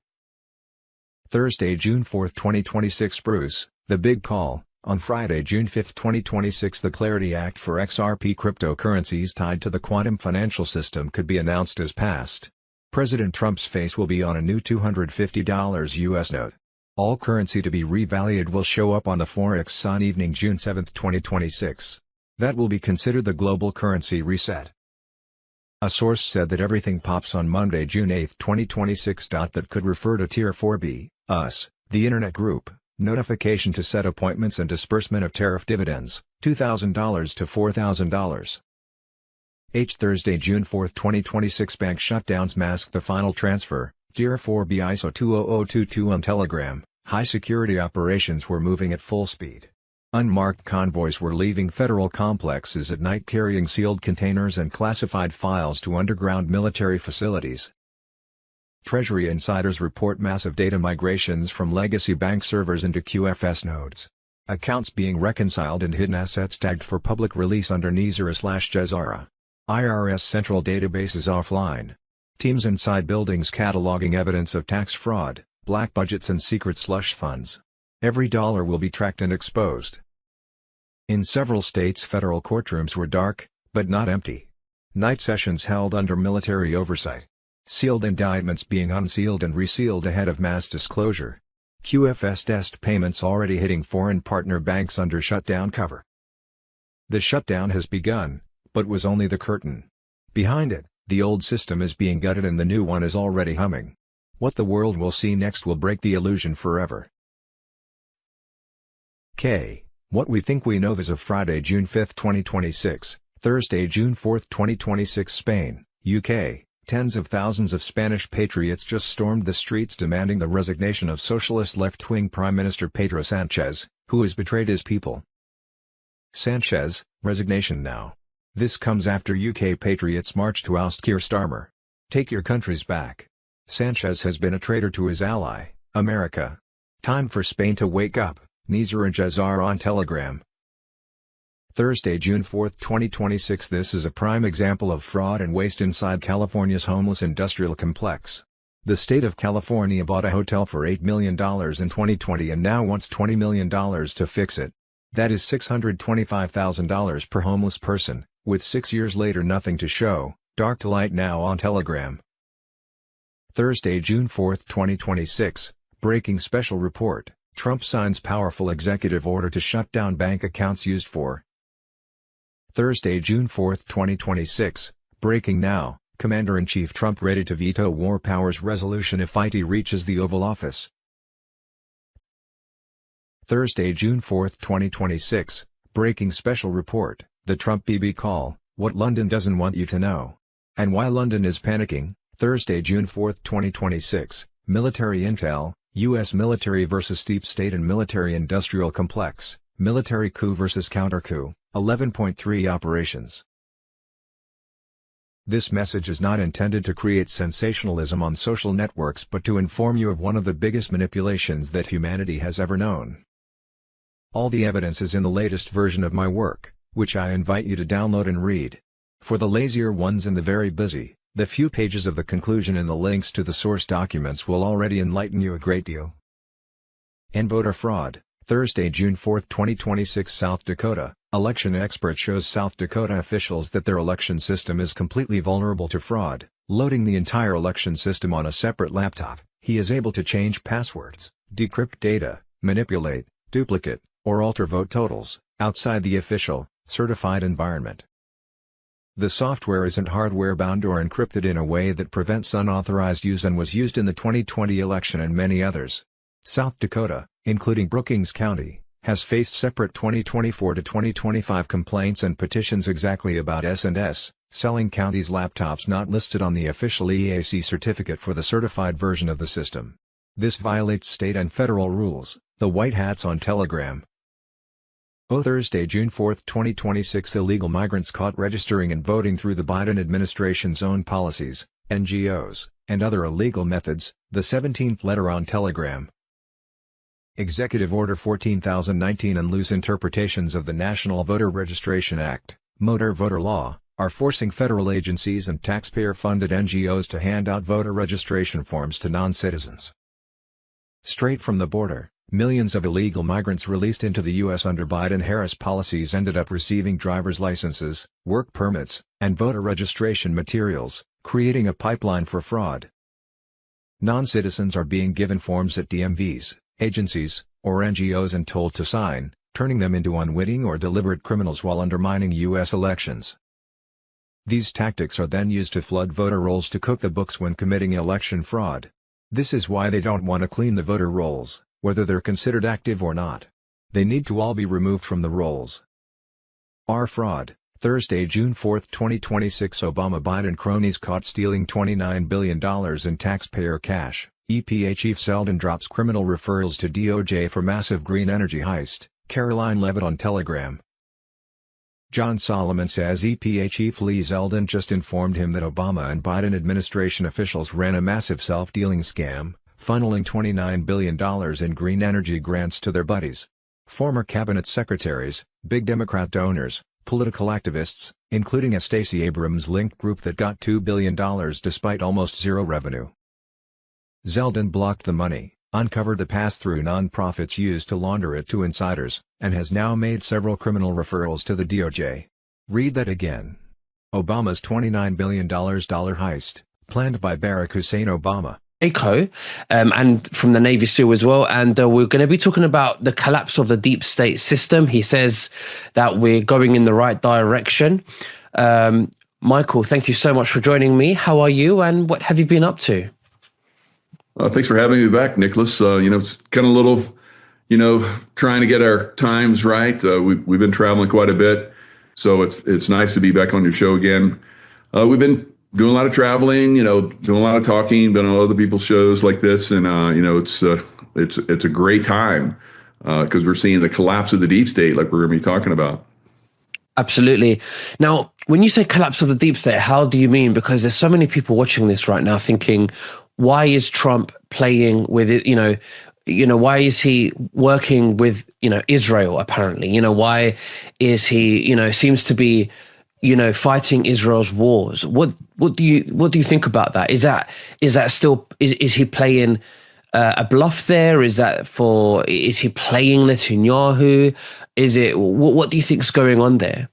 Thursday, June 4, 2026. Bruce, the big call. On Friday, June 5, 2026, the Clarity Act for XRP cryptocurrencies tied to the quantum financial system could be announced as passed. President Trump's face will be on a new $250 US note. All currency to be revalued will show up on the Forex on evening June 7, 2026. That will be considered the global currency reset. A source said that everything pops on Monday, June 8, 2026. That could refer to Tier 4B, US, the Internet Group, notification to set appointments and disbursement of tariff dividends, $2,000 to $4,000. Thursday, June 4, 2026. Bank shutdowns mask the final transfer, Tier 4B ISO 20022 on Telegram. High security operations were moving at full speed. Unmarked convoys were leaving federal complexes at night carrying sealed containers and classified files to underground military facilities. Treasury insiders report massive data migrations from legacy bank servers into QFS nodes. Accounts being reconciled and hidden assets tagged for public release under NESARA/JESARA. IRS central databases offline. Teams inside buildings cataloging evidence of tax fraud, black budgets and secret slush funds. Every dollar will be tracked and exposed. In several states, federal courtrooms were dark, but not empty. Night sessions held under military oversight. Sealed indictments being unsealed and resealed ahead of mass disclosure. QFS test payments already hitting foreign partner banks under shutdown cover. The shutdown has begun, but was only the curtain. Behind it, the old system is being gutted and the new one is already humming. What the world will see next will break the illusion forever. What we think we know. As of Friday, June 5, 2026, Thursday, June 4, 2026. Spain, UK, tens of thousands of Spanish patriots just stormed the streets demanding the resignation of socialist left-wing Prime Minister Pedro Sánchez, who has betrayed his people. Sánchez, resignation now. This comes after UK patriots marched to oust Keir Starmer. Take your countries back. Sánchez has been a traitor to his ally, America. Time for Spain to wake up. NESARA/JESARA on Telegram. Thursday, June 4, 2026. This is a prime example of fraud and waste inside California's homeless industrial complex. The state of California bought a hotel for $8 million in 2020 and now wants $20 million to fix it. That is $625,000 per homeless person, with 6 years later nothing to show. Dark to light now on Telegram. Thursday, June 4, 2026. Breaking special report. Trump signs powerful executive order to shut down bank accounts used for. Thursday, June 4, 2026. Breaking now. Commander-in-Chief Trump ready to veto war powers resolution if IT reaches the Oval Office. Thursday, June 4, 2026. Breaking special report. The Trump BB call. What London doesn't want you to know. And why London is panicking. Thursday, June 4, 2026. Military intel. U.S. military versus deep state and military-industrial complex, military coup versus counter-coup, 11.3 operations. This message is not intended to create sensationalism on social networks but to inform you of one of the biggest manipulations that humanity has ever known. All the evidence is in the latest version of my work, which I invite you to download and read. For the lazier ones and the very busy, the few pages of the conclusion and the links to the source documents will already enlighten you a great deal. Voter fraud. Thursday, June 4, 2026. South Dakota, election expert shows South Dakota officials that their election system is completely vulnerable to fraud. Loading the entire election system on a separate laptop, he is able to change passwords, decrypt data, manipulate, duplicate, or alter vote totals, outside the official, certified environment. The software isn't hardware-bound or encrypted in a way that prevents unauthorized use and was used in the 2020 election and many others. South Dakota, including Brookings County, has faced separate 2024 to 2025 complaints and petitions exactly about S&S, selling counties laptops not listed on the official EAC certificate for the certified version of the system. This violates state and federal rules. The White Hats on Telegram. Thursday, June 4, 2026. Illegal migrants caught registering and voting through the Biden administration's own policies, NGOs, and other illegal methods, the 17th letter on Telegram. Executive Order 14,019 and loose interpretations of the National Voter Registration Act, Motor Voter Law, are forcing federal agencies and taxpayer-funded NGOs to hand out voter registration forms to non-citizens. Straight from the border, millions of illegal migrants released into the U.S. under Biden-Harris policies ended up receiving driver's licenses, work permits, and voter registration materials, creating a pipeline for fraud. Non-citizens are being given forms at DMVs, agencies, or NGOs and told to sign, turning them into unwitting or deliberate criminals while undermining U.S. elections. These tactics are then used to flood voter rolls to cook the books when committing election fraud. This is why they don't want to clean the voter rolls, whether they're considered active or not. They need to all be removed from the rolls. Our fraud. Thursday, June 4, 2026. Obama-Biden cronies caught stealing $29 billion in taxpayer cash. EPA Chief Zeldin drops criminal referrals to DOJ for massive green energy heist. Caroline Levitt on Telegram. John Solomon says EPA Chief Lee Zeldin just informed him that Obama and Biden administration officials ran a massive self-dealing scam, funneling $29 billion in green energy grants to their buddies. Former cabinet secretaries, big Democrat donors, political activists, including a Stacey Abrams-linked group that got $2 billion despite almost zero revenue. Zeldin blocked the money, uncovered the pass-through nonprofits used to launder it to insiders, and has now made several criminal referrals to the DOJ. Read that again. Obama's $29 billion heist, planned by Barack Hussein Obama. And from the Navy SEAL as well. And we're going to be talking about the collapse of the deep state system. He says that we're going in the right direction. Michael, thank you so much for joining me. How are you and what have you been up to? Thanks for having me back, Nicholas. It's kind of a little, trying to get our times right. We've been traveling quite a bit, so it's nice to be back on your show again. We've been doing a lot of traveling, doing a lot of talking, been on other people's shows like this, and it's a great time because we're seeing the collapse of the deep state, like we're going to be talking about. Absolutely. Now, when you say collapse of the deep state, how do you mean? Because there's so many people watching this right now thinking, why is Trump playing with it? Why is he working with, Israel, apparently? Why is he, seems to be, fighting Israel's wars? What do you think about that? Is that still, is he playing a bluff there? Is he playing Netanyahu? What do you think is going on there?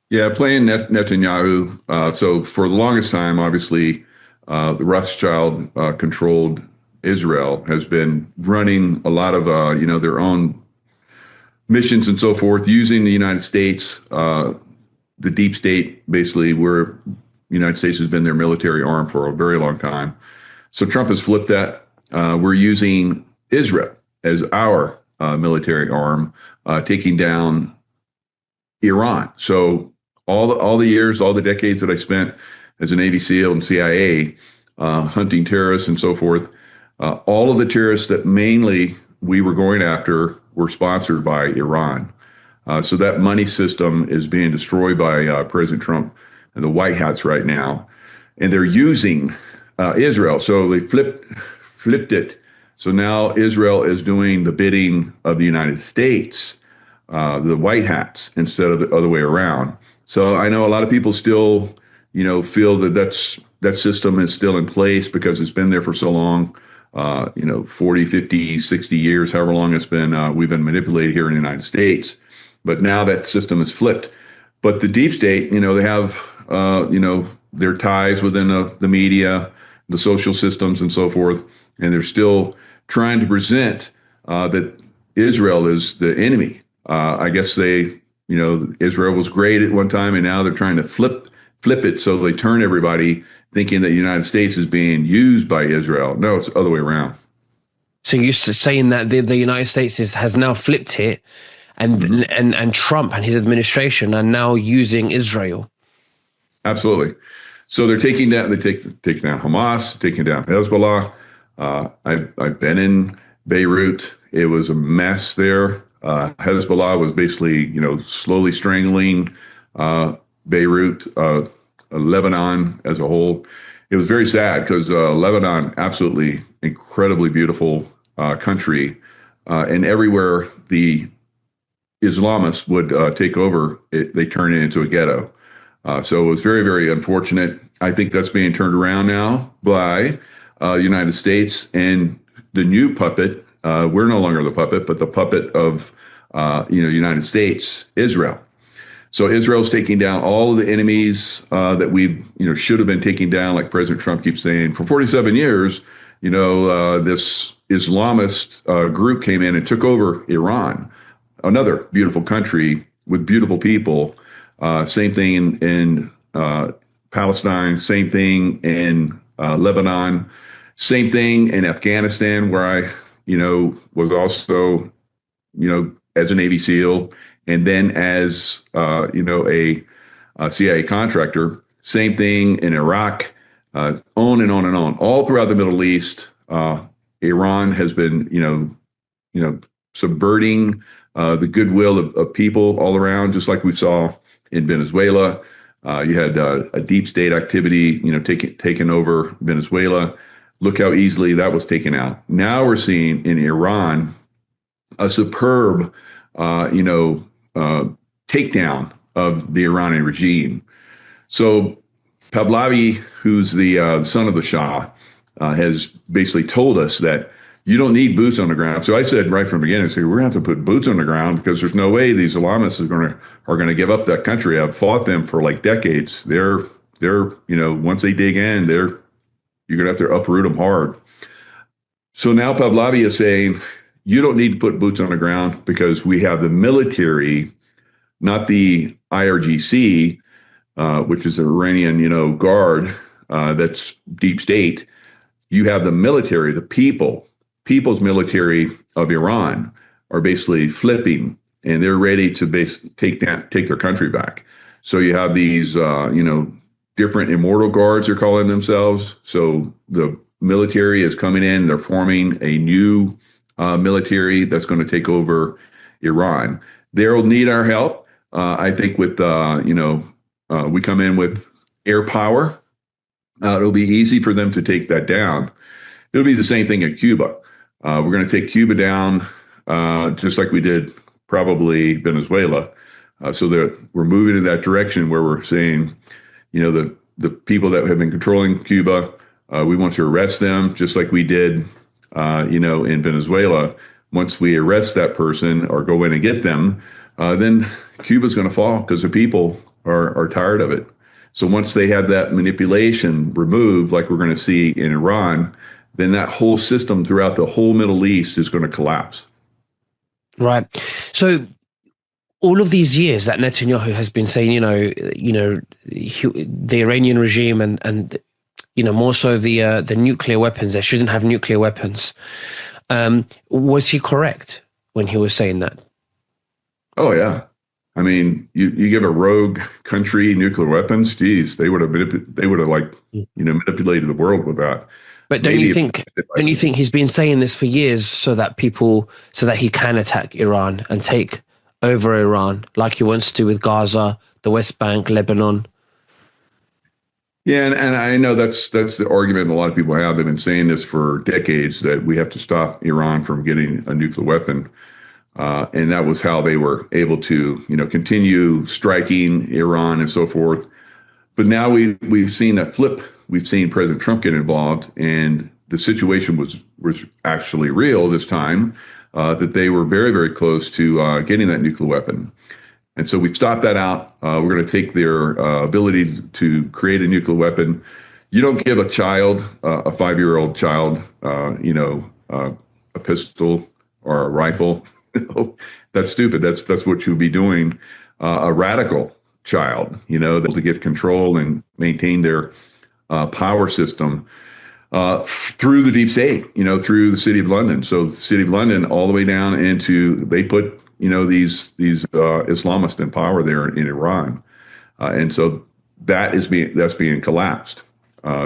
Yeah, playing Netanyahu. So for the longest time, obviously, the Rothschild controlled Israel has been running a lot of, their own missions and so forth, using the United States, the deep state, basically, where the United States has been their military arm for a very long time. So Trump has flipped that. We're using Israel as our military arm, taking down Iran. So all the years, all the decades that I spent as a Navy SEAL and CIA, hunting terrorists and so forth, all of the terrorists that mainly we were going after were sponsored by Iran. So that money system is being destroyed by President Trump and the White Hats right now. And they're using Israel. So they flipped it. So now Israel is doing the bidding of the United States, the White Hats, instead of the other way around. So I know a lot of people still, feel that system is still in place because it's been there for so long, 40, 50, 60 years, however long it's been, we've been manipulated here in the United States. But now that system is flipped. But the deep state, they have, their ties within the media, the social systems and so forth. And they're still trying to present that Israel is the enemy. I guess Israel was great at one time, and now they're trying to flip it so they turn everybody thinking that the United States is being used by Israel. No, it's the other way around. So you're saying that the United States has now flipped it, and Trump and his administration are now using Israel. Absolutely. So they're taking down Hamas, taking down Hezbollah. I've been in Beirut. It was a mess there. Hezbollah was basically, slowly strangling Beirut, Lebanon as a whole. It was very sad because Lebanon, absolutely incredibly beautiful country, and everywhere the Islamists would take over, they turn it into a ghetto. So it was very, very unfortunate. I think that's being turned around now by the United States and the new puppet. We're no longer the puppet, but the puppet of United States, Israel. So Israel's taking down all of the enemies that we should have been taking down, like President Trump keeps saying. For 47 years, this Islamist group came in and took over Iran, another beautiful country with beautiful people. Same thing in Palestine, same thing in Lebanon, same thing in Afghanistan, where I, was also, as a Navy SEAL, and then as, a CIA contractor. Same thing in Iraq, on and on and on. All throughout the Middle East, Iran has been, subverting the goodwill of people all around, just like we saw in Venezuela. You had a deep state activity, taking over Venezuela. Look how easily that was taken out. Now we're seeing in Iran a superb, takedown of the Iranian regime. So Pahlavi, who's the son of the Shah, has basically told us that you don't need boots on the ground. So I said right from the beginning, we're going to have to put boots on the ground because there's no way these Islamists are going to give up that country. I've fought them for like decades. They're once they dig in, you're going to have to uproot them hard. So now Pahlavi is saying you don't need to put boots on the ground because we have the military, not the IRGC, which is the Iranian, guard, that's deep state. You have the military, the people's military of Iran are basically flipping, and they're ready to take their country back. So you have these, different immortal guards, they're calling themselves. So the military is coming in, they're forming a new military that's going to take over Iran. They'll need our help. I think with, we come in with air power. It'll be easy for them to take that down. It'll be the same thing at Cuba. We're going to take Cuba down just like we did probably Venezuela. So we're moving in that direction where we're saying, the people that have been controlling Cuba, we want to arrest them just like we did, in Venezuela. Once we arrest that person or go in and get them, then Cuba's going to fall because the people are tired of it. So once they have that manipulation removed, like we're going to see in Iran, then that whole system throughout the whole Middle East is going to collapse. Right. So all of these years that Netanyahu has been saying, the Iranian regime and more so the nuclear weapons, they shouldn't have nuclear weapons. Was he correct when he was saying that? Oh, yeah. I mean, you give a rogue country nuclear weapons, geez, they would have manipulated the world with that. But don't you think he's been saying this for years so that he can attack Iran and take over Iran like he wants to do with Gaza, the West Bank, Lebanon? Yeah, and I know that's the argument a lot of people have. They've been saying this for decades, that we have to stop Iran from getting a nuclear weapon. And that was how they were able to, continue striking Iran and so forth. But now we've seen that flip. We've seen President Trump get involved, and the situation was actually real this time, that they were very, very close to getting that nuclear weapon. And so we've stopped that out. We're going to take their ability to create a nuclear weapon. You don't give a child, a 5-year-old child, a pistol or a rifle. That's stupid. That's what you'll be doing. A radical child, to get control and maintain their power system through the deep state, through the City of London. So the City of London all the way down into, they put, these Islamists in power there in Iran. And so that's being collapsed.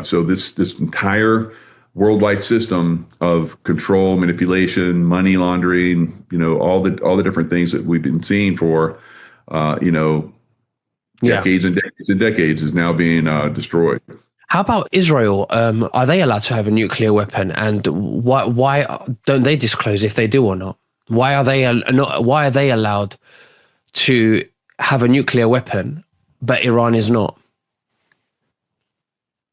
So this entire worldwide system of control, manipulation, money laundering, all the different things that we've been seeing for, decades and decades and decades is now being destroyed. How about Israel? Are they allowed to have a nuclear weapon? And why don't they disclose if they do or not? Why are they allowed to have a nuclear weapon, but Iran is not?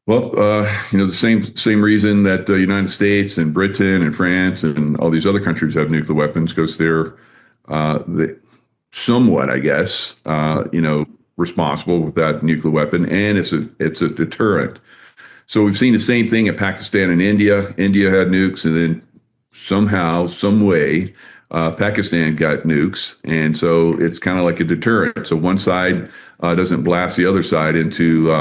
Well, the same reason that the United States and Britain and France and all these other countries have nuclear weapons, because they're somewhat, I guess, responsible with that nuclear weapon, and it's a deterrent. So we've seen the same thing in Pakistan and India. India had nukes, and then somehow, some way, Pakistan got nukes, and so it's kind of like a deterrent. So one side doesn't blast the other side into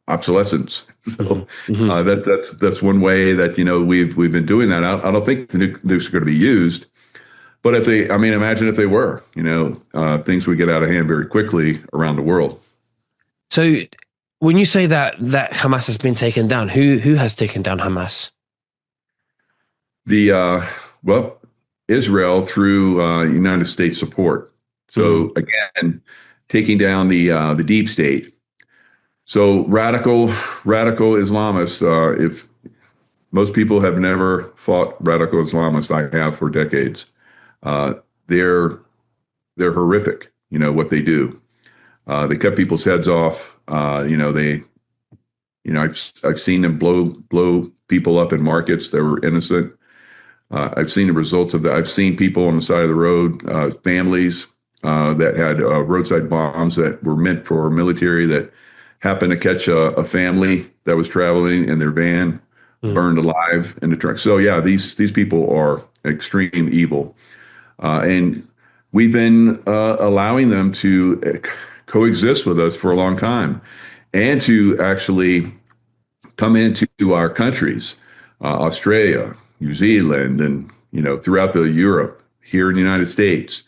obsolescence. So that's one way that we've been doing that. I don't think the nukes are going to be used, but imagine if they were. Things would get out of hand very quickly around the world. So when you say that Hamas has been taken down, who has taken down Hamas? Israel through United States support. So again, taking down the deep state. So radical Islamists. If most people have never fought radical Islamists, I have for decades. They're horrific. What they do. They cut people's heads off. I've seen them blow people up in markets that were innocent. I've seen the results of that. I've seen people on the side of the road, families that had roadside bombs that were meant for military that happened to catch a family that was traveling in their van, burned alive in the truck. So yeah, these people are extreme evil, and we've been allowing them to coexist with us for a long time, and to actually come into our countries, Australia, New Zealand, and throughout Europe, here in the United States,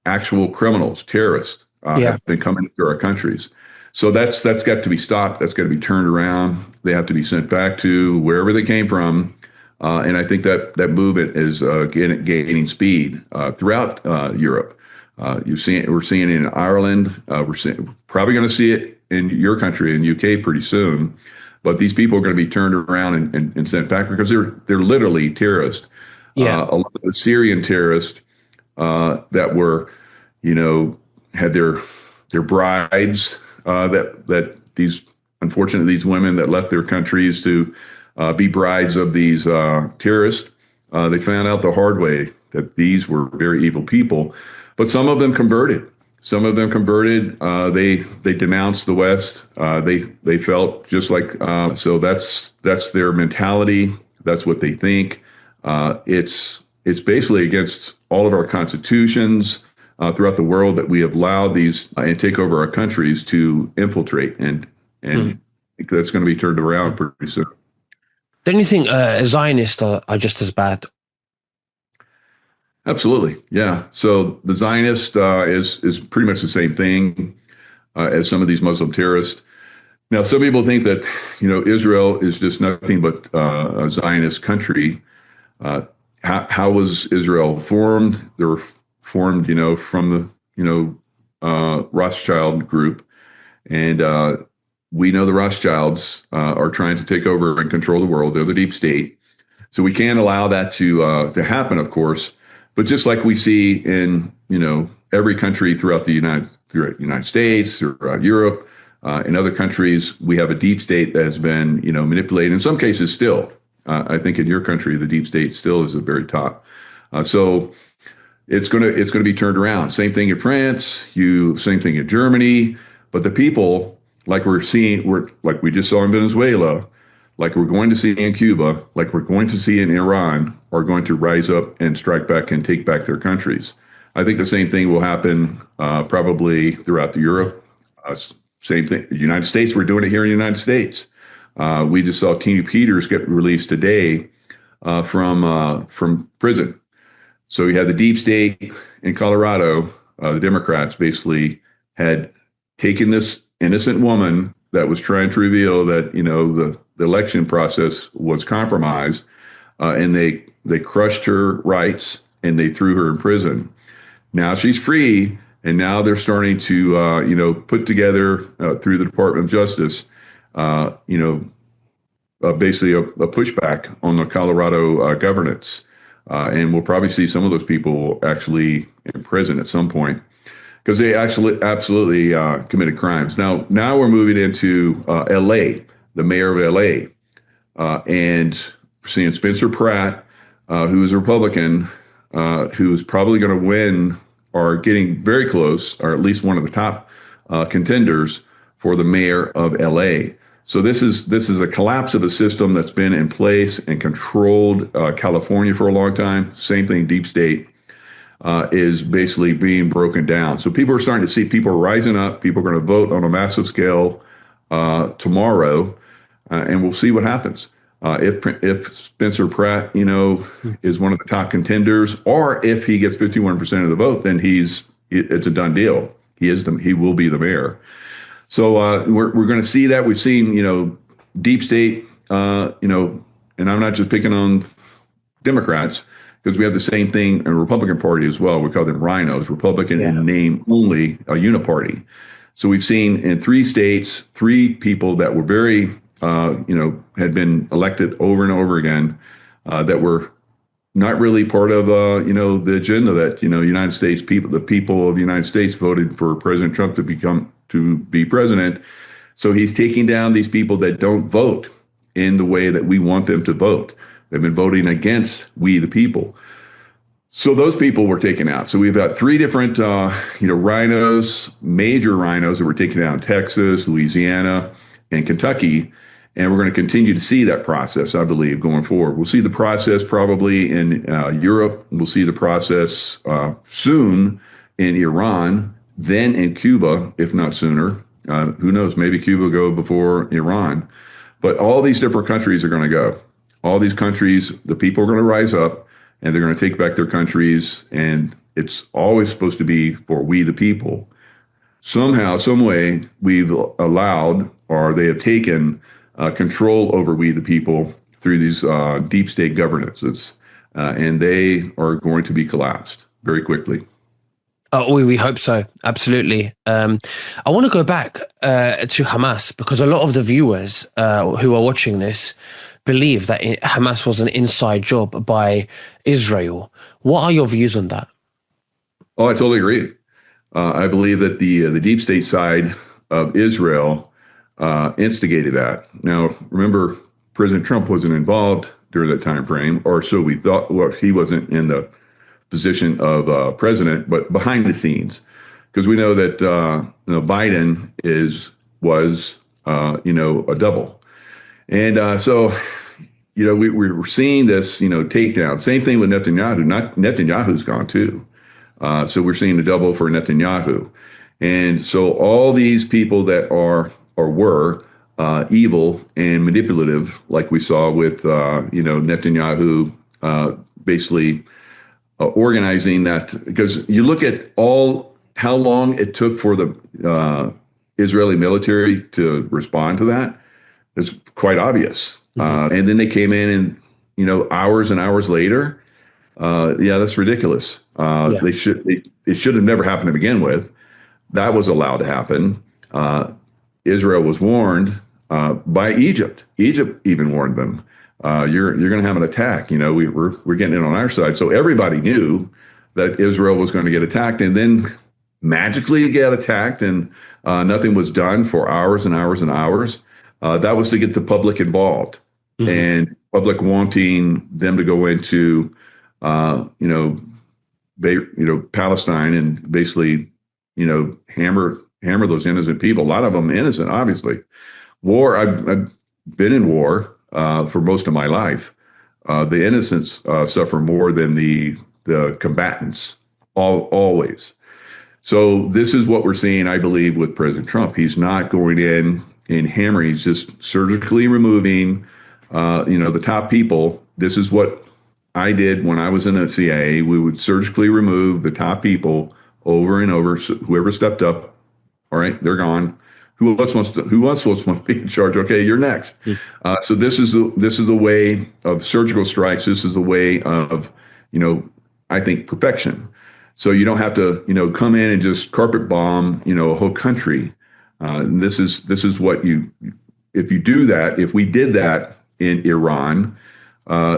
actual criminals, terrorists have been coming into our countries. So that's got to be stopped. That's got to be turned around. They have to be sent back to wherever they came from. And I think that movement is gaining speed throughout Europe. We're seeing it in Ireland. We're probably going to see it in your country, in UK, pretty soon. But these people are going to be turned around and sent back because they're literally terrorists. Yeah. A lot of the Syrian terrorists that were, had their brides that these women that left their countries to be brides of these terrorists. They found out the hard way that these were very evil people, but some of them converted. They denounced the West. They felt just like so. That's their mentality. That's what they think. It's basically against all of our constitutions throughout the world that we have allowed these and take over our countries to infiltrate, and that's going to be turned around pretty soon. Don't you think Zionists are just as bad? Absolutely, yeah. So the Zionist is pretty much the same thing as some of these Muslim terrorists. Now, some people think that Israel is just nothing but a Zionist country. How was Israel formed? They were formed, from the Rothschild group, and we know the Rothschilds are trying to take over and control the world. They're the deep state, so we can't allow that to happen, of course. But just like we see in every country throughout the United States, throughout Europe, in other countries, we have a deep state that has been manipulated. In some cases, still. I think in your country, the deep state still is at the very top. So it's going to be turned around. Same thing in France. Same thing in Germany. But the people, like we just saw in Venezuela, like we're going to see in Cuba, like we're going to see in Iran, are going to rise up and strike back and take back their countries. I think the same thing will happen probably throughout Europe. Same thing. The United States, we're doing it here in the United States. We just saw Tina Peters get released today from prison. So you had the deep state in Colorado. The Democrats basically had taken this innocent woman that was trying to reveal that the election process was compromised, and they crushed her rights and they threw her in prison. Now she's free, and now they're starting to put together through the Department of Justice, basically a pushback on the Colorado governance, and we'll probably see some of those people actually in prison at some point because they actually absolutely committed crimes. Now we're moving into L.A., the mayor of L.A., and we're seeing Spencer Pratt, who is a Republican, who is probably going to win or getting very close, or at least one of the top contenders for the mayor of L.A. So this is a collapse of a system that's been in place and controlled California for a long time. Same thing, deep state is basically being broken down. So people are starting to see people are rising up. People are going to vote on a massive scale tomorrow, and we'll see what happens. If Spencer Pratt, is one of the top contenders, or if he gets 51% of the vote, then it's a done deal. He will be the mayor. So we're going to see that. We've seen, deep state, and I'm not just picking on Democrats, because we have the same thing in the Republican Party as well. We call them rhinos, Republican in name only, a uniparty. So we've seen in 3 states, 3 people that were very, had been elected over and over again, that were not really part of, the agenda that, United States people, the people of the United States voted for President Trump to be president. So he's taking down these people that don't vote in the way that we want them to vote. They've been voting against we the people. So those people were taken out. So we've got 3 different, rhinos, major rhinos that were taken out in Texas, Louisiana, and Kentucky. And we're going to continue to see that process, I believe, going forward. We'll see the process probably in Europe. We'll see the process soon in Iran, then in Cuba, if not sooner. Who knows? Maybe Cuba will go before Iran. But all these different countries are going to go. All these countries, the people are going to rise up, and they're going to take back their countries. And it's always supposed to be for we the people. Somehow, some way, we've allowed, or they have taken control over we the people through these deep state governances, and they are going to be collapsed very quickly. Oh, we hope so. Absolutely. I want to go back to Hamas, because a lot of the viewers who are watching this believe that Hamas was an inside job by Israel. What are your views on that? Oh, I totally agree. I believe that the deep state side of Israel instigated that. Now, remember, President Trump wasn't involved during that time frame, or so we thought. Well, he wasn't in the position of president, but behind the scenes, because we know that Biden was a double, and so we were seeing this takedown. Same thing with Netanyahu. Netanyahu's gone too, so we're seeing a double for Netanyahu, and so all these people that are or were evil and manipulative, like we saw with Netanyahu, basically. Organizing that, because you look at how long it took for the Israeli military to respond to that, it's quite obvious. And then they came in and, hours and hours later, that's ridiculous. It should have never happened to begin with. That was allowed to happen. Israel was warned by Egypt. Egypt even warned them. You're going to have an attack. We're getting it on our side. So everybody knew that Israel was going to get attacked, and then magically get attacked, and nothing was done for hours and hours and hours. That was to get the public involved, and public wanting them to go into, Palestine and basically, hammer those innocent people. A lot of them innocent, obviously. War. I've been in war. For most of my life, the innocents suffer more than the combatants, always. So this is what we're seeing, I believe, with President Trump. He's not going in and hammering. He's just surgically removing, the top people. This is what I did when I was in the CIA. We would surgically remove the top people over and over. So whoever stepped up, all right, they're gone. Who else wants to be in charge? Okay, you're next. So this is the way of surgical strikes. This is the way of, I think, perfection. So you don't have to, come in and just carpet bomb, a whole country. This is what if you do that, if we did that in Iran,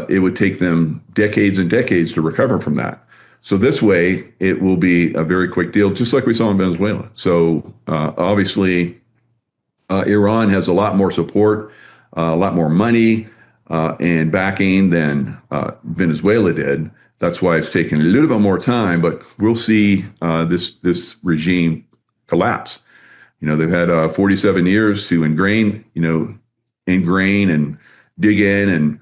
it would take them decades and decades to recover from that. So this way, it will be a very quick deal, just like we saw in Venezuela. So obviously, Iran has a lot more support, a lot more money and backing than Venezuela did. That's why it's taken a little bit more time, but we'll see this regime collapse. They've had 47 years to ingrain, ingrain and dig in and,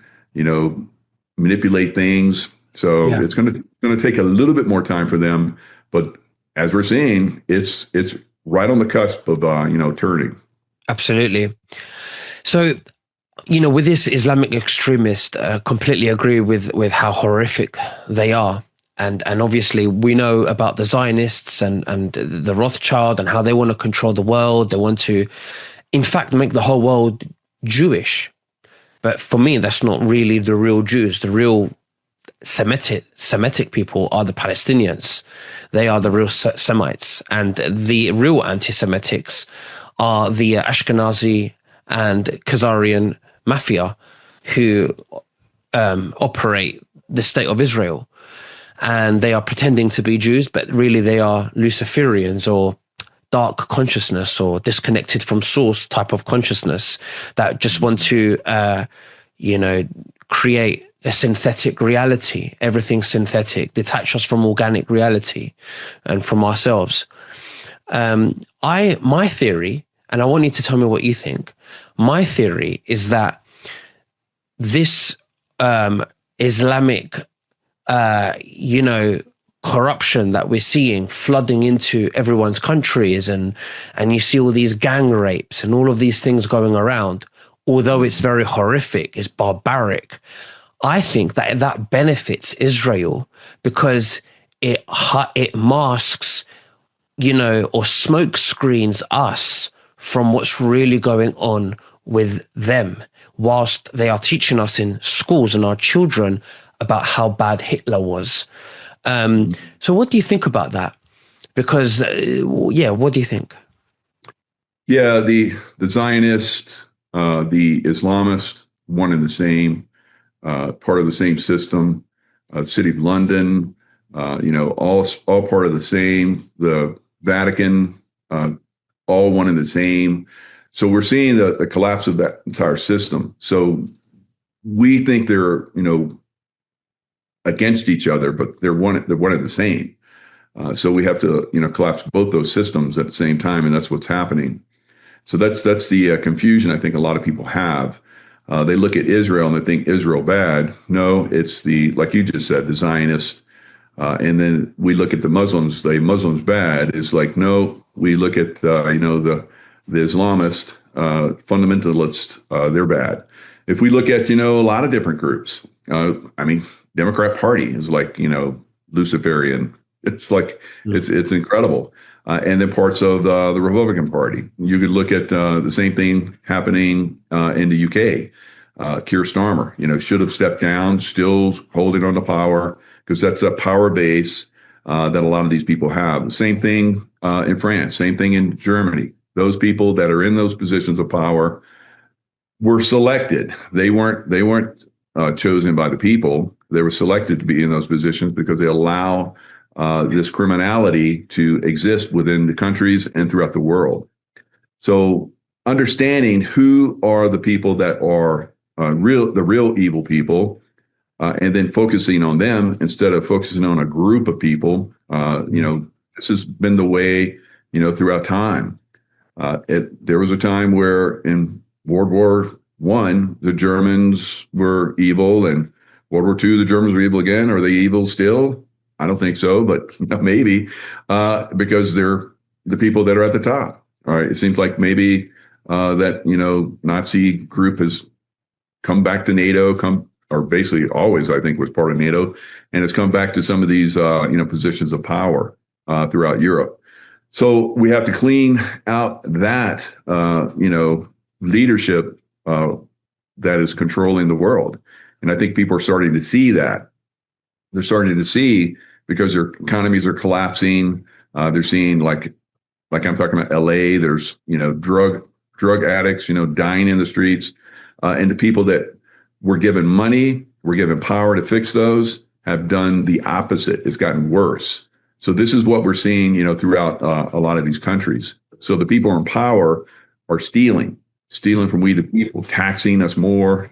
manipulate things. So it's going to take a little bit more time for them. But as we're seeing, it's right on the cusp of, turning. Absolutely. So, with this Islamic extremist, completely agree with how horrific they are. And obviously we know about the Zionists and the Rothschild and how they want to control the world. They want to, in fact, make the whole world Jewish. But for me, that's not really the real Jews. The real Semitic people are the Palestinians. They are the real Semites. And the real anti-Semitics are the Ashkenazi and Khazarian mafia who operate the state of Israel. And they are pretending to be Jews, but really they are Luciferians or dark consciousness or disconnected from source type of consciousness that just want to, create a synthetic reality, everything synthetic, detach us from organic reality and from ourselves. My theory, and I want you to tell me what you think, my theory is that this Islamic corruption that we're seeing flooding into everyone's countries and you see all these gang rapes and all of these things going around, although it's very horrific, it's barbaric, I think that benefits Israel because it masks, or smoke screens us from what's really going on with them, whilst they are teaching us in schools and our children about how bad Hitler was. So what do you think about that? Because, what do you think? Yeah, the Zionist, the Islamist, one and the same, part of the same system, City of London, all part of the same, the Vatican, all one and the same. So we're seeing the collapse of that entire system. So we think they're, against each other, but they're one and the same. So we have to, collapse both those systems at the same time, and that's what's happening. So that's the confusion I think a lot of people have. They look at Israel and they think Israel bad. No, it's like you just said, the Zionist. And then we look at the Muslims, Muslims bad. It's like, no, we look at, the Islamist, fundamentalists, they're bad. If we look at, a lot of different groups, Democrat Party is like, Luciferian. It's like, it's incredible. And then parts of the Republican Party. You could look at the same thing happening in the UK. Keir Starmer, should have stepped down, still holding on to power, because that's a power base that a lot of these people have. The same thing in France, same thing in Germany. Those people that are in those positions of power were selected. They weren't chosen by the people. They were selected to be in those positions because they allow this criminality to exist within the countries and throughout the world. So understanding who are the people that are the real evil people, and then focusing on them instead of focusing on a group of people, this has been the way, throughout time. There was a time where in World War I, the Germans were evil, and World War II, the Germans were evil again. Are they evil still? I don't think so, but maybe because they're the people that are at the top. All right. It seems like maybe that, Nazi group has come back to NATO, or basically always, I think, was part of NATO, and it's come back to some of these, positions of power throughout Europe. So we have to clean out that, leadership that is controlling the world. And I think people are starting to see that. They're starting to see because their economies are collapsing. They're seeing like I'm talking about LA, there's, drug addicts, dying in the streets. And the people that were given money, were given power to fix those, have done the opposite. It's gotten worse. So this is what we're seeing, throughout a lot of these countries. So the people in power are stealing from we the people, taxing us more,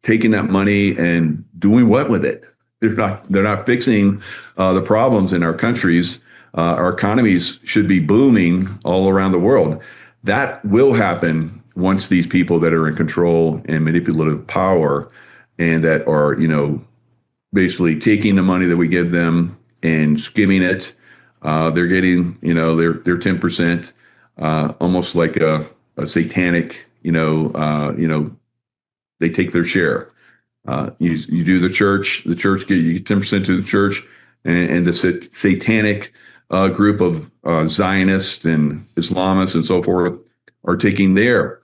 taking that money and doing what with it? They're not fixing the problems in our countries. Our economies should be booming all around the world. That will happen wants these people that are in control and manipulative power, and that are, basically taking the money that we give them and skimming it. They're getting, their 10%, almost like a satanic, they take their share. You do the church you get 10% to the church, and the satanic group of Zionists and Islamists and so forth are taking their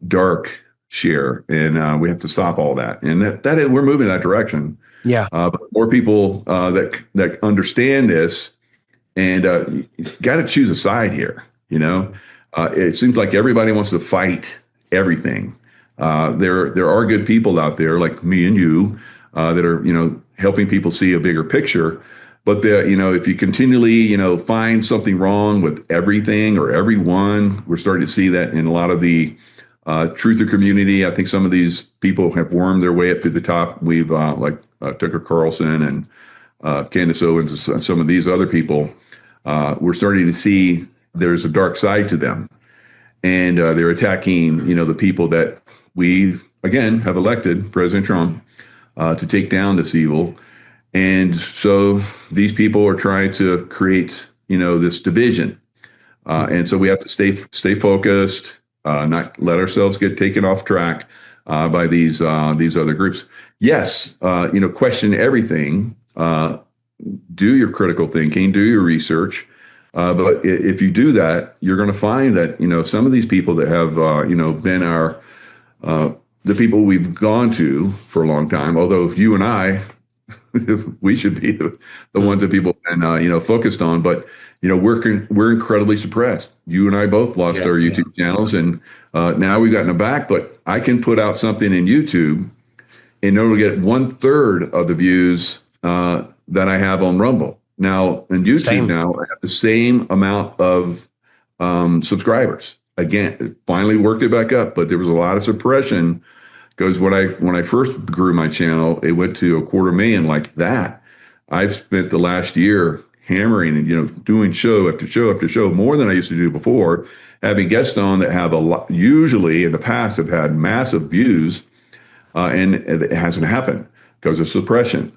dark share, and we have to stop all that. And that is, we're moving in that direction. Yeah. But more people that understand this, and you got to choose a side here. It seems like everybody wants to fight everything. There are good people out there like me and you that are helping people see a bigger picture. But if you continually find something wrong with everything or everyone, we're starting to see that in a lot of the truther community. I think some of these people have wormed their way up to the top. We've like Tucker Carlson and Candace Owens and some of these other people. We're starting to see there's a dark side to them, and they're attacking the people that we again have elected, President Trump, to take down this evil. And so these people are trying to create this division, and so we have to stay focused, not let ourselves get taken off track by these other groups. Yes, question everything. Do your critical thinking, do your research. But if you do that, you're going to find that some of these people that have been our the people we've gone to for a long time. Although you and I, we should be the ones that people have focused on. But we're incredibly suppressed. You and I both lost our YouTube channels, and now we've gotten it back. But I can put out something in YouTube, and it'll get 1/3 of the views that I have on Rumble. Now, in YouTube now, I have the same amount of subscribers. Again, it finally worked it back up, but there was a lot of suppression because when I first grew my channel, it went to 250,000 like that. I've spent the last year hammering and doing show after show after show, more than I used to do before, having guests on that have a lot, usually in the past have had massive views, and it hasn't happened because of suppression.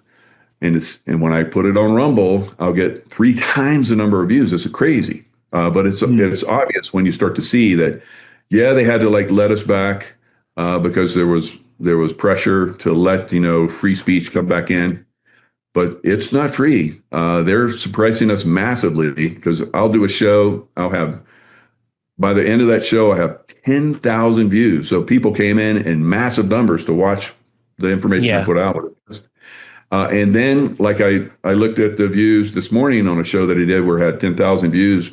And when I put it on Rumble, I'll get 3 times the number of views. It's crazy, but it's obvious when you start to see that. Yeah, they had to let us back because there was pressure to let free speech come back in, but it's not free. They're suppressing us massively because I'll do a show. By the end of that show, I have 10,000 views. So people came in massive numbers to watch the information I put out. And then, I looked at the views this morning on a show that he did where it had 10,000 views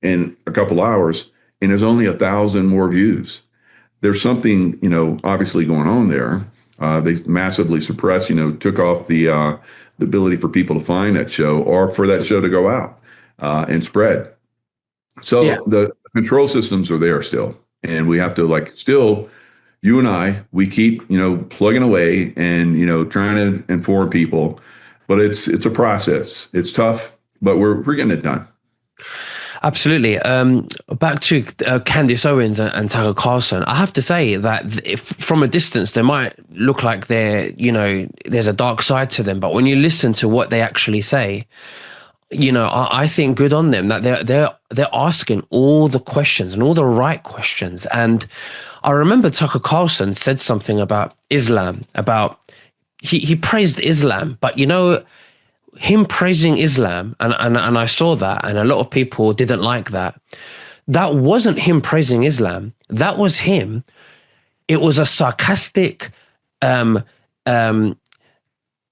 in a couple hours, and there's only 1,000 more views. There's something, obviously going on there. They massively suppressed, took off the ability for people to find that show or for that show to go out and spread. So the control systems are there still, and we have to still. You and I, we keep, plugging away and, trying to inform people, but it's a process. It's tough, but we're getting it done. Absolutely. Back to Candace Owens and Tucker Carlson. I have to say that if, from a distance, they might look like there's a dark side to them, but when you listen to what they actually say, I think good on them that they're asking all the questions and all the right questions. And I remember Tucker Carlson said something about Islam, he praised Islam, but him praising Islam, and I saw that, and a lot of people didn't like that. That wasn't him praising Islam. That was him. It was a sarcastic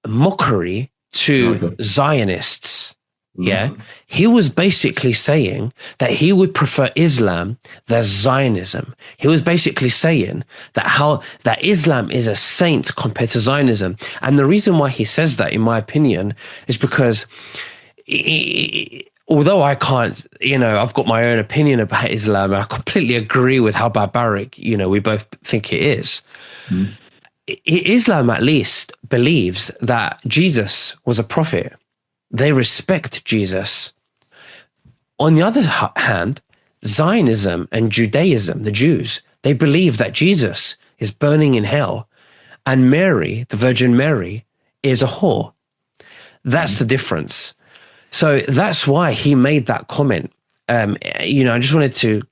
mockery to Zionists. Yeah, he was basically saying that he would prefer Islam than Zionism. He was basically saying that Islam is a saint compared to Zionism. And the reason why he says that, in my opinion, is because although I can't, I've got my own opinion about Islam, I completely agree with how barbaric, we both think it is. Islam at least believes that Jesus was a prophet. They respect Jesus. On the other hand, Zionism and Judaism, the Jews, They believe that Jesus is burning in hell and Mary, the Virgin Mary, is a whore. That's the difference. So that's why he made that comment. I just wanted to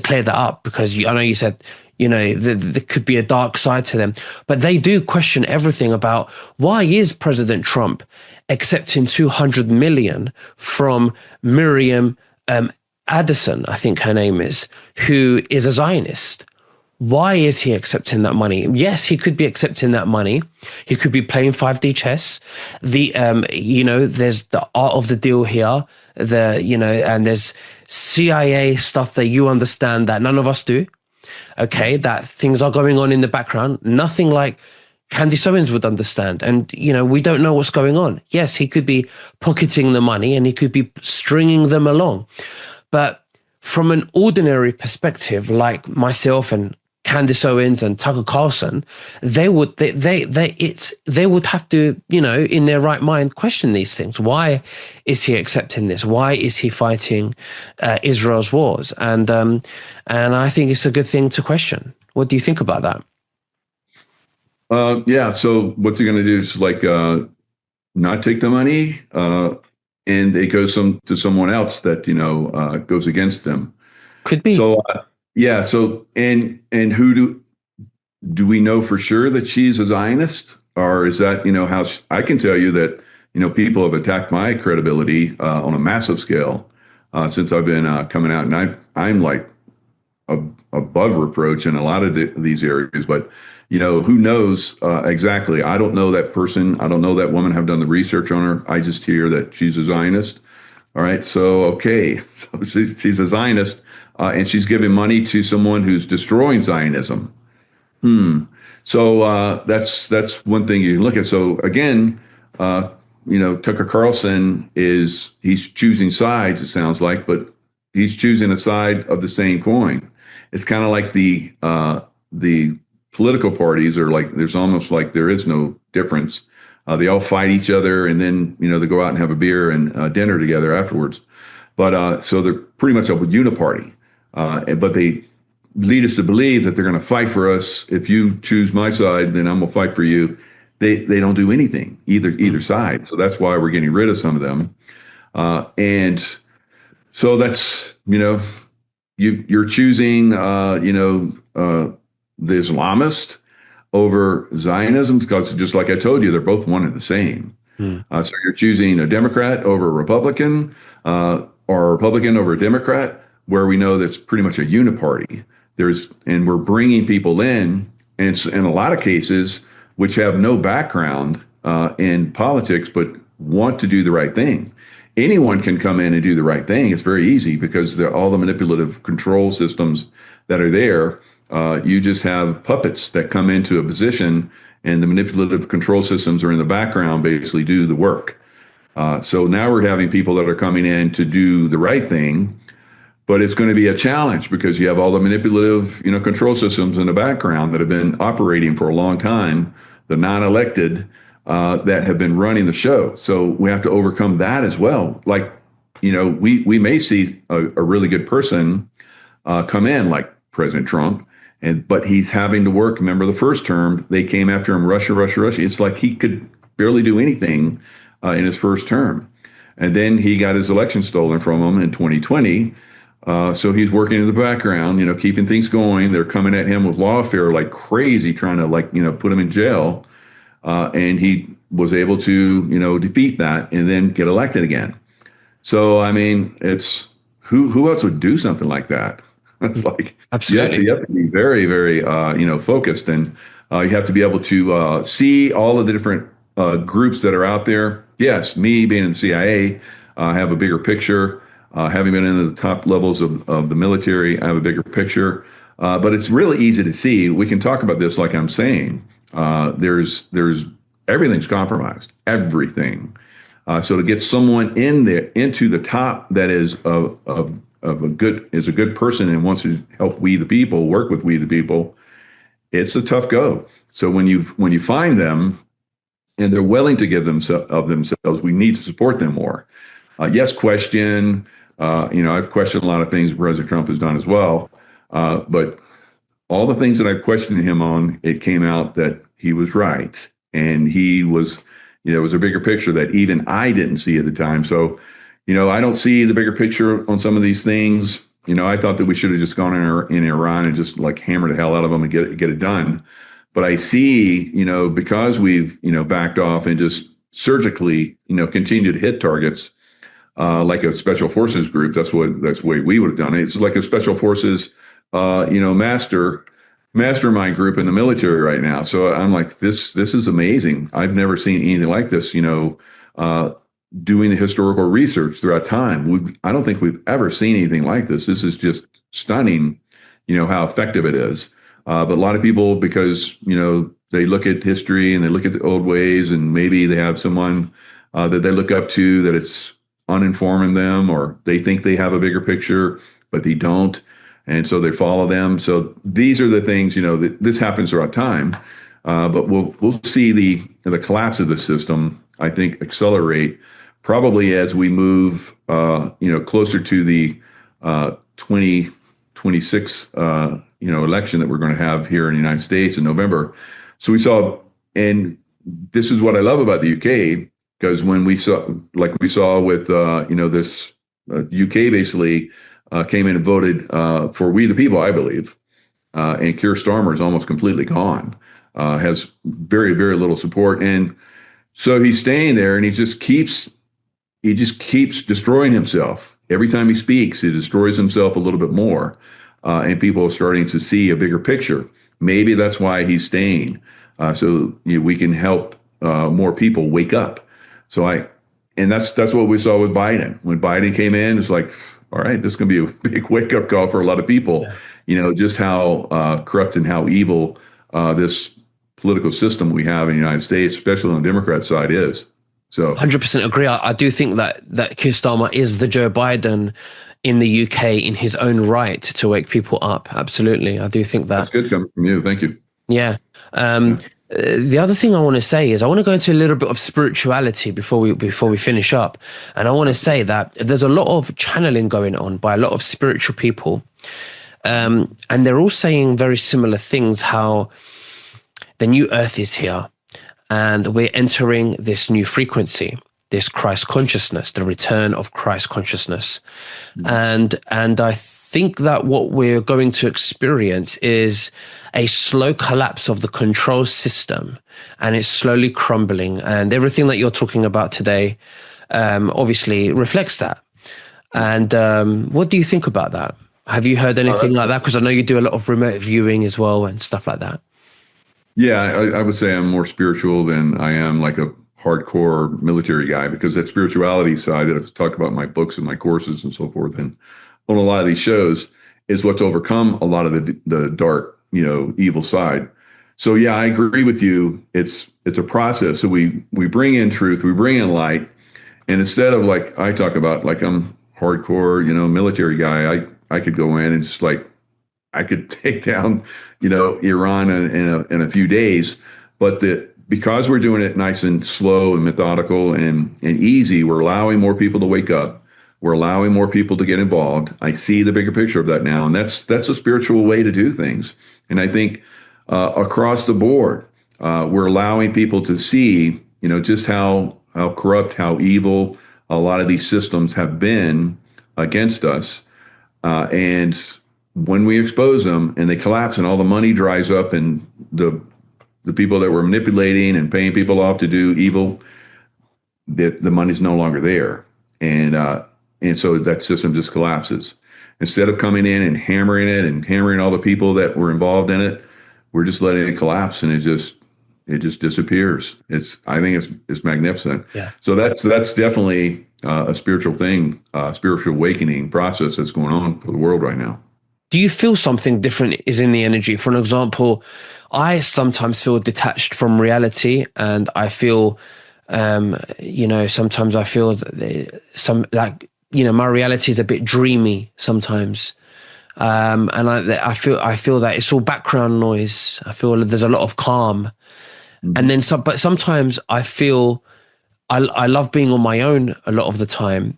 clear that up because I know you said, there could be a dark side to them, but they do question everything about why is President Trump accepting 200 million from Miriam Addison, I think her name is, who is a Zionist. Why is he accepting that money? Yes, he could be accepting that money. He could be playing 5D chess. There's the art of the deal here. And there's CIA stuff that you understand that none of us do. Okay, that things are going on in the background. Nothing like Candace Owens would understand. And, we don't know what's going on. Yes, he could be pocketing the money and he could be stringing them along. But from an ordinary perspective, like myself and Candace Owens and Tucker Carlson, they would have to, in their right mind, question these things. Why is he accepting this? Why is he fighting Israel's wars? And I think it's a good thing to question. What do you think about that? Yeah. So what's he going to do is not take the money, and it goes to someone else that goes against them. Could be. So yeah. So and who do we know for sure that she's a Zionist, or is that how I can tell you that people have attacked my credibility on a massive scale since I've been coming out, and I'm like above reproach in a lot of these areas, but who knows exactly? I don't know that person. I don't know that woman. Have done the research on her. I just hear that she's a Zionist. All right. So, okay. So she's a Zionist and she's giving money to someone who's destroying Zionism. So that's one thing you can look at. So again, Tucker Carlson he's choosing sides, it sounds like, but he's choosing a side of the same coin. It's kind of like the political parties are like, there's almost like there is no difference. They all fight each other, and then they go out and have a beer and dinner together afterwards. But so they're pretty much a uniparty. But they lead us to believe that they're going to fight for us. If you choose my side, then I'm going to fight for you. They don't do anything either side. So that's why we're getting rid of some of them. And so that's you're choosing the Islamist over Zionism, because just like I told you, they're both one and the same. So you're choosing a Democrat over a Republican, or a Republican over a Democrat, where we know that's pretty much a uniparty. And we're bringing people in a lot of cases, which have no background in politics, but want to do the right thing. Anyone can come in and do the right thing. It's very easy because all the manipulative control systems that are there. You just have puppets that come into a position, and the manipulative control systems are in the background, basically do the work. So now we're having people that are coming in to do the right thing, but it's going to be a challenge because you have all the manipulative, control systems in the background that have been operating for a long time, the non-elected that have been running the show. So we have to overcome that as well. Like, we may see a really good person come in, like President Trump, but he's having to work. Remember the first term, they came after him, Russia. It's like he could barely do anything in his first term. And then he got his election stolen from him in 2020. So he's working in the background, keeping things going. They're coming at him with lawfare like crazy, trying to put him in jail. And he was able to, defeat that and then get elected again. So, I mean, it's who else would do something like that? It's like, absolutely. You have to be very, very, focused, and you have to be able to see all of the different groups that are out there. Yes, me being in the CIA, I have a bigger picture. Having been in the top levels of the military, I have a bigger picture. But it's really easy to see. We can talk about this, like I'm saying. There's everything's compromised, everything. So to get someone into the top that is a good person and wants to help we the people, work with we the people, it's a tough go. So when you find them and they're willing to give of themselves, we need to support them more. Yes, question. I've questioned a lot of things President Trump has done as well, but all the things that I've questioned him on, it came out that he was right. And he was, it was a bigger picture that even I didn't see at the time. So, I don't see the bigger picture on some of these things. I thought that we should have just gone in Iran and just like hammer the hell out of them and get it done. But I see, because we've, backed off and just surgically, continue to hit targets, like a special forces group. That's the way we would have done it. It's like a special forces, mastermind group in the military right now. So I'm like, this is amazing. I've never seen anything like this, doing the historical research throughout time. I don't think we've ever seen anything like this. This is just stunning, how effective it is. But a lot of people, because, they look at history and they look at the old ways, and maybe they have someone that they look up to that it's uninforming them, or they think they have a bigger picture, but they don't. And so they follow them. So these are the things, this happens throughout time. But we'll see the collapse of the system, I think, accelerate probably as we move, closer to the 2026, election that we're going to have here in the United States in November. So we saw, and this is what I love about the UK, because when we saw with, this UK basically came in and voted for We the People, I believe, and Keir Starmer is almost completely gone, has very, very little support. And so he's staying there, and he just keeps destroying himself. Every time he speaks, he destroys himself a little bit more. And people are starting to see a bigger picture. Maybe that's why he's staying. So we can help more people wake up. And that's what we saw with Biden. When Biden came in, it's like, all right, this is going to be a big wake up call for a lot of people. Yeah. Just how corrupt and how evil this political system we have in the United States, especially on the Democrat side, is. So 100% agree. I do think that Keir Starmer is the Joe Biden in the UK in his own right to wake people up. Absolutely. I do think that. That's good coming from you. Thank you. Yeah. The other thing I want to say is I want to go into a little bit of spirituality before we finish up. And I want to say that there's a lot of channeling going on by a lot of spiritual people. And they're all saying very similar things, how the new earth is here and we're entering this new frequency, this Christ consciousness, the return of Christ consciousness. And I think that what we're going to experience is a slow collapse of the control system, and it's slowly crumbling. And everything that you're talking about today obviously reflects that. And what do you think about that? Have you heard anything like that? Because I know you do a lot of remote viewing as well and stuff like that. Yeah, I would say I'm more spiritual than I am like a hardcore military guy, because that spirituality side that I've talked about in my books and my courses and so forth, and on a lot of these shows, is what's overcome a lot of the dark, evil side. So yeah, I agree with you. It's a process. So we bring in truth, we bring in light, and instead of like I talk about, like I'm hardcore, military guy, I could go in and just like I could take down, Iran in a few days, but because we're doing it nice and slow and methodical and easy, we're allowing more people to wake up. We're allowing more people to get involved. I see the bigger picture of that now, and that's a spiritual way to do things. And I think across the board, we're allowing people to see, just how corrupt, how evil a lot of these systems have been against us. And when we expose them and they collapse and all the money dries up, and the people that were manipulating and paying people off to do evil, the money's no longer there. And so that system just collapses. Instead of coming in and hammering all the people that were involved in it, we're just letting it collapse, and it just disappears. I think it's magnificent. Yeah. So that's definitely a spiritual thing, spiritual awakening process that's going on for the world right now. Do you feel something different is in the energy? For an example, I sometimes feel detached from reality, and I feel, sometimes I feel that my reality is a bit dreamy sometimes. And I feel that it's all background noise. I feel there's a lot of calm. Mm-hmm. And then but sometimes I feel I love being on my own a lot of the time.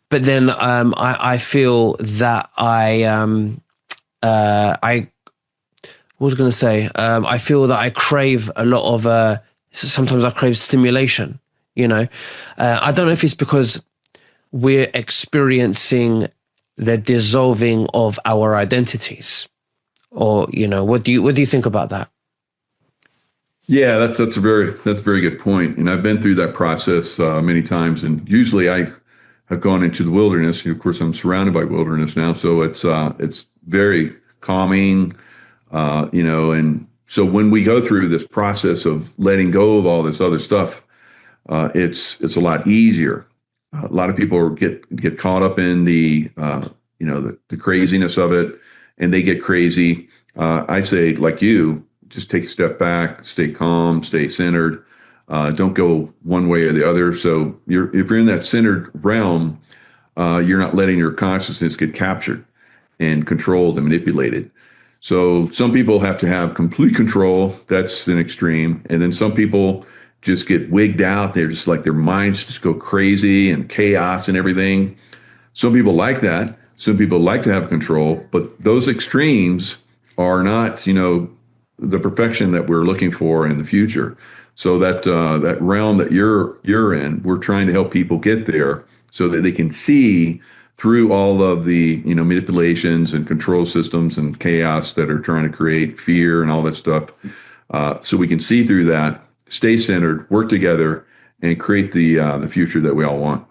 But then I feel that I what was I going to say? I feel that I crave a lot of, sometimes I crave stimulation, you know. I don't know if it's because we're experiencing the dissolving of our identities, or, you know, what do you think about that? Yeah, that's a very good point. And I've been through that process many times. And usually I have gone into the wilderness. Of course, I'm surrounded by wilderness now, so it's very calming. You know, and so when we go through this process of letting go of all this other stuff, it's a lot easier. A lot of people get caught up in the you know, the craziness of it, and they get crazy. I say, like you, just take a step back, stay calm, stay centered. Don't go one way or the other. So if you're in that centered realm, you're not letting your consciousness get captured and controlled and manipulated. So some people have to have complete control. That's an extreme. And then some people just get wigged out. They're just like, their minds just go crazy and chaos and everything. Some people like that. Some people like to have control, but those extremes are not, you know, the perfection that we're looking for in the future. So that realm that you're in, we're trying to help people get there so that they can see through all of the, you know, manipulations and control systems and chaos that are trying to create fear and all that stuff. So we can see through that, stay centered, work together, and create the future that we all want.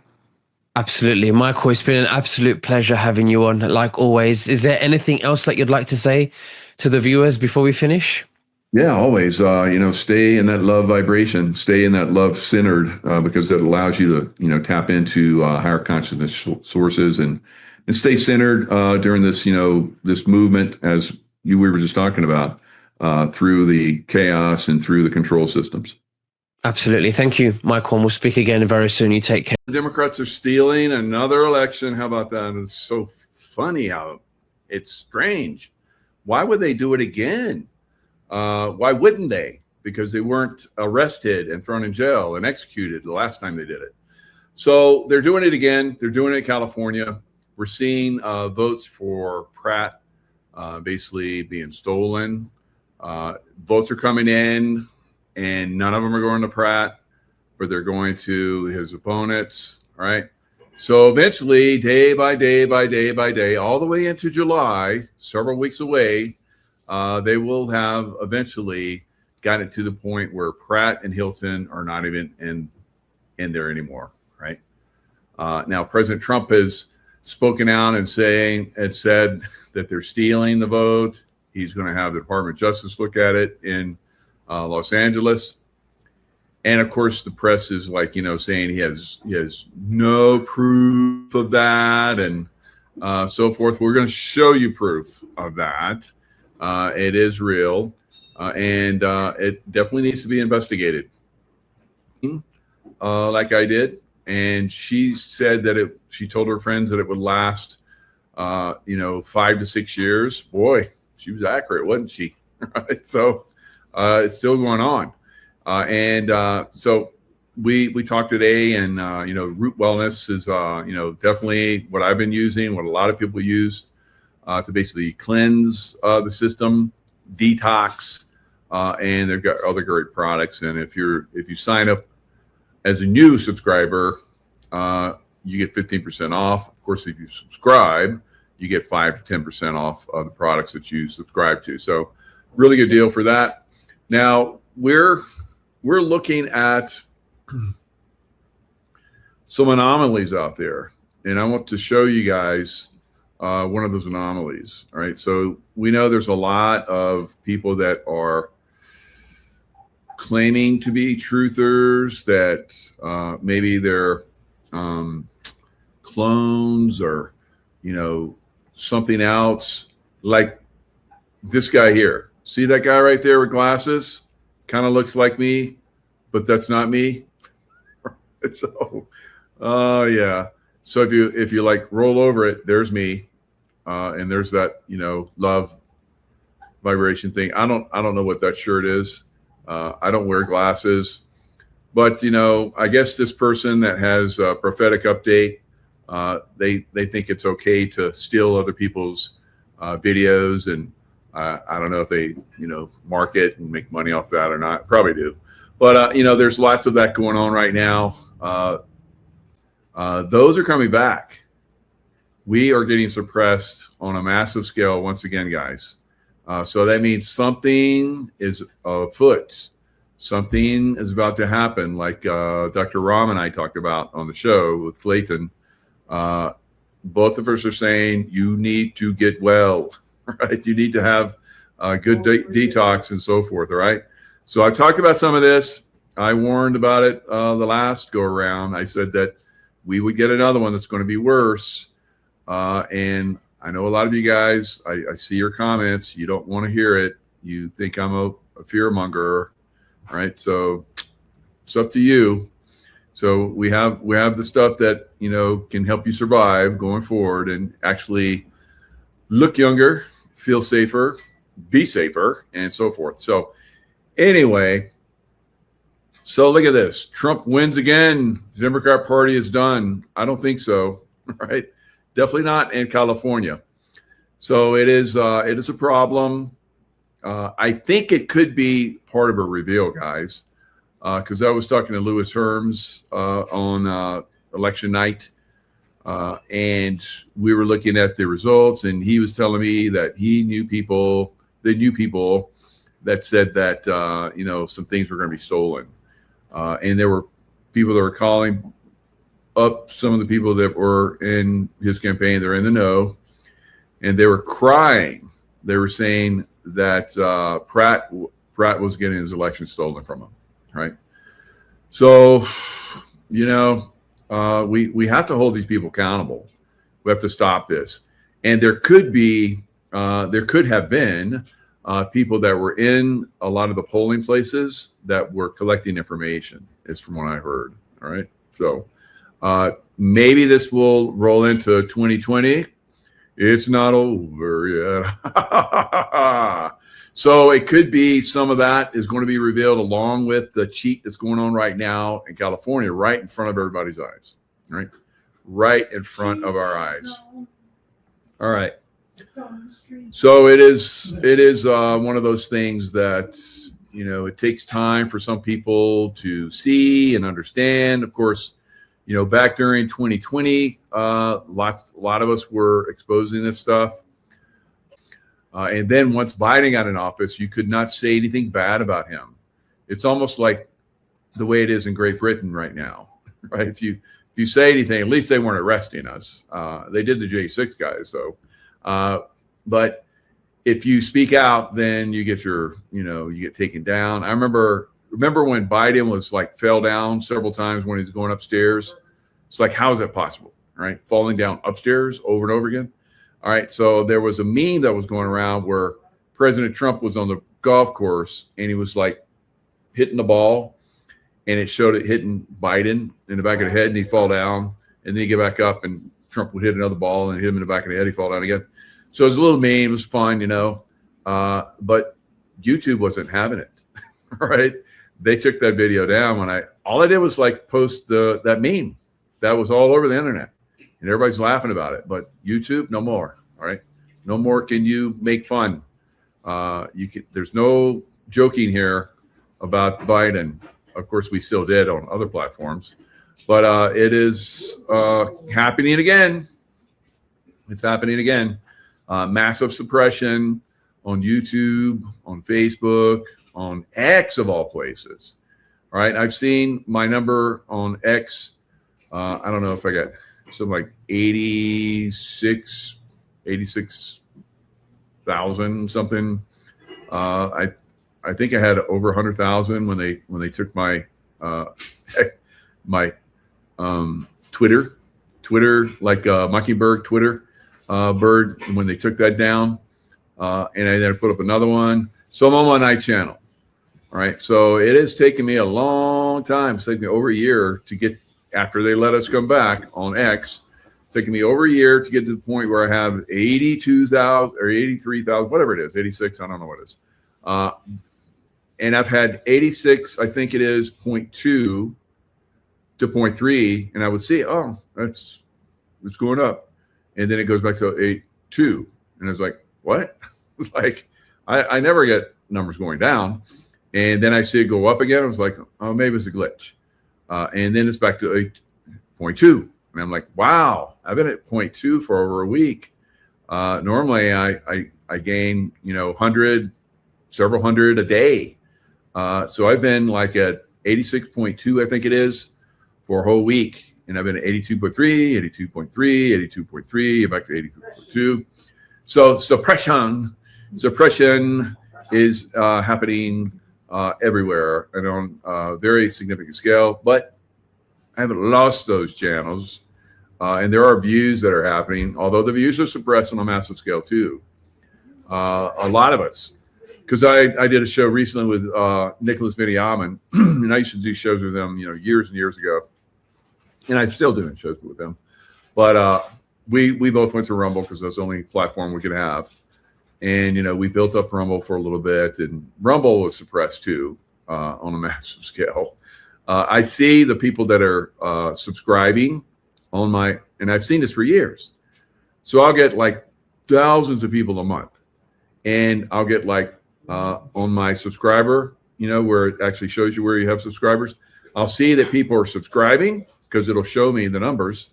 Absolutely. Michael, it's been an absolute pleasure having you on, like always. Is there anything else that you'd like to say to the viewers before we finish? Yeah, always, you know, stay in that love vibration, stay in that love centered, because it allows you to, you know, tap into higher consciousness sources and stay centered during this, you know, this movement, as we were just talking about, through the chaos and through the control systems. Absolutely. Thank you, Michael. And we'll speak again very soon. You take care. The Democrats are stealing another election. How about that? It's so funny how it's strange. Why would they do it again? Why wouldn't they? Because they weren't arrested and thrown in jail and executed the last time they did it. So they're doing it again. They're doing it in California. We're seeing votes for Pratt basically being stolen. Votes are coming in, and none of them are going to Pratt, but they're going to his opponents, right? So eventually, day by day by day by day, all the way into July, several weeks away, they will have eventually gotten to the point where Pratt and Hilton are not even in there anymore, right? Now, President Trump has spoken out and said that they're stealing the vote. He's going to have the Department of Justice look at it in Los Angeles. And of course, the press is like, you know, saying he has no proof of that and so forth. We're going to show you proof of that. It is real, and it definitely needs to be investigated, like I did. And she said that she told her friends that it would last, 5 to 6 years. Boy, she was accurate, wasn't she? Right? So it's still going on. So we talked today, and Root Wellness is definitely what I've been using, what a lot of people use to basically cleanse the system, detox, and they've got other great products. And if you sign up as a new subscriber, you get 15% off. Of course, if you subscribe, you get 5 to 10% off of the products that you subscribe to. So really good deal for that. Now we're looking at some anomalies out there, and I want to show you guys one of those anomalies. All right. So we know there's a lot of people that are claiming to be truthers, that maybe they're clones or, something else, like this guy here. See that guy right there with glasses? Kind of looks like me, but that's not me. So, yeah. So if you like roll over it, there's me, and there's that love vibration thing. I don't know what that shirt is. I don't wear glasses, but I guess this person that has a prophetic update, they think it's okay to steal other people's videos and I don't know if they, market and make money off that or not. Probably do. But, there's lots of that going on right now. Those are coming back. We are getting suppressed on a massive scale once again, guys. So that means something is afoot. Something is about to happen, like Dr. Ram and I talked about on the show with Clayton. Both of us are saying you need to get well, right? You need to have a good detox and so forth, all right? So I've talked about some of this. I warned about it the last go around. I said that we would get another one that's going to be worse. And I know a lot of you guys, I see your comments. You don't want to hear it. You think I'm a fear monger, right? So it's up to you. So we have the stuff that, can help you survive going forward and actually look younger, feel safer, be safer, and so forth. So anyway, so look at this. Trump wins again. The Democrat Party is done. I don't think so, right? Definitely not in California. So it is a problem. I think it could be part of a reveal, guys, because I was talking to Louis Herms on election night, and we were looking at the results, and he was telling me that he knew people that said that some things were going to be stolen, and there were people that were calling up some of the people that were in his campaign. They're in the know, and they were crying. They were saying that Pratt was getting his election stolen from him, right? So, we have to hold these people accountable. We have to stop this. And there could have been people that were in a lot of the polling places that were collecting information, is from what I heard. All right. So maybe this will roll into 2020. It's not over yet. So it could be some of that is going to be revealed along with the cheat that's going on right now in California, right in front of everybody's eyes, right? Right in front of our eyes. All right. So it is one of those things that, it takes time for some people to see and understand. Of course, back during 2020, a lot of us were exposing this stuff. And then once Biden got in office, you could not say anything bad about him. It's almost like the way it is in Great Britain right now, right? If you say anything, at least they weren't arresting us. They did the J6 guys, though. But if you speak out, then you get you get taken down. I remember when Biden was fell down several times when he's going upstairs. It's like, how is that possible, right? Falling down upstairs over and over again. All right. So there was a meme that was going around where President Trump was on the golf course and he was hitting the ball, and it showed it hitting Biden in the back of the head, and he'd fall down, and then he'd get back up and Trump would hit another ball and hit him in the back of the head. He'd fall down again. So it was a little meme. It was fun, but YouTube wasn't having it. Right. They took that video down when all I did was post that meme that was all over the internet, and everybody's laughing about it. But YouTube, no more. All right. No more can you make fun. There's no joking here about Biden. Of course, we still did on other platforms, but it is happening again. It's happening again. Massive suppression on YouTube, on Facebook, on X of all places. All right. I've seen my number on X. I don't know if I got something like 86,000 something. I think I had over 100,000 when they took my my Twitter like Mockingbird Twitter bird, when they took that down, and I then put up another one. So I'm on my night channel. All right. So it has taken me a long time. It's taken me over a year to get, after they let us come back on X, it's taken me over a year to get to the point where I have 82,000 or 83,000, whatever it is, 86, I don't know what it is. And I've had 86, I think it is 0.2 to 0.3. And I would see, it's going up. And then it goes back to 8.2. And I was like, what? I never get numbers going down. And then I see it go up again. I was like, oh, maybe it's a glitch. And then it's back to 8.2. And I'm like, wow, I've been at 0.2 for over a week. Normally I gain, 100, several hundred a day. So I've been like at 86.2, I think it is, for a whole week. And I've been at 82.3, 82.3, 82.3, back to 82.2. So suppression is happening everywhere and on a very significant scale. But I haven't lost those channels. And there are views that are happening, although the views are suppressed on a massive scale too. A lot of us. Because I did a show recently with Nicholas Viniaman, and I used to do shows with them, years and years ago. And I'm still doing shows with them. But we both went to Rumble because that's the only platform we could have. And, we built up Rumble for a little bit. And Rumble was suppressed too on a massive scale. I see the people that are subscribing on and I've seen this for years. So I'll get like thousands of people a month. And I'll get like on my subscriber, where it actually shows you where you have subscribers. I'll see that people are subscribing because it'll show me the numbers.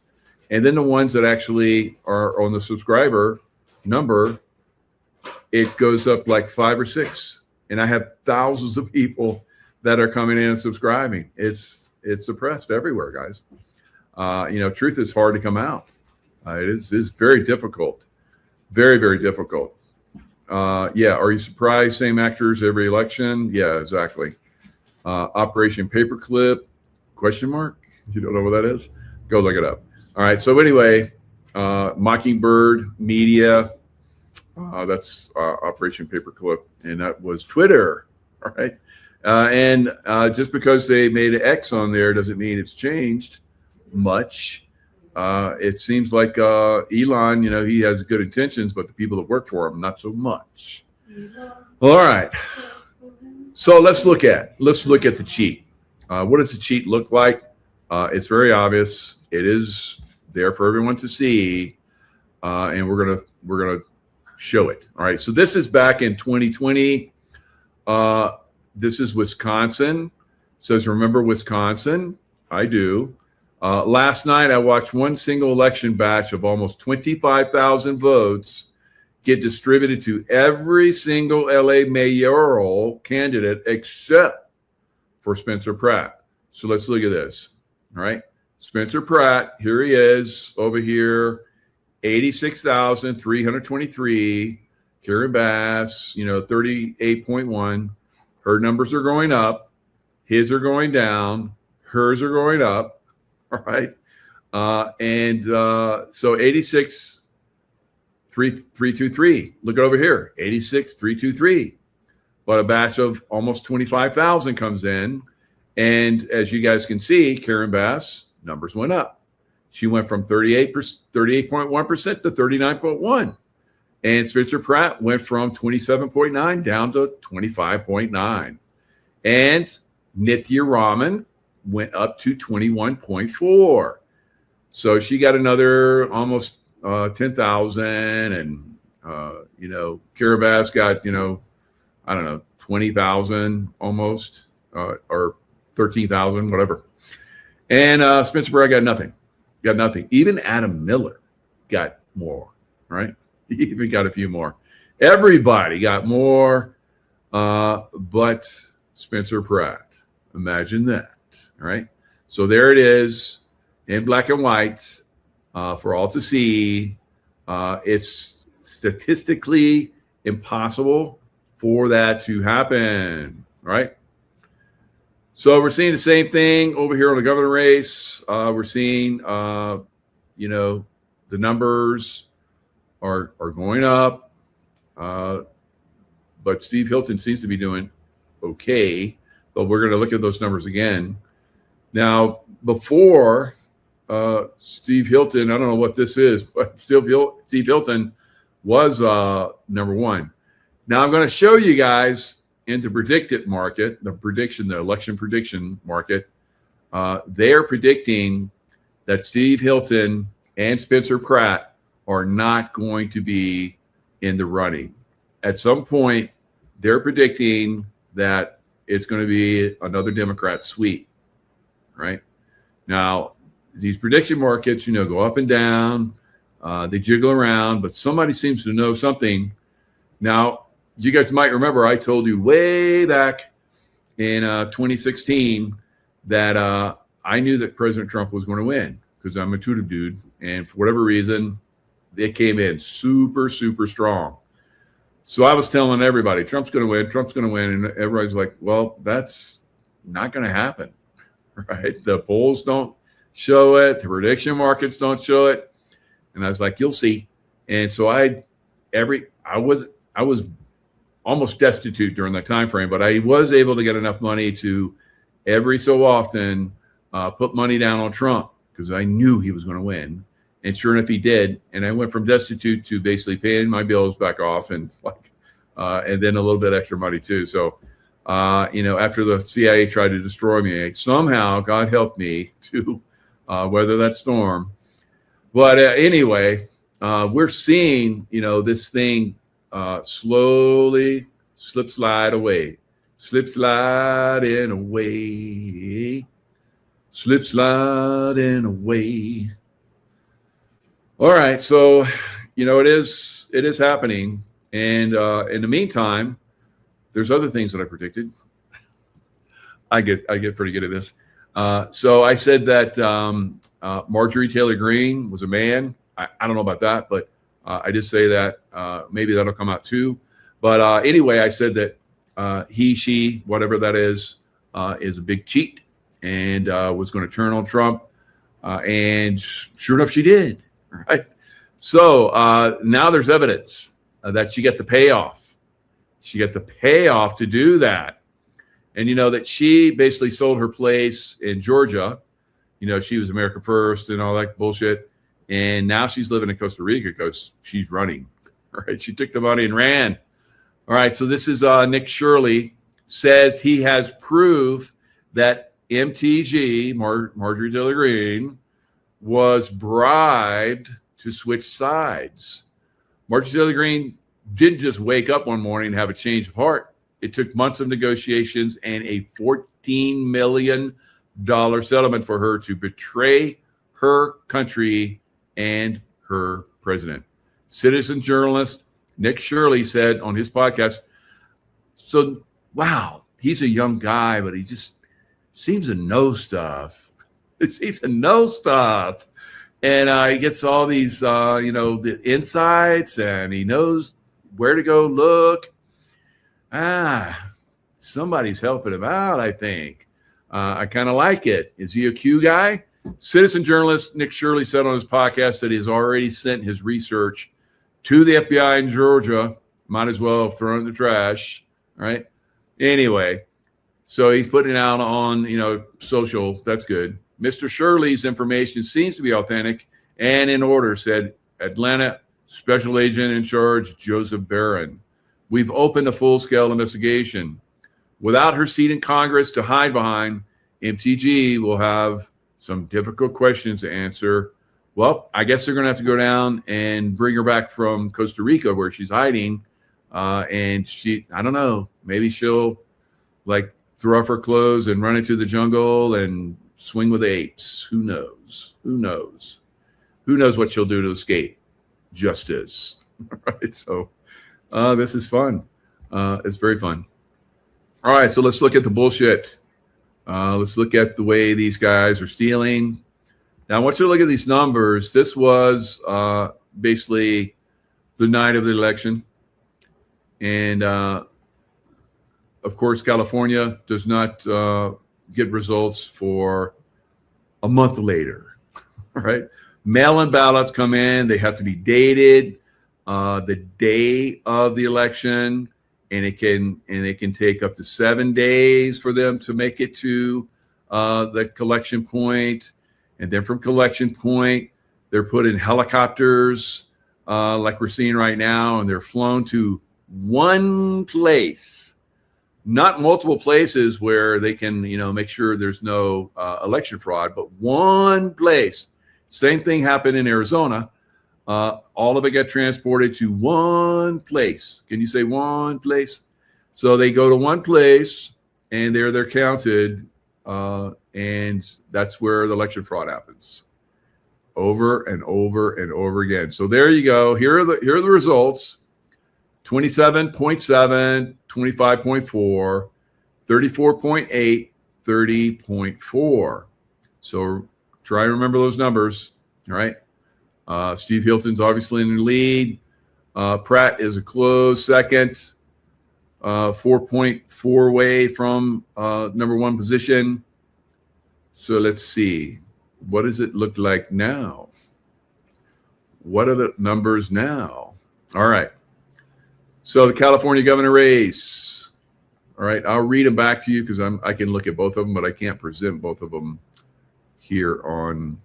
And then the ones that actually are on the subscriber number, it goes up like 5 or 6. And I have thousands of people that are coming in and subscribing. It's suppressed everywhere, guys. Truth is hard to come out. It is very difficult. Very, very difficult. Yeah. Are you surprised? Same actors every election? Yeah, exactly. Operation Paperclip? Question mark? You don't know what that is? Go look it up. All right. So anyway, Mockingbird Media. That's Operation Paperclip, and that was Twitter. All right. And just because they made an X on there doesn't mean it's changed much. It seems like Elon, he has good intentions, but the people that work for him, not so much. All right. So let's look at the cheat. What does the cheat look like? It's very obvious. It is there for everyone to see, and we're gonna show it. All right. So this is back in 2020. This is Wisconsin. It says, remember Wisconsin? I do. Last night, I watched one single election batch of almost 25,000 votes get distributed to every single LA mayoral candidate except for Spencer Pratt. So let's look at this. All right. Spencer Pratt, here he is over here, 86,323. Karen Bass, 38.1. Her numbers are going up. His are going down. Hers are going up. All right. So 86,323. Look over here. 86,323. But a batch of almost 25,000 comes in. And as you guys can see, Karen Bass numbers went up. She went from 38.1% to 39.1%. And Spencer Pratt went from 27.9 down to 25.9. And Nithya Raman went up to 21.4. So she got another almost 10,000. And, Kara Bass got, 20,000 almost, or 13,000, whatever. And Spencer Pratt got nothing. Even Adam Miller got more, right? He even got a few more. Everybody got more, but Spencer Pratt. Imagine that, all right? So there it is in black and white for all to see. It's statistically impossible for that to happen, right? So we're seeing the same thing over here on the governor race. We're seeing, the numbers are going up, but Steve Hilton seems to be doing okay. But we're going to look at those numbers again. Now, before Steve Hilton, I don't know what this is, but Steve Hilton was number one. Now I'm going to show you guys in the predicted market, the election prediction market. They're predicting that Steve Hilton and Spencer Pratt are not going to be in the running. At some point, they're predicting that it's going to be another Democrat sweep, right? Now, these prediction markets, go up and down. They jiggle around, but somebody seems to know something. Now, you guys might remember I told you way back in 2016 that I knew that President Trump was going to win because I'm a intuitive dude. And for whatever reason, they came in super, super strong. So I was telling everybody, Trump's going to win, Trump's going to win. And everybody's like, well, that's not going to happen, right? The polls don't show it. The prediction markets don't show it. And I was like, you'll see. And so I was almost destitute during that time frame, but I was able to get enough money to every so often put money down on Trump because I knew he was going to win. And sure enough, he did. And I went from destitute to basically paying my bills back off and and then a little bit extra money too. So, after the CIA tried to destroy me, somehow God helped me to weather that storm. But anyway, we're seeing, this thing slowly slide away, sliding away, sliding away. All right, so it is happening, and in the meantime, there's other things that I predicted. I get pretty good at this. So I said that Marjorie Taylor Greene was a man. I don't know about that, but I did say that. Maybe that'll come out too. But anyway, I said that he, she, whatever that is a big cheat and was going to turn on Trump. And sure enough, she did. Right. So now there's evidence that she got the payoff. She got the payoff to do that. And that she basically sold her place in Georgia. She was America First and all that bullshit. And now she's living in Costa Rica because she's running. All right. She took the money and ran. All right. So this is Nick Shirley says he has proof that MTG, Marjorie Taylor Greene, was bribed to switch sides. Marjorie Taylor Greene didn't just wake up one morning and have a change of heart. It took months of negotiations and a $14 million settlement for her to betray her country and her president. Citizen journalist Nick Shirley said on his podcast, so, wow, he's a young guy, but he just seems to know stuff. He seems to know stuff. And he gets all these, the insights, and he knows where to go look. Somebody's helping him out, I think. I kind of like it. Is he a Q guy? Citizen journalist Nick Shirley said on his podcast that he's already sent his research to the FBI in Georgia. Might as well have thrown it in the trash, right? Anyway, so he's putting it out on, social. That's good. Mr. Shirley's information seems to be authentic and in order, said Atlanta Special Agent in Charge Joseph Barron. We've opened a full-scale investigation. Without her seat in Congress to hide behind, MTG will have some difficult questions to answer. Well, I guess they're going to have to go down and bring her back from Costa Rica where she's hiding. And I don't know, maybe she'll throw off her clothes and run into the jungle and swing with the apes. Who knows? Who knows? Who knows what she'll do to escape justice? Right. So this is fun. It's very fun. All right. So let's look at the bullshit. Let's look at the way these guys are stealing. Now, I want you to look at these numbers. This was basically the night of the election. And of course, California does not get results for a month later, right? Mail-in ballots come in. They have to be dated the day of the election, and it can take up to 7 days for them to make it to the collection point. And then from collection point, they're put in helicopters like we're seeing right now, and they're flown to one place. Not multiple places where they can, make sure there's no election fraud, but one place. Same thing happened in Arizona. All of it got transported to one place. Can you say one place? So they go to one place, and they're counted, and that's where the election fraud happens, over and over and over again. So there you go. Here are the results: 27.7, 25.4, 34.8, 30.4. So try to remember those numbers. All right. Steve Hilton's obviously in the lead. Pratt is a close second, 4.4 away from number one position. So let's see. What does it look like now? What are the numbers now? All right. So the California governor race. All right. I'll read them back to you because I can look at both of them, but I can't present both of them here on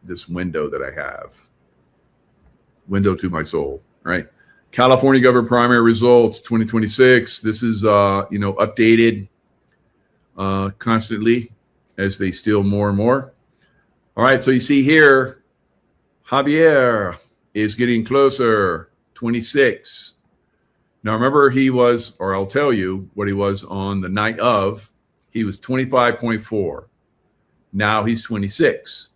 this window that I have. Window to my soul. All right. California governor primary results 2026. This is updated constantly as they steal more and more. All right. So you see here, Javier is getting closer, 26. Now remember, he was, or I'll tell you what he was on the night of. He was 25.4. Now he's 26.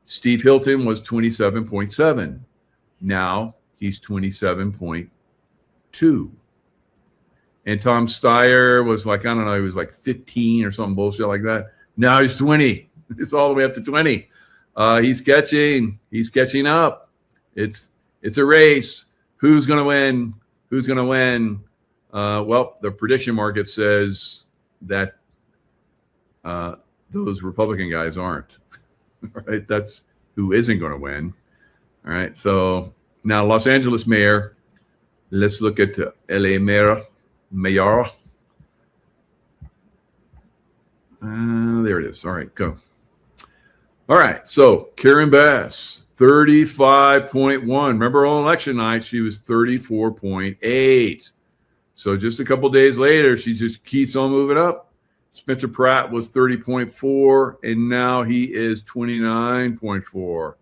Steve Hilton was 27.7. Now he's 27.2. And Tom Steyer was like, I don't know, he was like 15 or something bullshit like that. Now he's 20. It's all the way up to 20. He's catching up. It's a race. Who's going to win? Who's going to win? Well, the prediction market says that those Republican guys aren't. Right? That's who isn't going to win. All right. So now Los Angeles mayor. Let's look at LA mayor. There it is. All right, go. All right. So Karen Bass, 35.1. Remember on election night, she was 34.8. So just a couple days later, she just keeps on moving up. Spencer Pratt was 30.4, and now he is 29.4.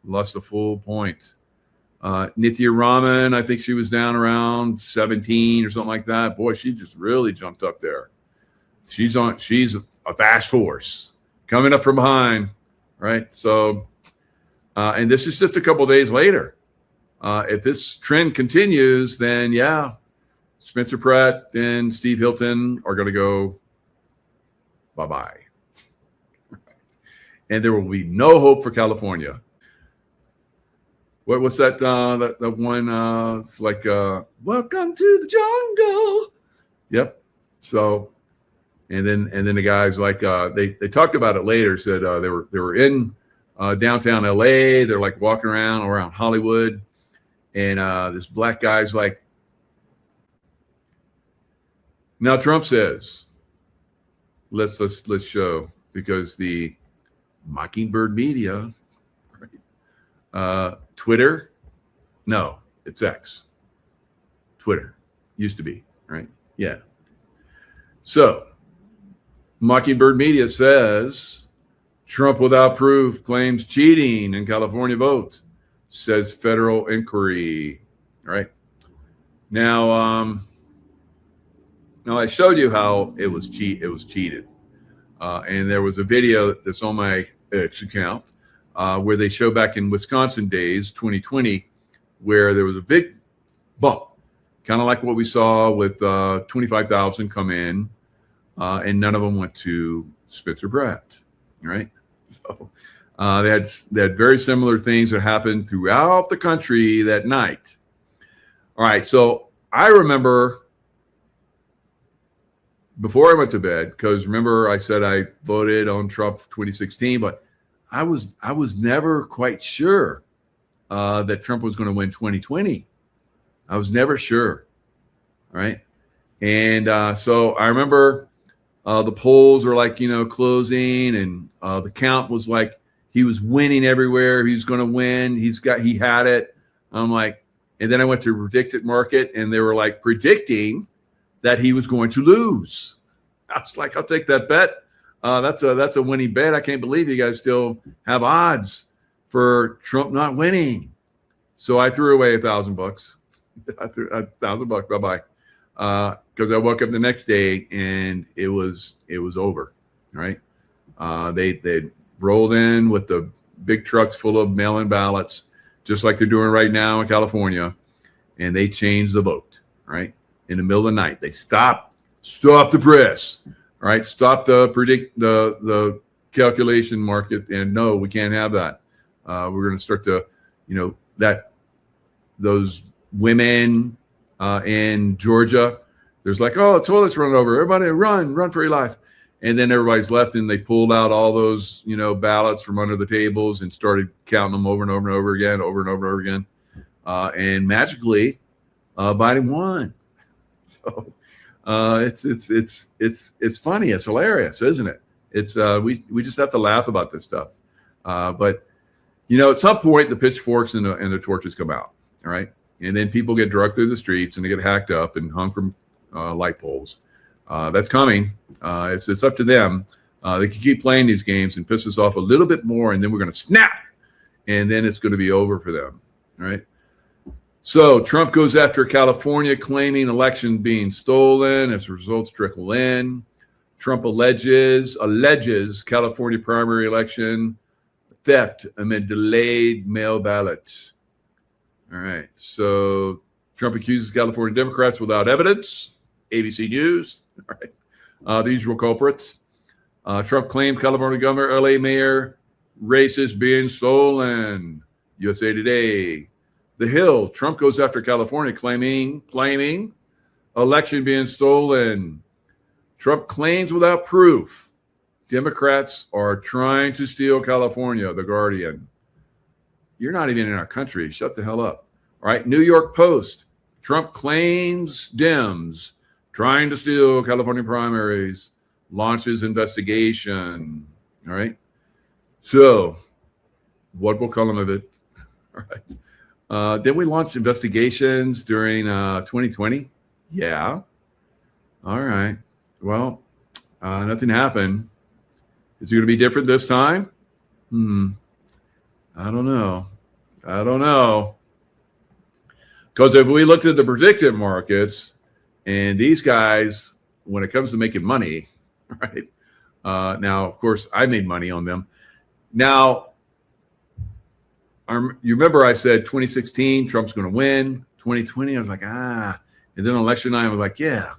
Lost a full point. Nithya Raman, I think she was down around 17 or something like that. Boy, she just really jumped up there. She's a fast horse coming up from behind, right? So, and this is just a couple days later. If this trend continues, then yeah, Spencer Pratt and Steve Hilton are going to go bye-bye. And there will be no hope for California. What's that? That one? It's like "Welcome to the Jungle." Yep. So, and then the guys like they talked about it later. Said they were in downtown LA. They're like walking around Hollywood, and this black guy's like, now Trump says, let's show, because the Mockingbird media, right? Twitter, no, it's X. Twitter used to be, right? Yeah. So Mockingbird media says Trump without proof claims cheating in California vote, says federal inquiry. All right. Now I showed you how it was cheated. And there was a video that's on my X account where they show back in Wisconsin days, 2020, where there was a big bump, kind of like what we saw with 25,000 come in, and none of them went to Spencer Pratt, right? So they had very similar things that happened throughout the country that night. All right, so I remember before I went to bed, because remember I said I voted on Trump 2016, but I was never quite sure that Trump was going to win 2020. I was never sure, right? And so I remember the polls were like, closing, and the count was like he was winning everywhere. He was going to win. He had it. I'm like, and then I went to Predicted Market, and they were like predicting that he was going to lose. I was like, I'll take that bet. That's a winning bet. I can't believe you guys still have odds for Trump not winning. So I threw away $1,000. I threw $1,000. Bye-bye. because I woke up the next day and it was over. Right? They rolled in with the big trucks full of mail-in ballots, just like they're doing right now in California, and they changed the vote. Right? In the middle of the night, they stop the press. Right? Stop the calculation market, and no, we can't have that. We're going to start to, that those women in Georgia, there's like, oh, toilets run over. Everybody run for your life. And then everybody's left, and they pulled out all those, ballots from under the tables and started counting them over and over and over again. And magically, Biden won. So it's funny. It's hilarious, isn't it? It's we just have to laugh about this stuff. But at some point, the pitchforks and the torches come out. All right. And then people get drugged through the streets and they get hacked up and hung from light poles. That's coming. It's up to them. They can keep playing these games and piss us off a little bit more, and then we're going to snap, and then it's going to be over for them. All right. So Trump goes after California, claiming election being stolen as results trickle in. Trump alleges California primary election theft amid delayed mail ballots. All right. So Trump accuses California Democrats without evidence. ABC News. All right. The usual culprits. Trump claimed California Governor, LA Mayor race is being stolen. USA Today. The Hill. Trump goes after California, claiming election being stolen. Trump claims without proof Democrats are trying to steal California. The Guardian. You're not even in our country. Shut the hell up. All right. New York Post. Trump claims Dems trying to steal California primaries. Launches investigation. All right. So, what will come of it? All right. Then we launched investigations during 2020. Yeah. All right. Well, nothing happened. Is it going to be different this time? I don't know. Because if we looked at the predictive markets, and these guys, when it comes to making money, right? Now, of course, I made money on them. Now, you remember I said 2016, Trump's going to win. 2020, I was like, And then election night, I was like, yeah,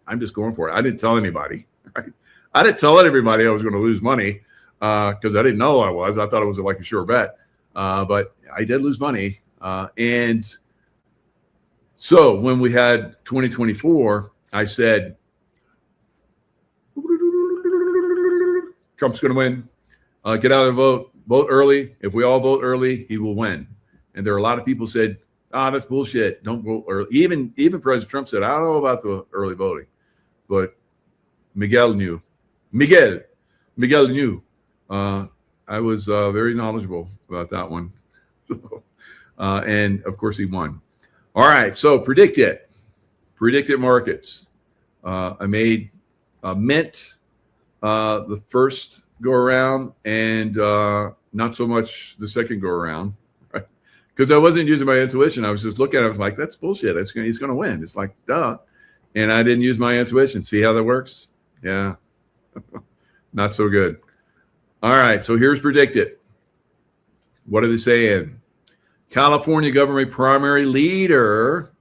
I'm just going for it. I didn't tell anybody, right? I didn't tell everybody I was going to lose money because I didn't know I was. I thought it was like a sure bet. But I did lose money. And so when we had 2024, I said, Trump's going to win. Get out and vote early. If we all vote early, he will win. And there are a lot of people said, that's bullshit. Don't vote early. Even President Trump said, I don't know about the early voting. But Miguel knew. I was very knowledgeable about that one. And of course he won. All right. So predicted markets. I made Mint the first go around and not so much the second go around, right? Because I wasn't using my intuition. I was just looking at it. I was like, that's bullshit. He's going to win. It's like, duh. And I didn't use my intuition. See how that works? Yeah. Not so good. All right. So here's predicted. What are they saying? California government primary leader,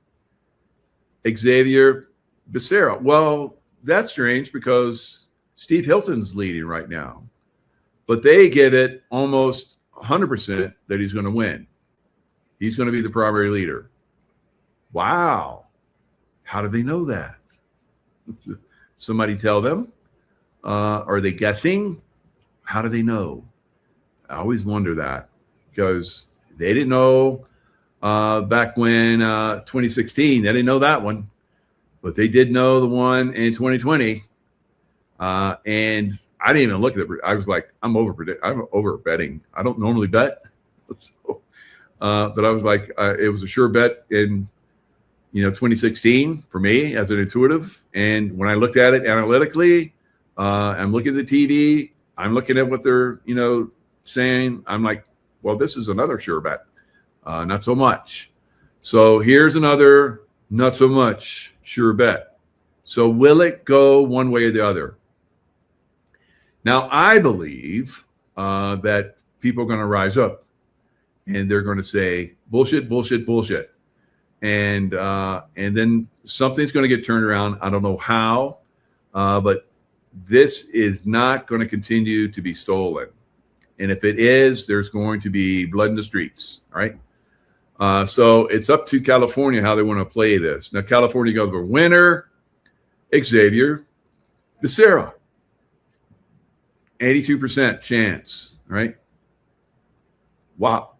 Xavier Becerra. Well, that's strange because Steve Hilton's leading right now. But they get it almost 100% that he's going to win. He's going to be the primary leader. Wow. How do they know that? Somebody tell them? Are they guessing? How do they know? I always wonder that because they didn't know back when 2016. They didn't know that one. But they did know the one in 2020. And I didn't even look at it. I was like, I'm over betting. I don't normally bet. So, but I was like, it was a sure bet in 2016 for me as an intuitive. And when I looked at it analytically, I'm looking at the TV. I'm looking at what they're, saying. I'm like, well, this is another sure bet. Not so much. So here's another not so much. Sure bet. So will it go one way or the other? Now, I believe that people are going to rise up and they're going to say bullshit, bullshit, bullshit. And then something's going to get turned around. I don't know how, but this is not going to continue to be stolen. And if it is, there's going to be blood in the streets, right? So it's up to California how they want to play this. Now, California got the winner, Xavier Becerra. 82% chance, right? Wow.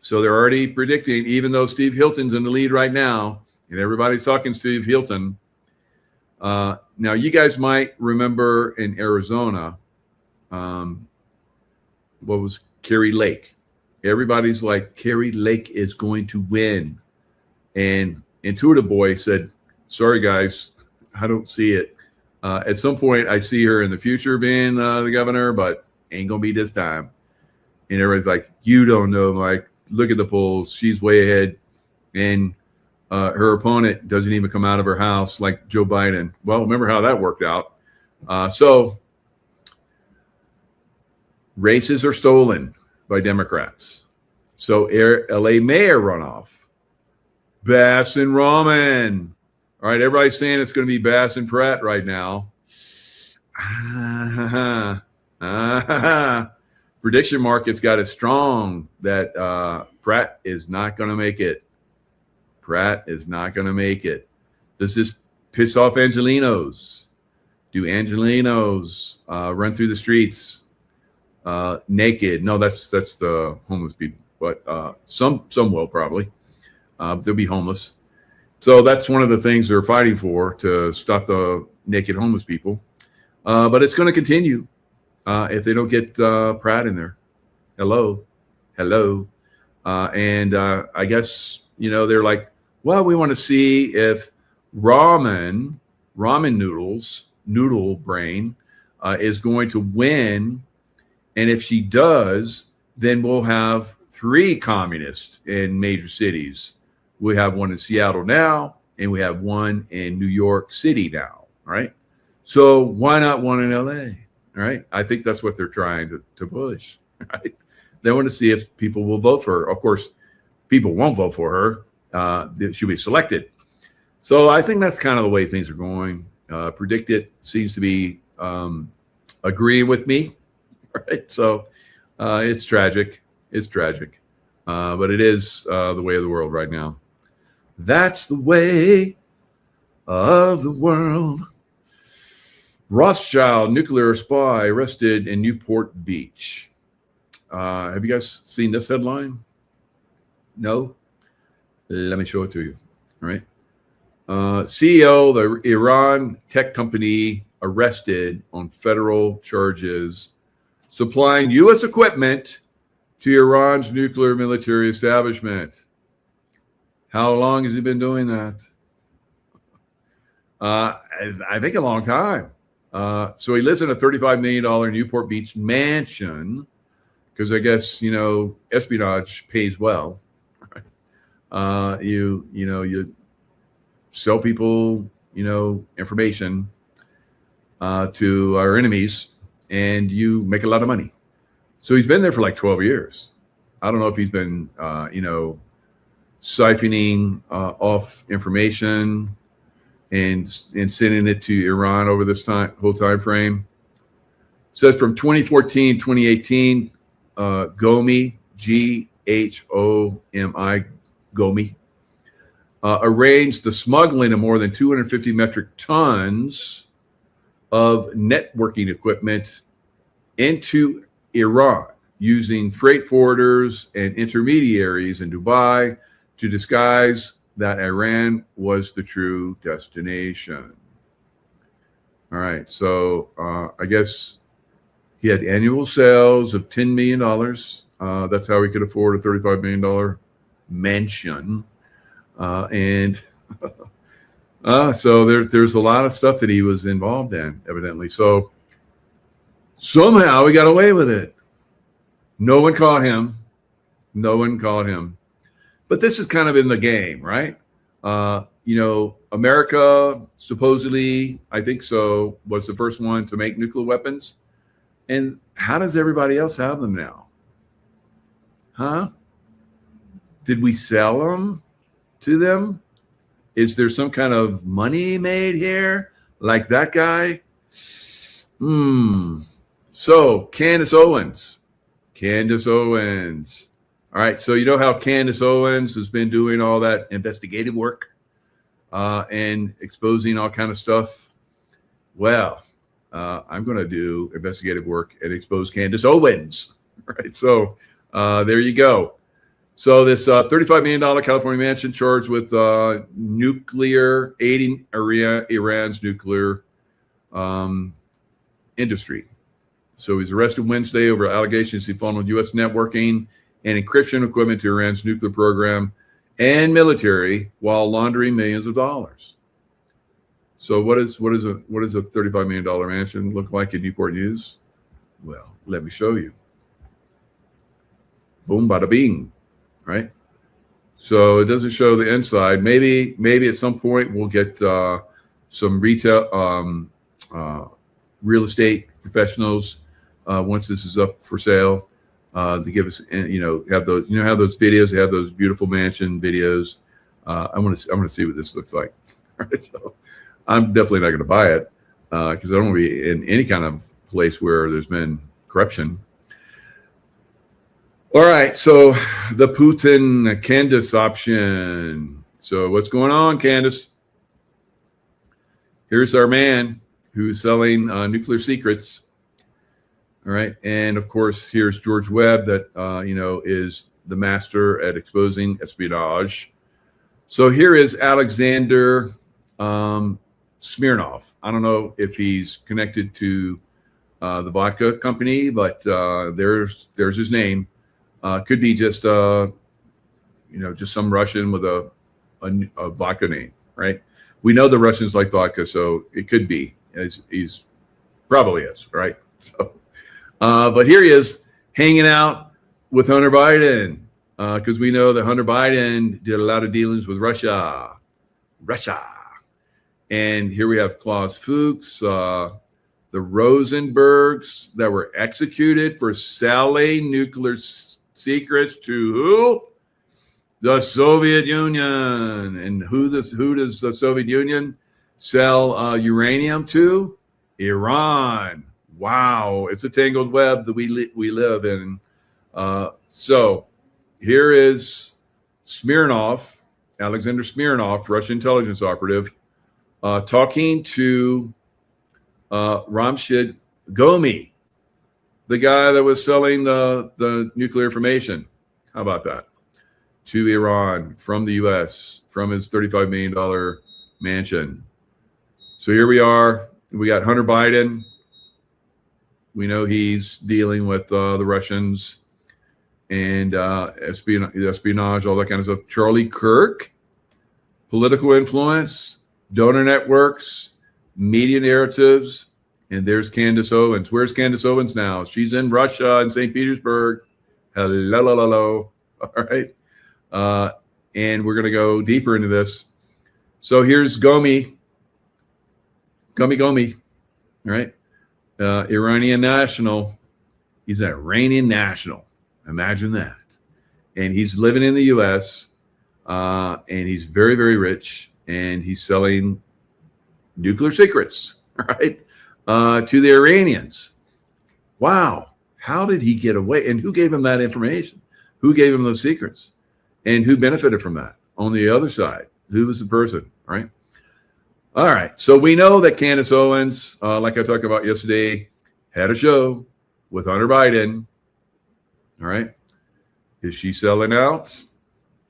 So they're already predicting, even though Steve Hilton's in the lead right now, and everybody's talking Steve Hilton. Now, you guys might remember in Arizona, what was Kerry Lake? Everybody's like, Kerry Lake is going to win. And Intuitive Boy said, sorry, guys, I don't see it. At some point, I see her in the future being the governor, but ain't going to be this time. And everybody's like, you don't know, Mike. Look at the polls. She's way ahead. And her opponent doesn't even come out of her house like Joe Biden. Well, remember how that worked out. So races are stolen by Democrats. So LA mayor runoff, Bass and Rahman. All right, everybody's saying it's going to be Bass and Pratt right now. Prediction market's got it strong that Pratt is not going to make it. Pratt is not going to make it. Does this piss off Angelenos? Do Angelenos run through the streets naked? No, that's the homeless people, but some will probably. They'll be homeless. So that's one of the things they're fighting for, to stop the naked homeless people. But it's going to continue if they don't get Pratt in there. Hello. And I guess, they're like, well, we want to see if ramen noodles, noodle brain, is going to win. And if she does, then we'll have 3 communists in major cities. We have one in Seattle now, and we have one in New York City now, right? So why not one in LA, right? I think that's what they're trying to push, right? They want to see if people will vote for her. Of course, people won't vote for her. She'll be selected. So I think that's kind of the way things are going. Predict It seems to be agreeing with me, right? So it's tragic. It's tragic. But it is the way of the world right now. That's the way of the world. Rothschild nuclear spy arrested in Newport Beach. Have you guys seen this headline? No? Let me show it to you. All right. CEO of the Iran tech company arrested on federal charges supplying U.S. equipment to Iran's nuclear military establishment. How long has he been doing that? I think a long time. So he lives in a $35 million Newport Beach mansion because I guess, espionage pays well. You sell people, information to our enemies, and you make a lot of money. So he's been there for like 12 years. I don't know if he's been, siphoning off information and sending it to Iran over this whole time frame. It says from 2014, 2018, Gomi, Ghomi, Gomi, arranged the smuggling of more than 250 metric tons of networking equipment into Iran using freight forwarders and intermediaries in Dubai to disguise that Iran was the true destination. All right, so I guess he had annual sales of $10 million. That's how he could afford a $35 million mansion. And so there's a lot of stuff that he was involved in, evidently. So somehow he got away with it. No one caught him. But this is kind of in the game, right? America supposedly, I think so, was the first one to make nuclear weapons. And how does everybody else have them now? Huh? Did we sell them to them? Is there some kind of money made here? Like that guy? So Candace Owens. All right. So you know how Candace Owens has been doing all that investigative work and exposing all kind of stuff. Well, I'm going to do investigative work and expose Candace Owens. Right. So there you go. So this $35 million California mansion charged with nuclear, aiding Iran's nuclear industry. So he's arrested Wednesday over allegations he funneled U.S. networking and encryption equipment to Iran's nuclear program and military while laundering millions of dollars. So what does a $35 million mansion look like in Newport News? Well, let me show you. Boom, bada bing. Right. So it doesn't show the inside. Maybe at some point we'll get some retail real estate professionals once this is up for sale to give us, have those videos. They have those beautiful mansion videos. I want to see what this looks like. Right. So I'm definitely not going to buy it because I don't want to be in any kind of place where there's been corruption. All right, so the Putin Candace option. So what's going on, Candace? Here's our man who's selling nuclear secrets. All right, and of course, here's George Webb that is the master at exposing espionage. So here is Alexander Smirnov. I don't know if he's connected to the vodka company, but there's his name. Could be just just some Russian with a vodka name, right? We know the Russians like vodka, so it could be. He's probably is, right? So, but here he is hanging out with Hunter Biden because we know that Hunter Biden did a lot of dealings with Russia. And here we have Klaus Fuchs, the Rosenbergs that were executed for selling nuclear secrets to who? The Soviet Union. And who does the Soviet Union sell uranium to? Iran. Wow, it's a tangled web that we live in. So here is Smirnov, Alexander Smirnov, Russian intelligence operative, talking to Ramshid Gomi, the guy that was selling the nuclear information. How about that? To Iran from the U.S., from his $35 million mansion. So here we are. We got Hunter Biden. We know he's dealing with the Russians and espionage, all that kind of stuff. Charlie Kirk, political influence, donor networks, media narratives. And there's Candace Owens. Where's Candace Owens now? She's in Russia, in St. Petersburg. Hello. All right. And we're going to go deeper into this. So here's Gomi. All right. Iranian national. He's an Iranian national. Imagine that. And he's living in the U.S. And he's very, very rich. And he's selling nuclear secrets, right? To the Iranians. Wow. How did he get away? And who gave him that information? Who gave him those secrets? And who benefited from that on the other side? Who was the person, right? All right. So we know that Candace Owens, like I talked about yesterday, had a show with Hunter Biden. All right. Is she selling out?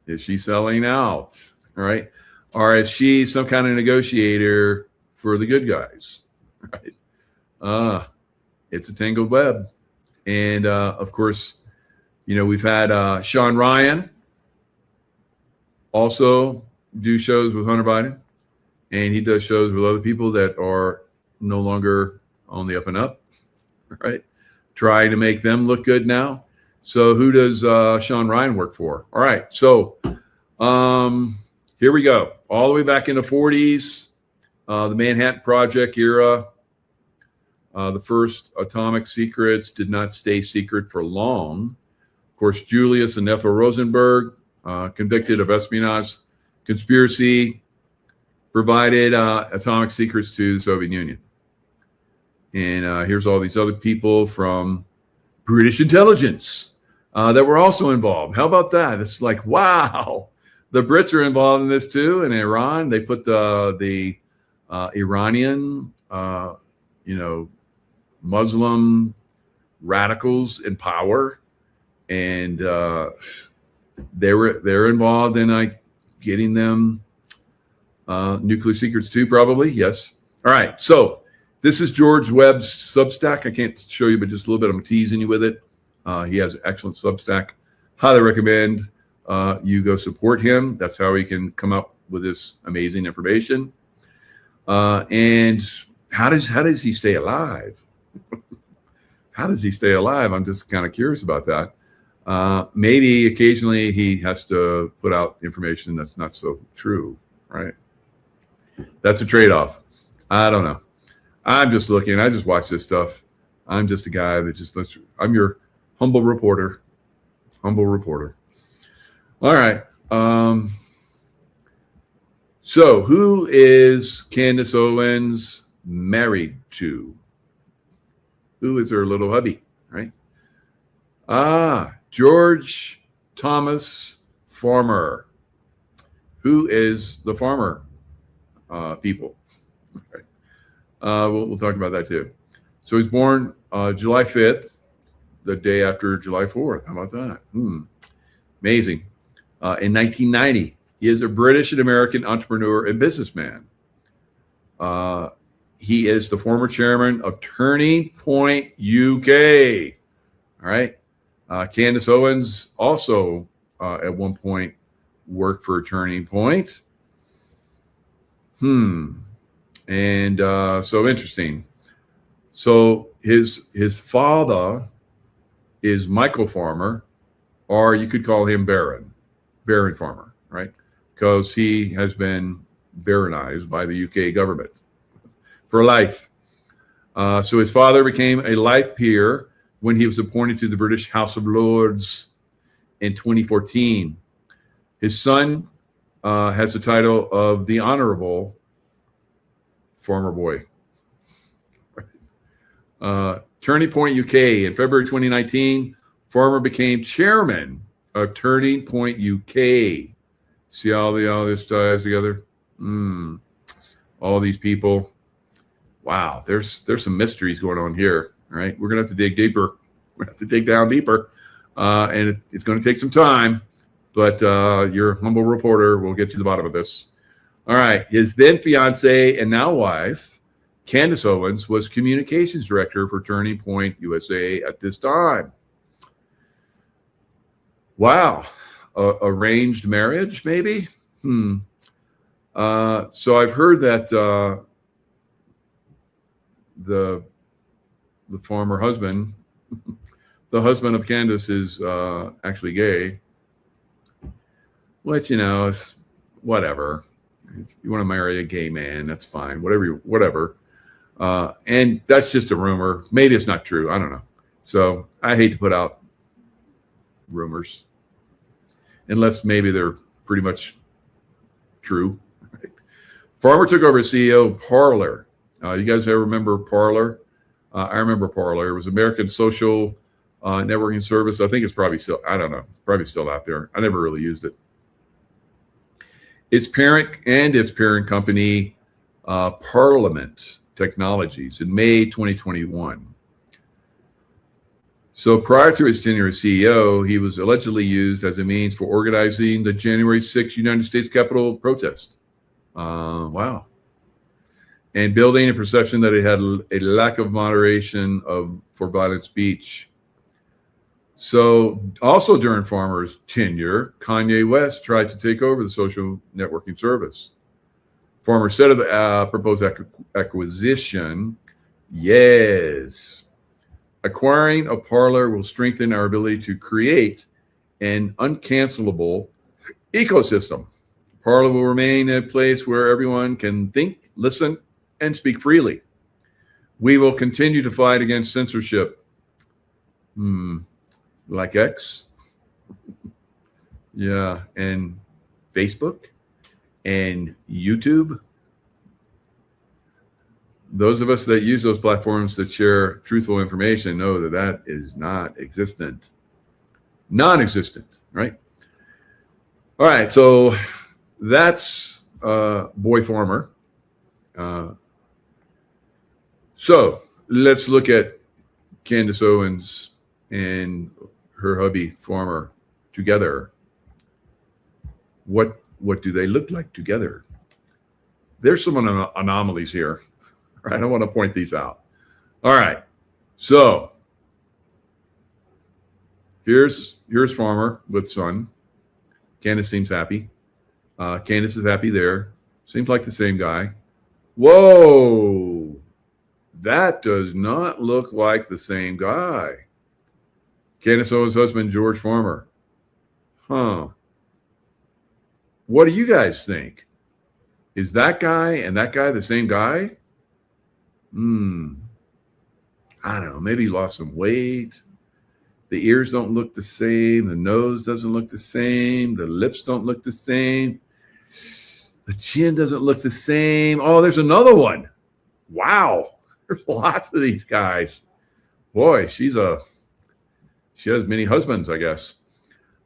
All right. Or is she some kind of negotiator for the good guys? Right. It's a tangled web. And of course, we've had Sean Ryan also do shows with Hunter Biden, and he does shows with other people that are no longer on the up and up, right? Trying to make them look good now. So who does Sean Ryan work for? All right. So here we go. All the way back in the 40s, the Manhattan Project era. The first atomic secrets did not stay secret for long. Of course, Julius and Ethel Rosenberg, convicted of espionage conspiracy, provided atomic secrets to the Soviet Union. And here's all these other people from British intelligence that were also involved. How about that? It's like, wow, the Brits are involved in this too. In Iran, they put the Iranian, Muslim radicals in power, and they're involved in getting them nuclear secrets too, probably. Yes. All right. So this is George Webb's Substack. I can't show you, but just a little bit. I'm teasing you with it. He has an excellent Substack. Highly recommend you go support him. That's how he can come up with this amazing information. And how does he stay alive? How does he stay alive? I'm just kind of curious about that. Maybe occasionally he has to put out information that's not so true, right? That's a trade-off. I don't know. I'm just looking. I just watch this stuff. I'm just a guy that just lets. I'm your humble reporter. Humble reporter. All right. So who is Candace Owens married to? Who is her little hubby, right? George Thomas Farmer. Who is the Farmer people? We'll talk about that too. So he's born July 5th, the day after July 4th. How about that? Amazing. In 1990, he is a British and American entrepreneur and businessman. He is the former chairman of Turning Point UK. All right. Candace Owens also at one point worked for Turning Point. And so interesting. So his father is Michael Farmer, or you could call him Baron Farmer, right? Because he has been baronized by the UK government for life. So his father became a life peer when he was appointed to the British House of Lords in 2014. His son has the title of the Honorable Farmer Boy. Turning Point UK. In February 2019, Farmer became chairman of Turning Point UK. See all this ties together? All these people. Wow, there's some mysteries going on here. All right, we're gonna have to dig deeper. We're gonna have to dig down deeper, and it's going to take some time. But your humble reporter will get to the bottom of this. All right, his then fiance and now wife, Candace Owens, was communications director for Turning Point USA at this time. Wow, arranged marriage, maybe. So I've heard that the former husband, the husband of Candace, is actually gay. Which, it's whatever. If you want to marry a gay man, that's fine. Whatever. And that's just a rumor. Maybe it's not true. I don't know. So I hate to put out rumors, unless maybe they're pretty much true. Farmer took over as CEO of Parler. You guys ever remember Parler? I remember Parler. It was American social networking service. I think it's probably still, I don't know, probably still out there. I never really used it. Its parent company, Parliament Technologies, in May 2021. So prior to his tenure as CEO, he was allegedly used as a means for organizing the January 6th United States Capitol protest. Wow. And building a perception that it had a lack of moderation for violent speech. So also during Farmer's tenure, Kanye West tried to take over the social networking service. Farmer said of the proposed acquisition, yes, acquiring a Parler will strengthen our ability to create an uncancelable ecosystem. Parler will remain a place where everyone can think, listen, and speak freely. We will continue to fight against censorship. Like X? Yeah, and Facebook and YouTube. Those of us that use those platforms to share truthful information know that that is not existent. Non-existent, right? All right, so that's Boy Farmer. So let's look at Candace Owens and her hubby Farmer together. What do they look like together? There's some anomalies here. Right, I want to point these out. All right, so here's Farmer with son. Candace seems happy. Candace is happy there. Seems like the same guy. Whoa, that does not look like the same guy. Candace Owens' husband, George Farmer. Huh. What do you guys think? Is that guy and that guy the same guy? I don't know. Maybe he lost some weight. The ears don't look the same. The nose doesn't look the same. The lips don't look the same. The chin doesn't look the same. Oh, there's another one. Wow. There's lots of these guys. Boy, she has many husbands, I guess.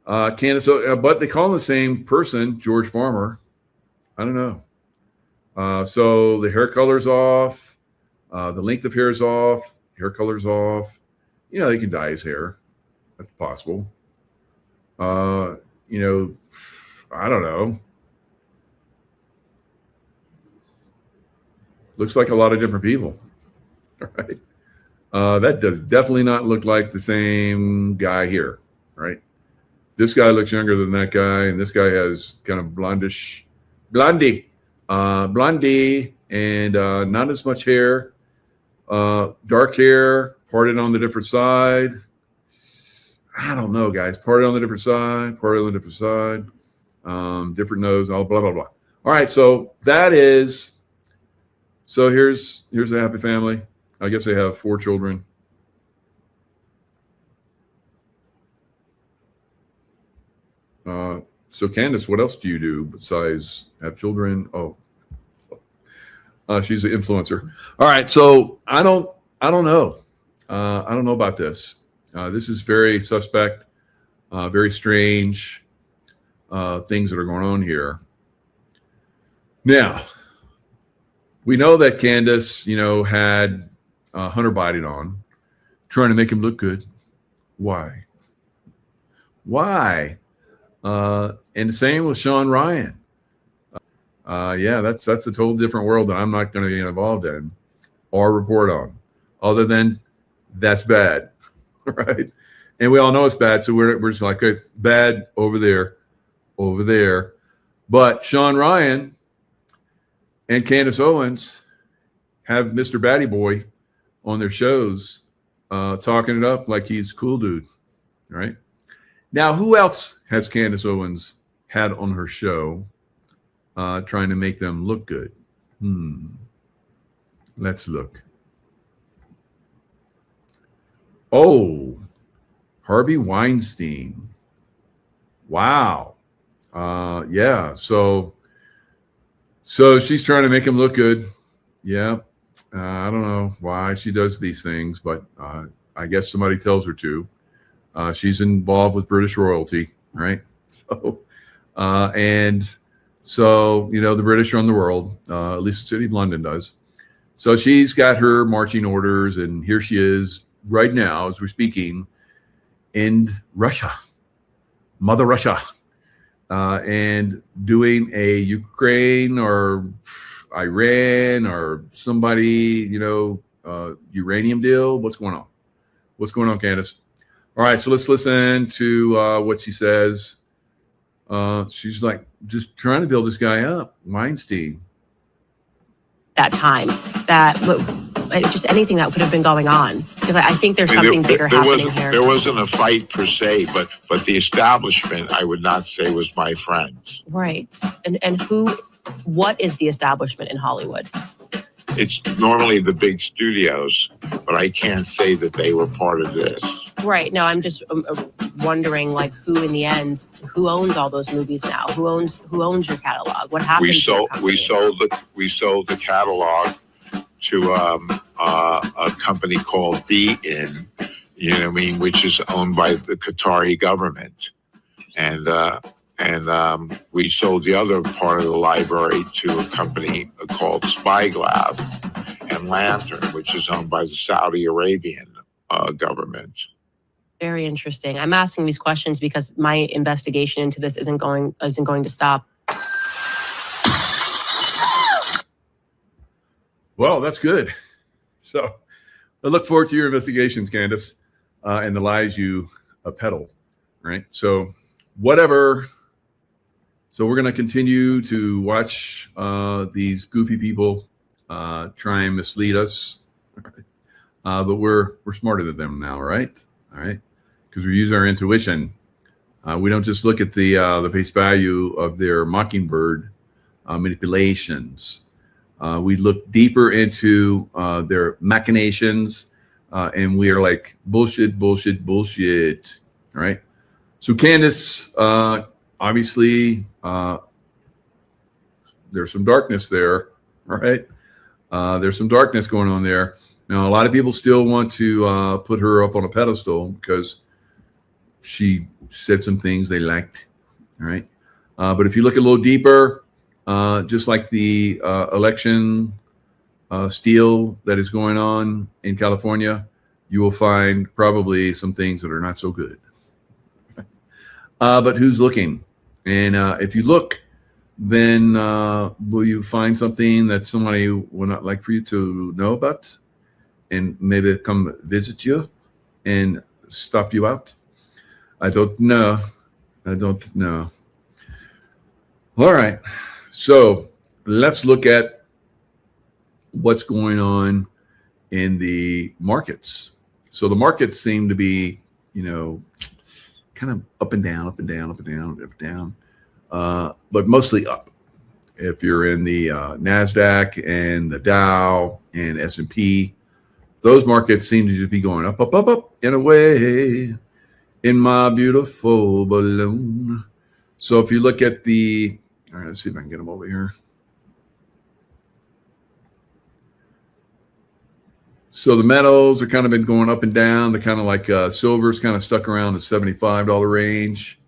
Candace, but they call him the same person, George Farmer. I don't know. So the hair color's off. The length of hair is off. Hair color's off. You know, they can dye his hair. That's possible. You know, I don't know. Looks like a lot of different people. All right. That does definitely not look like the same guy here, right? This guy looks younger than that guy, and this guy has kind of blondy, and not as much hair. Dark hair, parted on the different side. I don't know, guys. Parted on the different side, different nose, all blah, blah, blah. All right, so here's a happy family. I guess they have 4 children. So Candace, what else do you do besides have children? Oh, she's an influencer. All right, so I don't know. I don't know about this. This is very suspect, very strange things that are going on here. Now, we know that Candace, had Hunter Biden on, trying to make him look good. Why? And the same with Sean Ryan. Yeah, that's a total different world that I'm not going to be involved in or report on, other than that's bad, right? And we all know it's bad, so we're just like, okay, bad over there. But Sean Ryan and Candace Owens have Mr. Batty Boy on their shows, talking it up like he's a cool dude, right? Now, who else has Candace Owens had on her show, trying to make them look good? Let's look. Oh, Harvey Weinstein. Wow. Yeah. So she's trying to make him look good. Yeah. I don't know why she does these things, but I guess somebody tells her to. She's involved with British royalty, right? So, the British run the world, at least the city of London does. So she's got her marching orders, and here she is right now, as we're speaking, in Russia, Mother Russia, and doing a Ukraine or Iran or somebody, uranium deal. What's going on? What's going on, Candace? All right, so let's listen to what she says. She's like just trying to build this guy up, Weinstein. That time. that just anything that could have been going on? Because I think there's something bigger happening here. There wasn't a fight per se, but the establishment, I would not say, was my friends. Right. And what is the establishment in Hollywood? It's normally the big studios, but I can't say that they were part of this. Right. No, I'm just wondering, like, who in the end, who owns all those movies now? Who owns your catalog? What happened? We sold the catalog to a company called Be-In, you know what I mean, which is owned by the Qatari government, and we sold the other part of the library to a company called Spyglass and Lantern, which is owned by the Saudi Arabian government. Very interesting. I'm asking these questions because my investigation into this isn't going to stop. Well, that's good. So I look forward to your investigations, Candace, and the lies you peddle, right? So whatever. So we're going to continue to watch these goofy people try and mislead us. But we're smarter than them now, right? All right. Because we use our intuition. We don't just look at the face value of their mockingbird manipulations. We look deeper into their machinations, and we are like, bullshit, bullshit, bullshit. All right. So Candace, obviously, there's some darkness there. All right. There's some darkness going on there. Now, a lot of people still want to put her up on a pedestal because she said some things they liked. All right. But if you look a little deeper, just like the election steal that is going on in California, you will find probably some things that are not so good. But who's looking? And if you look, then will you find something that somebody would not like for you to know about and maybe come visit you and stop you out? I don't know. I don't know. All right. So let's look at what's going on in the markets. So the markets seem to be, kind of up and down, up and down, up and down, up and down, but mostly up. If you're in the NASDAQ and the Dow and S&P, those markets seem to just be going up, up, up, up, and away in my beautiful balloon. So if you look at all right, let's see if I can get them over here. So the metals are kind of been going up and down. They're kind of like silver's kind of stuck around the $75 range.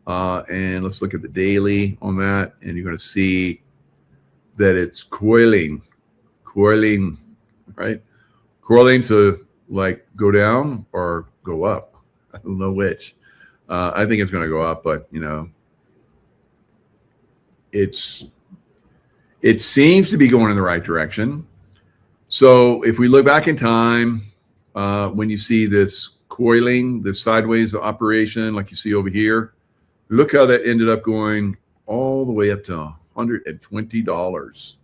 And let's look at the daily on that. And you're going to see that it's coiling, right? Coiling to like go down or go up. I don't know which. I think it's going to go up, but it seems to be going in the right direction. So if we look back in time, when you see this coiling, this sideways operation, like you see over here, look how that ended up going all the way up to $120.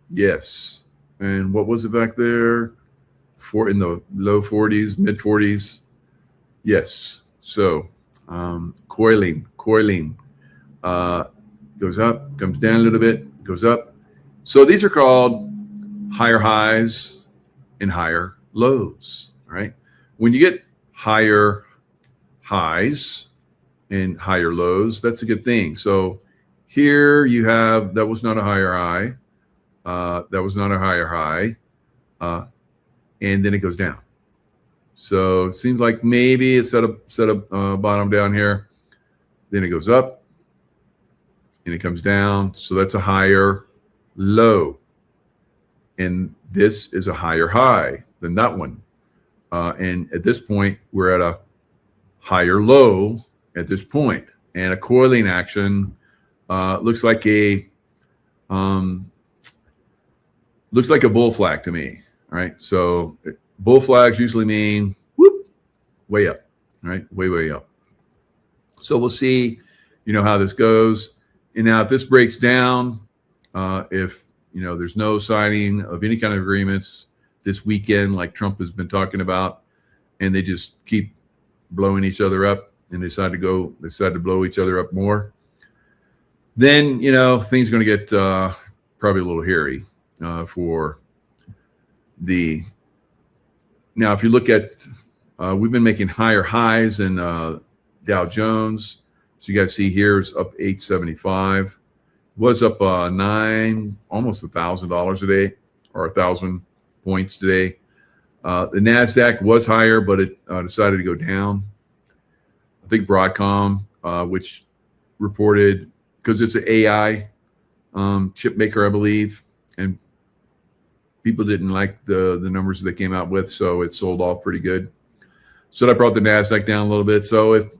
Yes. And what was it back there? In the low 40s, mid 40s. Yes. So coiling, goes up, comes down a little bit, goes up. So these are called higher highs and higher lows, right? When you get higher highs and higher lows, that's a good thing. So here you have, that was not a higher high. That was not a higher high. And then it goes down. So it seems like maybe it's set up bottom down here. Then it goes up and it comes down. So that's a higher low. And this is a higher high than that one. And at this point, we're at a higher low at this point. And a coiling action looks like a bull flag to me. All right. So bull flags usually mean whoop, way up, right? Way up. So we'll see, how this goes. And now if this breaks down, if There's no signing of any kind of agreements this weekend like Trump has been talking about, and they just keep blowing each other up and decide to blow each other up more, then, things are going to get probably a little hairy for the. Now, if you look at, we've been making higher highs in Dow Jones. So you guys see here is up 875, was up almost $1,000 a day, or 1,000 points today. The NASDAQ was higher, but it decided to go down. I think Broadcom, which reported, because it's an AI chip maker, I believe, and people didn't like the numbers that they came out with, so it sold off pretty good. So that brought the NASDAQ down a little bit. So if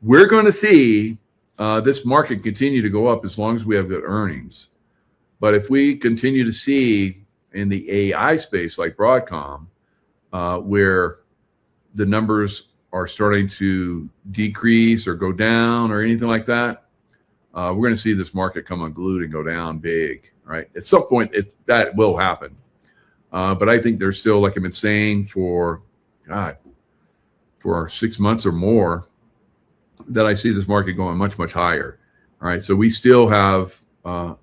we're going to see this market continue to go up as long as we have good earnings, but if we continue to see in the AI space like Broadcom, where the numbers are starting to decrease or go down or anything like that, we're going to see this market come unglued and go down big, right? At some point, that will happen. But I think there's still, like I've been saying for 6 months or more, that I see this market going much, much higher. All right. So we still have a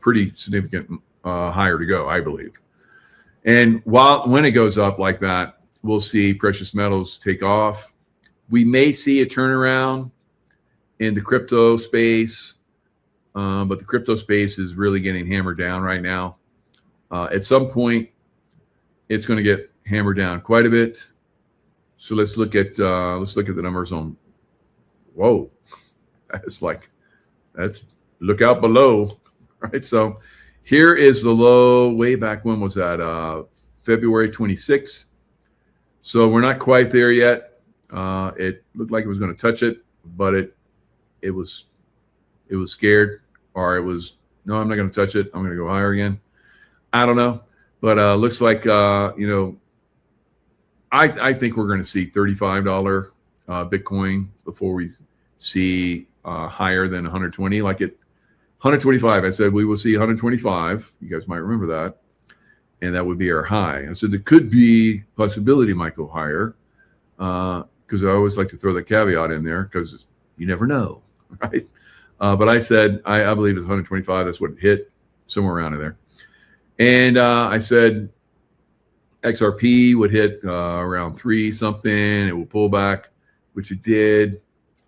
pretty significant higher to go, I believe. And when it goes up like that, we'll see precious metals take off. We may see a turnaround in the crypto space, but the crypto space is really getting hammered down right now. At some point, it's going to get hammered down quite a bit. So let's look at the numbers on. Whoa, that's look out below, right? So here is the low way back. When was that? February 26th. So we're not quite there yet. It looked like it was going to touch it, but it was scared, or it was, no, I'm not going to touch it. I'm going to go higher again. I don't know, but looks like I think we're going to see $35 Bitcoin before we see higher than 120. Like at 125, I said we will see 125. You guys might remember that, and that would be our high. I said there could be possibility might go higher, because I always like to throw the caveat in there because you never know, right? But I said I believe it's 125. That's what it hit, somewhere around in there. And I said XRP would hit around 3 something. It will pull back, which it did.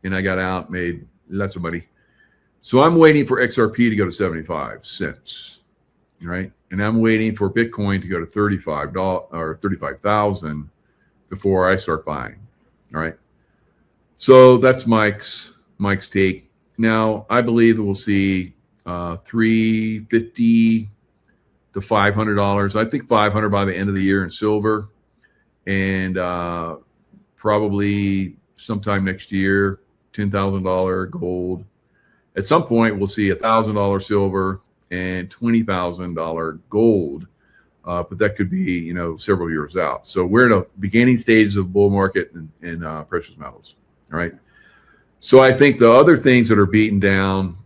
And I got out, made lots of money. So I'm waiting for XRP to go to 75 cents, right? And I'm waiting for Bitcoin to go to $35 or 35,000 before I start buying, all right? So that's Mike's take. Now, I believe that we'll see $350 to $500. I think $500 by the end of the year in silver, and probably sometime next year, $10,000 gold. At some point, we'll see $1,000 silver and $20,000 gold, but that could be several years out. So we're in a beginning stages of bull market in precious metals. All right. So I think the other things that are beaten down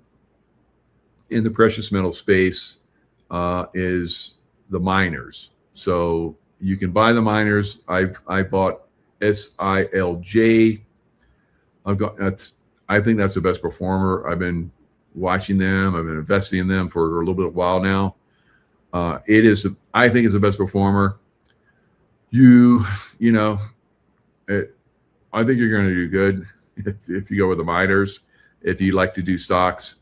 in the precious metal space is the miners. So you can buy the miners. I bought SILJ. I think that's the best performer. I've been watching them. I've been investing in them for a little bit of while now. I think it's the best performer. I think you're going to do good if you go with the miners, if you like to do stocks.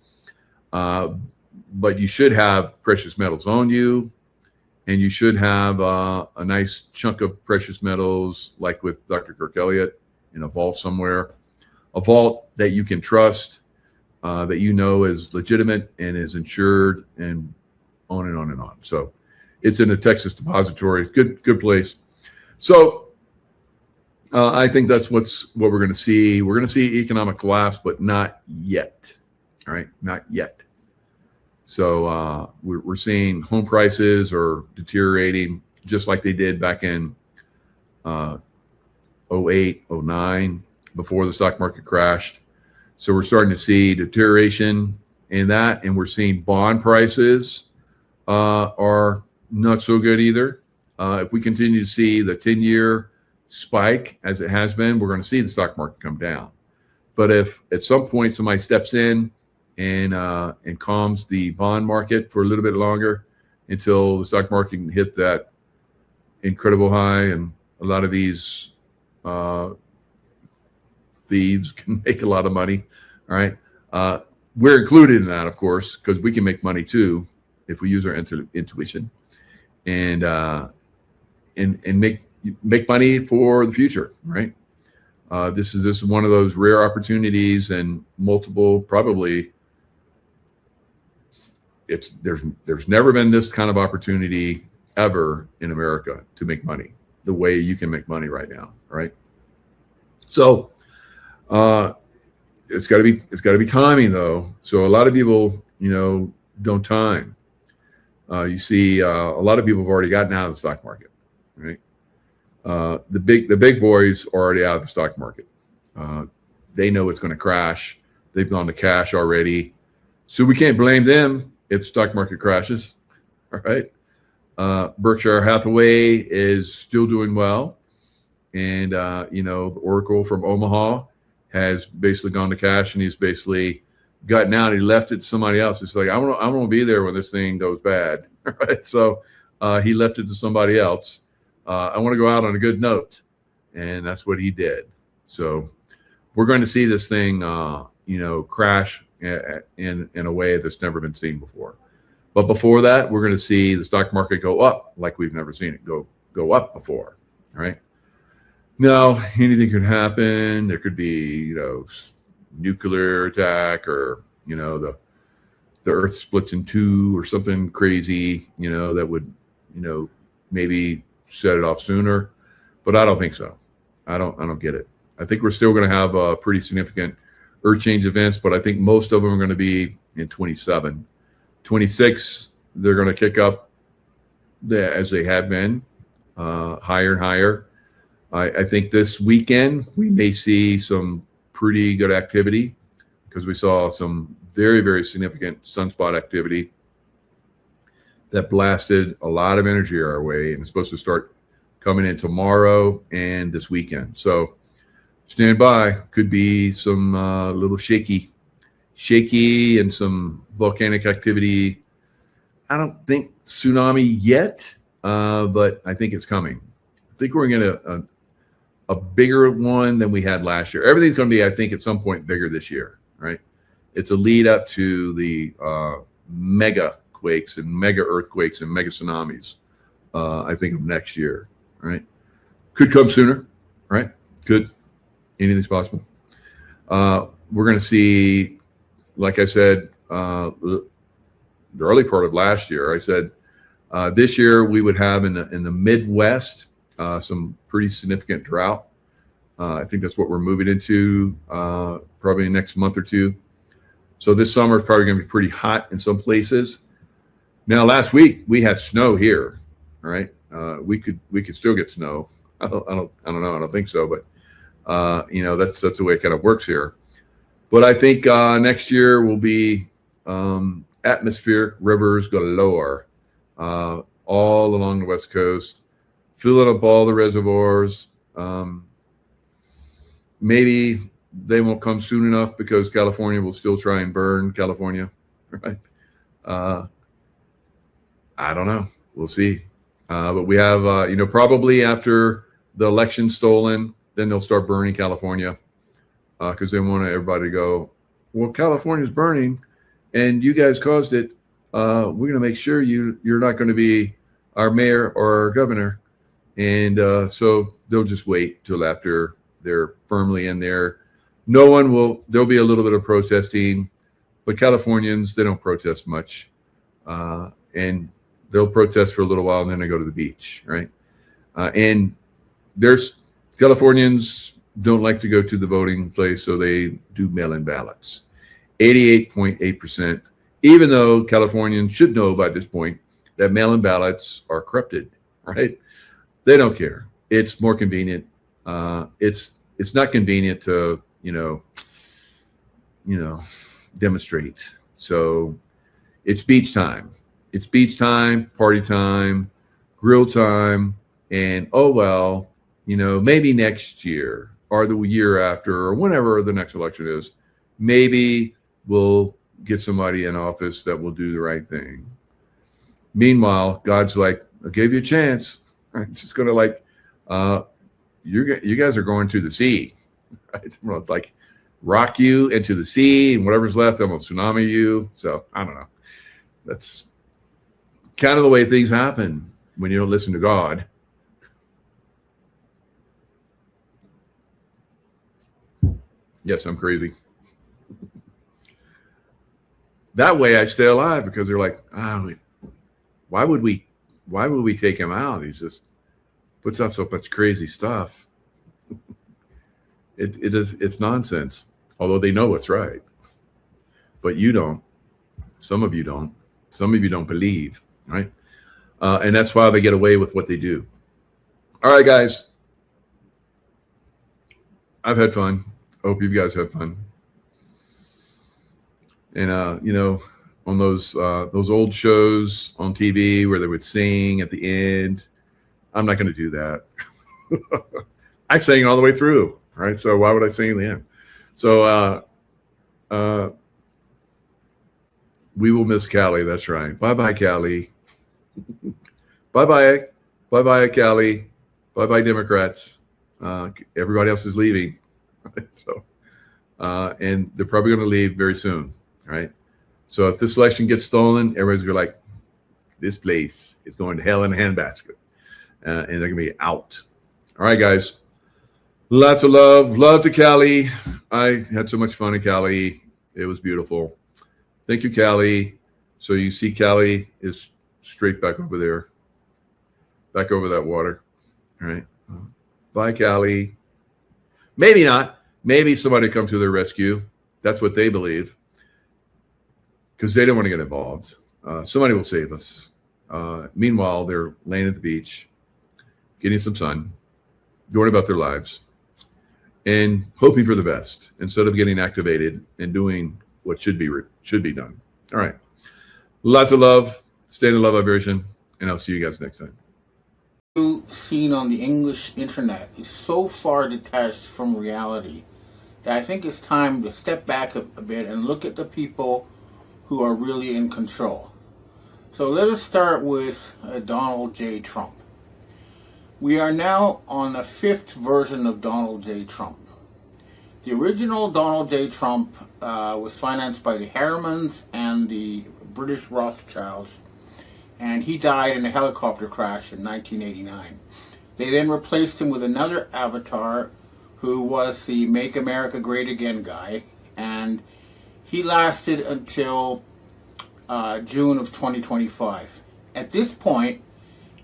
But you should have precious metals on you, and you should have a nice chunk of precious metals, like with Dr. Kirk Elliott, in a vault somewhere, a vault that you can trust, that is legitimate and is insured, and on and on and on. So it's in the Texas Depository. It's good place. So I think that's what we're going to see. We're going to see economic collapse, but not yet. All right, not yet. So we're seeing home prices are deteriorating just like they did back in 08, 09, before the stock market crashed. So we're starting to see deterioration in that, and we're seeing bond prices are not so good either. If we continue to see the 10-year spike as it has been, we're going to see the stock market come down. But if at some point somebody steps in and calms the bond market for a little bit longer until the stock market can hit that incredible high, and a lot of these thieves can make a lot of money. All right. We're included in that, of course, because we can make money too if we use our intuition and make money for the future, right? This is one of those rare opportunities, and multiple, probably there's never been this kind of opportunity ever in America to make money the way you can make money right now, right? So it's got to be timing though. So a lot of people, don't time. You see, a lot of people have already gotten out of the stock market, right? The big boys are already out of the stock market. They know it's going to crash. They've gone to cash already, so we can't blame them if the stock market crashes. All right. Berkshire Hathaway is still doing well, and the Oracle from Omaha has basically gone to cash, and he's basically gotten out. He left it to somebody else. It's like, I want to be there when this thing goes bad. Right. So he left it to somebody else. I want to go out on a good note, and that's what he did. So we're going to see this thing, crash in a way that's never been seen before. But before that, we're going to see the stock market go up like we've never seen it go up before. All right. Now, anything could happen. There could be, nuclear attack, or the Earth splits in two, or something crazy, that would, maybe set it off sooner. But I don't think so. I don't get it. I think we're still going to have pretty significant earth change events, but I think most of them are going to be in 27. 26, they're going to kick up as they have been, higher and higher. I think this weekend we may see some pretty good activity, because we saw some very, very significant sunspot activity that blasted a lot of energy our way, and it's supposed to start coming in tomorrow and this weekend. So stand by. Could be some little shaky and some volcanic activity. I don't think tsunami yet, but I think it's coming. I think we're going to a bigger one than we had last year. Everything's going to be, I think, at some point bigger this year, right? It's a lead up to the mega quakes and mega earthquakes and mega tsunamis, I think, of next year, right? Could come sooner, right? Could. Anything's possible. We're going to see, like I said, the early part of last year, I said this year we would have in the Midwest some pretty significant drought. I think that's what we're moving into probably in the next month or two. So this summer is probably going to be pretty hot in some places. Now, last week we had snow here. All right, we could still get snow. I don't know. I don't think so, but that's the way it kind of works here. But I think next year will be atmospheric rivers galore all along the West Coast, filling up all the reservoirs. Maybe they won't come soon enough because California will still try and burn California, right? I don't know. We'll see. But we have, probably after the election stolen, then they'll start burning California because they want everybody to go, well, California's burning and you guys caused it. We're going to make sure you're not going to be our mayor or our governor. And so they'll just wait till after they're firmly in there. There'll be a little bit of protesting, but Californians, they don't protest much. And they'll protest for a little while and then they go to the beach, right? And there's Californians don't like to go to the voting place, so they do mail-in ballots. 88.8%, even though Californians should know by this point that mail-in ballots are corrupted, right? They don't care. It's more convenient. It's not convenient to, demonstrate. So it's beach time. it's beach time, party time, grill time, and oh well, maybe next year or the year after or whenever the next election is, maybe we'll get somebody in office that will do the right thing. Meanwhile, God's like, I gave you a chance. I'm just going to you guys are going to the sea. Right? I'm going to like rock you into the sea, and whatever's left, I'm going to tsunami you. So I don't know. That's kind of the way things happen when you don't listen to God. Yes, I'm crazy. That way I stay alive, because they're like, why would we take him out? He's just puts out so much crazy stuff. It's nonsense. Although they know what's right. But you don't. Some of you don't. Some of you don't believe, right? And that's why they get away with what they do. All right, guys. I've had fun. Hope you guys have fun. And on those old shows on TV where they would sing at the end, I'm not going to do that. I sang all the way through, right? So why would I sing at the end? So we will miss Callie. That's right. Bye-bye, Callie. Bye-bye. Bye-bye, Callie. Bye-bye, Democrats. Everybody else is leaving. So, and they're probably going to leave very soon, right? So if this election gets stolen, everybody's going to be like, this place is going to hell in a handbasket. And they're going to be out. All right, guys. Lots of love. Love to Callie. I had so much fun in Cali. It was beautiful. Thank you, Callie. So you see Callie is straight back over there. Back over that water. All right. Bye, Callie. Maybe not. Maybe somebody come to their rescue. That's what they believe. Because they don't want to get involved. Somebody will save us. Meanwhile, they're laying at the beach, getting some sun, going about their lives, and hoping for the best instead of getting activated and doing what should be done. All right. Lots of love. Stay in the love vibration, and I'll see you guys next time. Seen on the English internet is so far detached from reality that I think it's time to step back a bit and look at the people who are really in control. So let us start with Donald J. Trump. We are now on the 5th version of Donald J. Trump. The original Donald J. Trump was financed by the Harrimans and the British Rothschilds, and he died in a helicopter crash in 1989. They then replaced him with another avatar who was the Make America Great Again guy, and he lasted until June of 2025. At this point,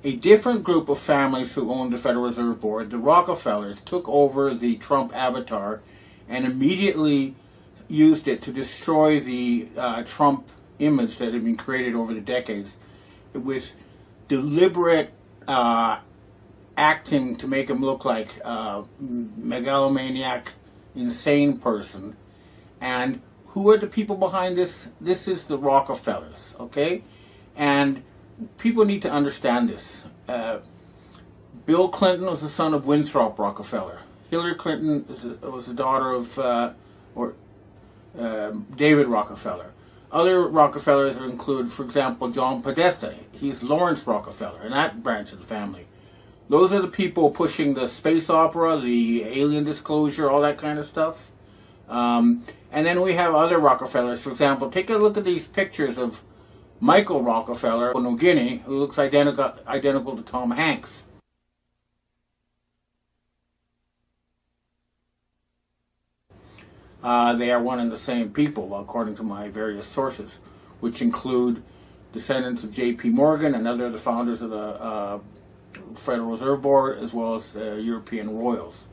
a different group of families who owned the Federal Reserve Board, the Rockefellers, took over the Trump avatar and immediately used it to destroy the Trump image that had been created over the decades. It was deliberate acting to make him look like a megalomaniac, insane person. And who are the people behind this? This is the Rockefellers, okay? And people need to understand this. Bill Clinton was the son of Winthrop Rockefeller. Hillary Clinton was the daughter of David Rockefeller. Other Rockefellers include, for example, John Podesta. He's Lawrence Rockefeller, in that branch of the family. Those are the people pushing the space opera, the alien disclosure, all that kind of stuff. And then we have other Rockefellers. For example, take a look at these pictures of Michael Rockefeller of New Guinea, who looks identical to Tom Hanks. They are one and the same people, according to my various sources, which include descendants of J.P. Morgan and other of the founders of the Federal Reserve Board, as well as European royals.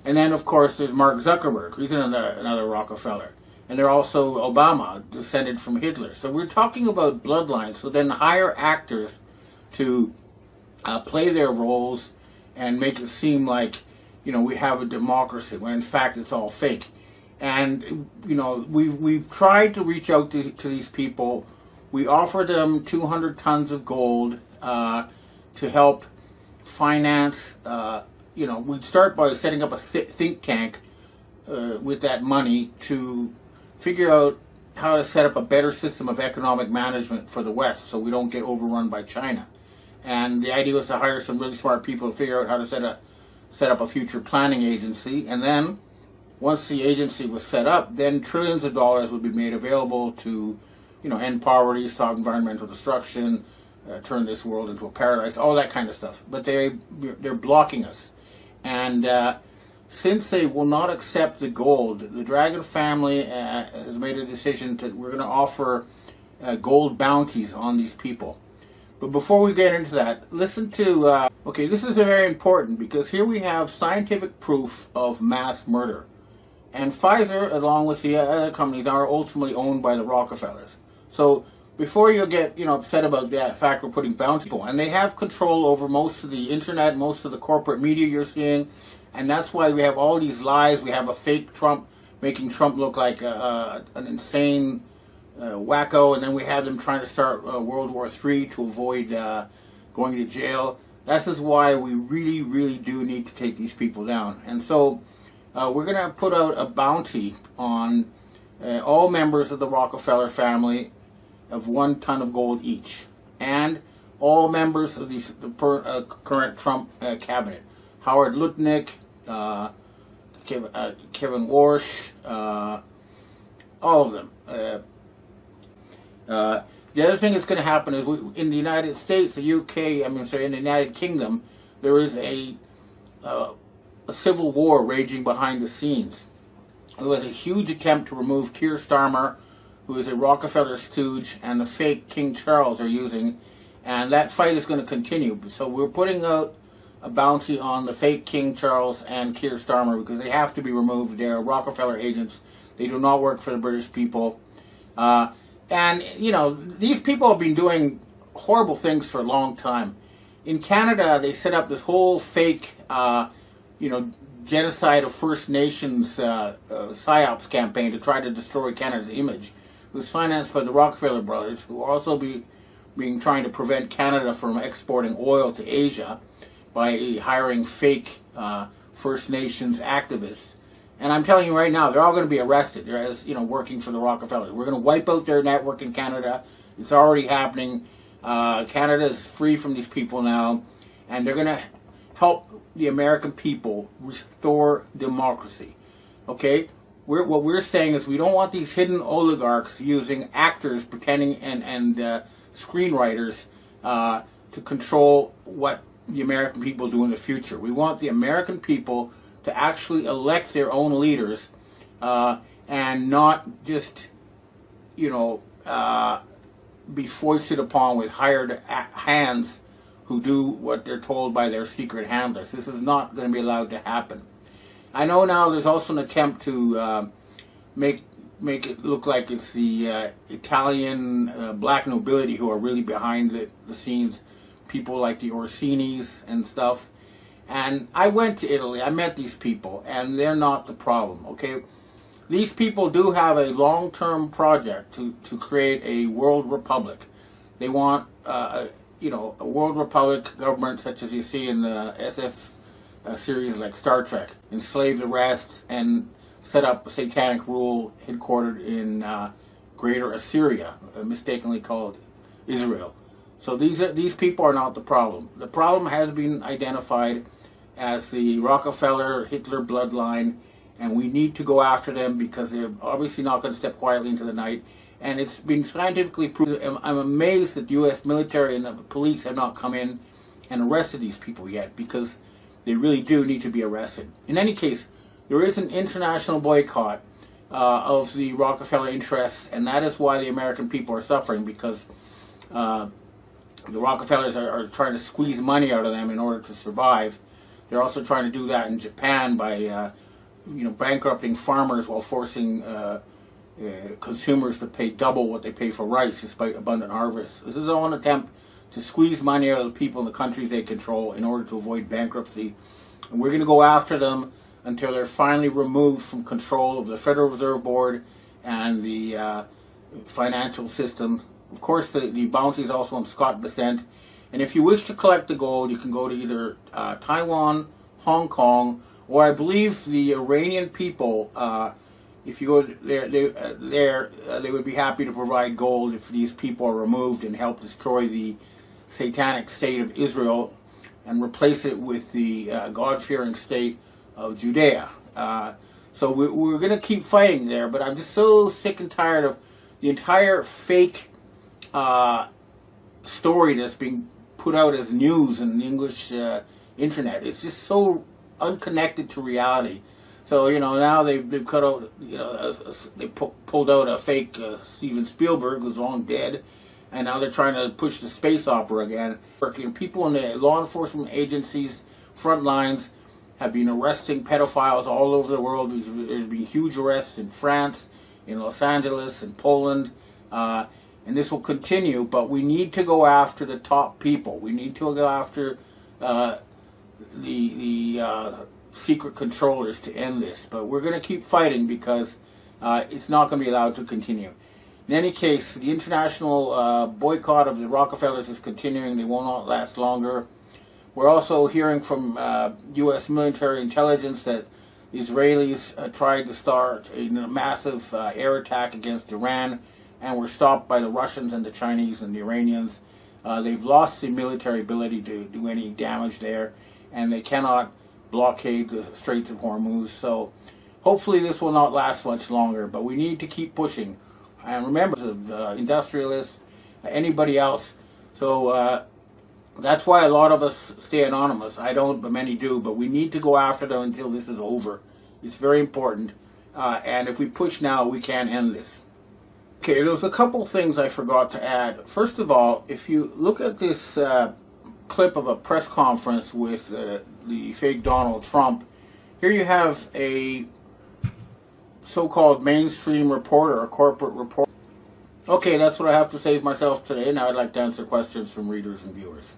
And then, of course, there's Mark Zuckerberg. He's another Rockefeller. And they're also Obama, descended from Hitler. So we're talking about bloodlines who then hire actors to play their roles and make it seem like, we have a democracy, when in fact it's all fake. And, we've tried to reach out to these people We offer them 200 tons of gold to help finance. We'd start by setting up a think tank with that money to figure out how to set up a better system of economic management for the West so we don't get overrun by China. And the idea was to hire some really smart people to figure out how to set up a future planning agency. And then once the agency was set up, then trillions of dollars would be made available to, end poverty, stop environmental destruction, turn this world into a paradise, all that kind of stuff. But they're blocking us. And since they will not accept the gold, the Dragon family has made a decision that we're going to offer gold bounties on these people. But before we get into that, listen to, this is very important because here we have scientific proof of mass murder. And Pfizer, along with the other companies, are ultimately owned by the Rockefellers. So before you get upset about that fact we're putting bounty people, and they have control over most of the internet, most of the corporate media you're seeing, and that's why we have all these lies. We have a fake Trump making Trump look like an insane wacko, and then we have them trying to start World War III to avoid going to jail. This is why we really, really do need to take these people down. And so we're going to put out a bounty on all members of the Rockefeller family of 1 ton of gold each, and all members of the current Trump cabinet. Howard Lutnick, Kevin Warsh, all of them. The other thing that's going to happen is in the United States, the UK, in the United Kingdom, there is a civil war raging behind the scenes. There was a huge attempt to remove Keir Starmer, who is a Rockefeller stooge, and the fake King Charles are using, and that fight is going to continue. So we're putting out a bounty on the fake King Charles and Keir Starmer because they have to be removed. They're Rockefeller agents. They do not work for the British people. These people have been doing horrible things for a long time. In Canada, they set up this whole fake, genocide of First Nations PSYOPs campaign to try to destroy Canada's image. It was financed by the Rockefeller brothers, who also being trying to prevent Canada from exporting oil to Asia by hiring fake First Nations activists. And I'm telling you right now, they're all going to be arrested as working for the Rockefellers. We're going to wipe out their network in Canada. It's already happening. Canada is free from these people now, and they're going to help the American people restore democracy. Okay? What we're saying is we don't want these hidden oligarchs using actors pretending and screenwriters to control what the American people do in the future. We want the American people to actually elect their own leaders and not just, be foisted upon with hired hands who do what they're told by their secret handlers. This is not going to be allowed to happen. I know now there's also an attempt to make it look like it's the Italian black nobility who are really behind the scenes, people like the Orsinis and stuff. And I went to Italy, I met these people, and they're not the problem, okay? These people do have a long-term project to create a world republic. They want, a world republic government such as you see in the SF series like Star Trek, enslave the rest, and set up a satanic rule headquartered in Greater Assyria, mistakenly called Israel. So these people are not the problem. The problem has been identified as the Rockefeller Hitler bloodline, and we need to go after them because they're obviously not going to step quietly into the night. And it's been scientifically proven. I'm amazed that the U.S. military and the police have not come in and arrested these people yet, because they really do need to be arrested. In any case, there is an international boycott of the Rockefeller interests, and that is why the American people are suffering, because the Rockefellers are trying to squeeze money out of them in order to survive. They're also trying to do that in Japan by bankrupting farmers while forcing consumers to pay double what they pay for rice despite abundant harvests. This is all an attempt to squeeze money out of the people in the countries they control in order to avoid bankruptcy. And we're going to go after them until they're finally removed from control of the Federal Reserve Board and the financial system of course, the bounty is also on Scott Bessent. And if you wish to collect the gold, you can go to either Taiwan, Hong Kong, or I believe the Iranian people. If you go there, they would be happy to provide gold if these people are removed and help destroy the satanic state of Israel and replace it with the God-fearing state of Judea. So we're going to keep fighting there, but I'm just so sick and tired of the entire fake story that's being put out as news in the English internet. It's just so unconnected to reality. So, now they've cut out, they pulled out a fake Steven Spielberg, who's long dead, and now they're trying to push the space opera again. People in the law enforcement agencies, front lines, have been arresting pedophiles all over the world. There's been huge arrests in France, in Los Angeles, in Poland, and this will continue, but we need to go after the top people. We need to go after the secret controllers to end this, but we're going to keep fighting because it's not going to be allowed to continue. In any case, the international boycott of the Rockefellers is continuing. They will not last longer. We're also hearing from U.S. military intelligence that the Israelis tried to start a massive air attack against Iran and were stopped by the Russians and the Chinese and the Iranians. They've lost the military ability to do any damage there, and they cannot blockade the Straits of Hormuz. So hopefully this will not last much longer, but we need to keep pushing. And remember, industrialists, anybody else. So that's why a lot of us stay anonymous. I don't, but many do. But we need to go after them until this is over. It's very important. And if we push now, we can end this. Okay, there's a couple things I forgot to add. First of all, if you look at this clip of a press conference with the fake Donald Trump, here you have a so-called mainstream reporter, a corporate reporter. Okay, that's what I have to say for myself today. Now I'd like to answer questions from readers and viewers.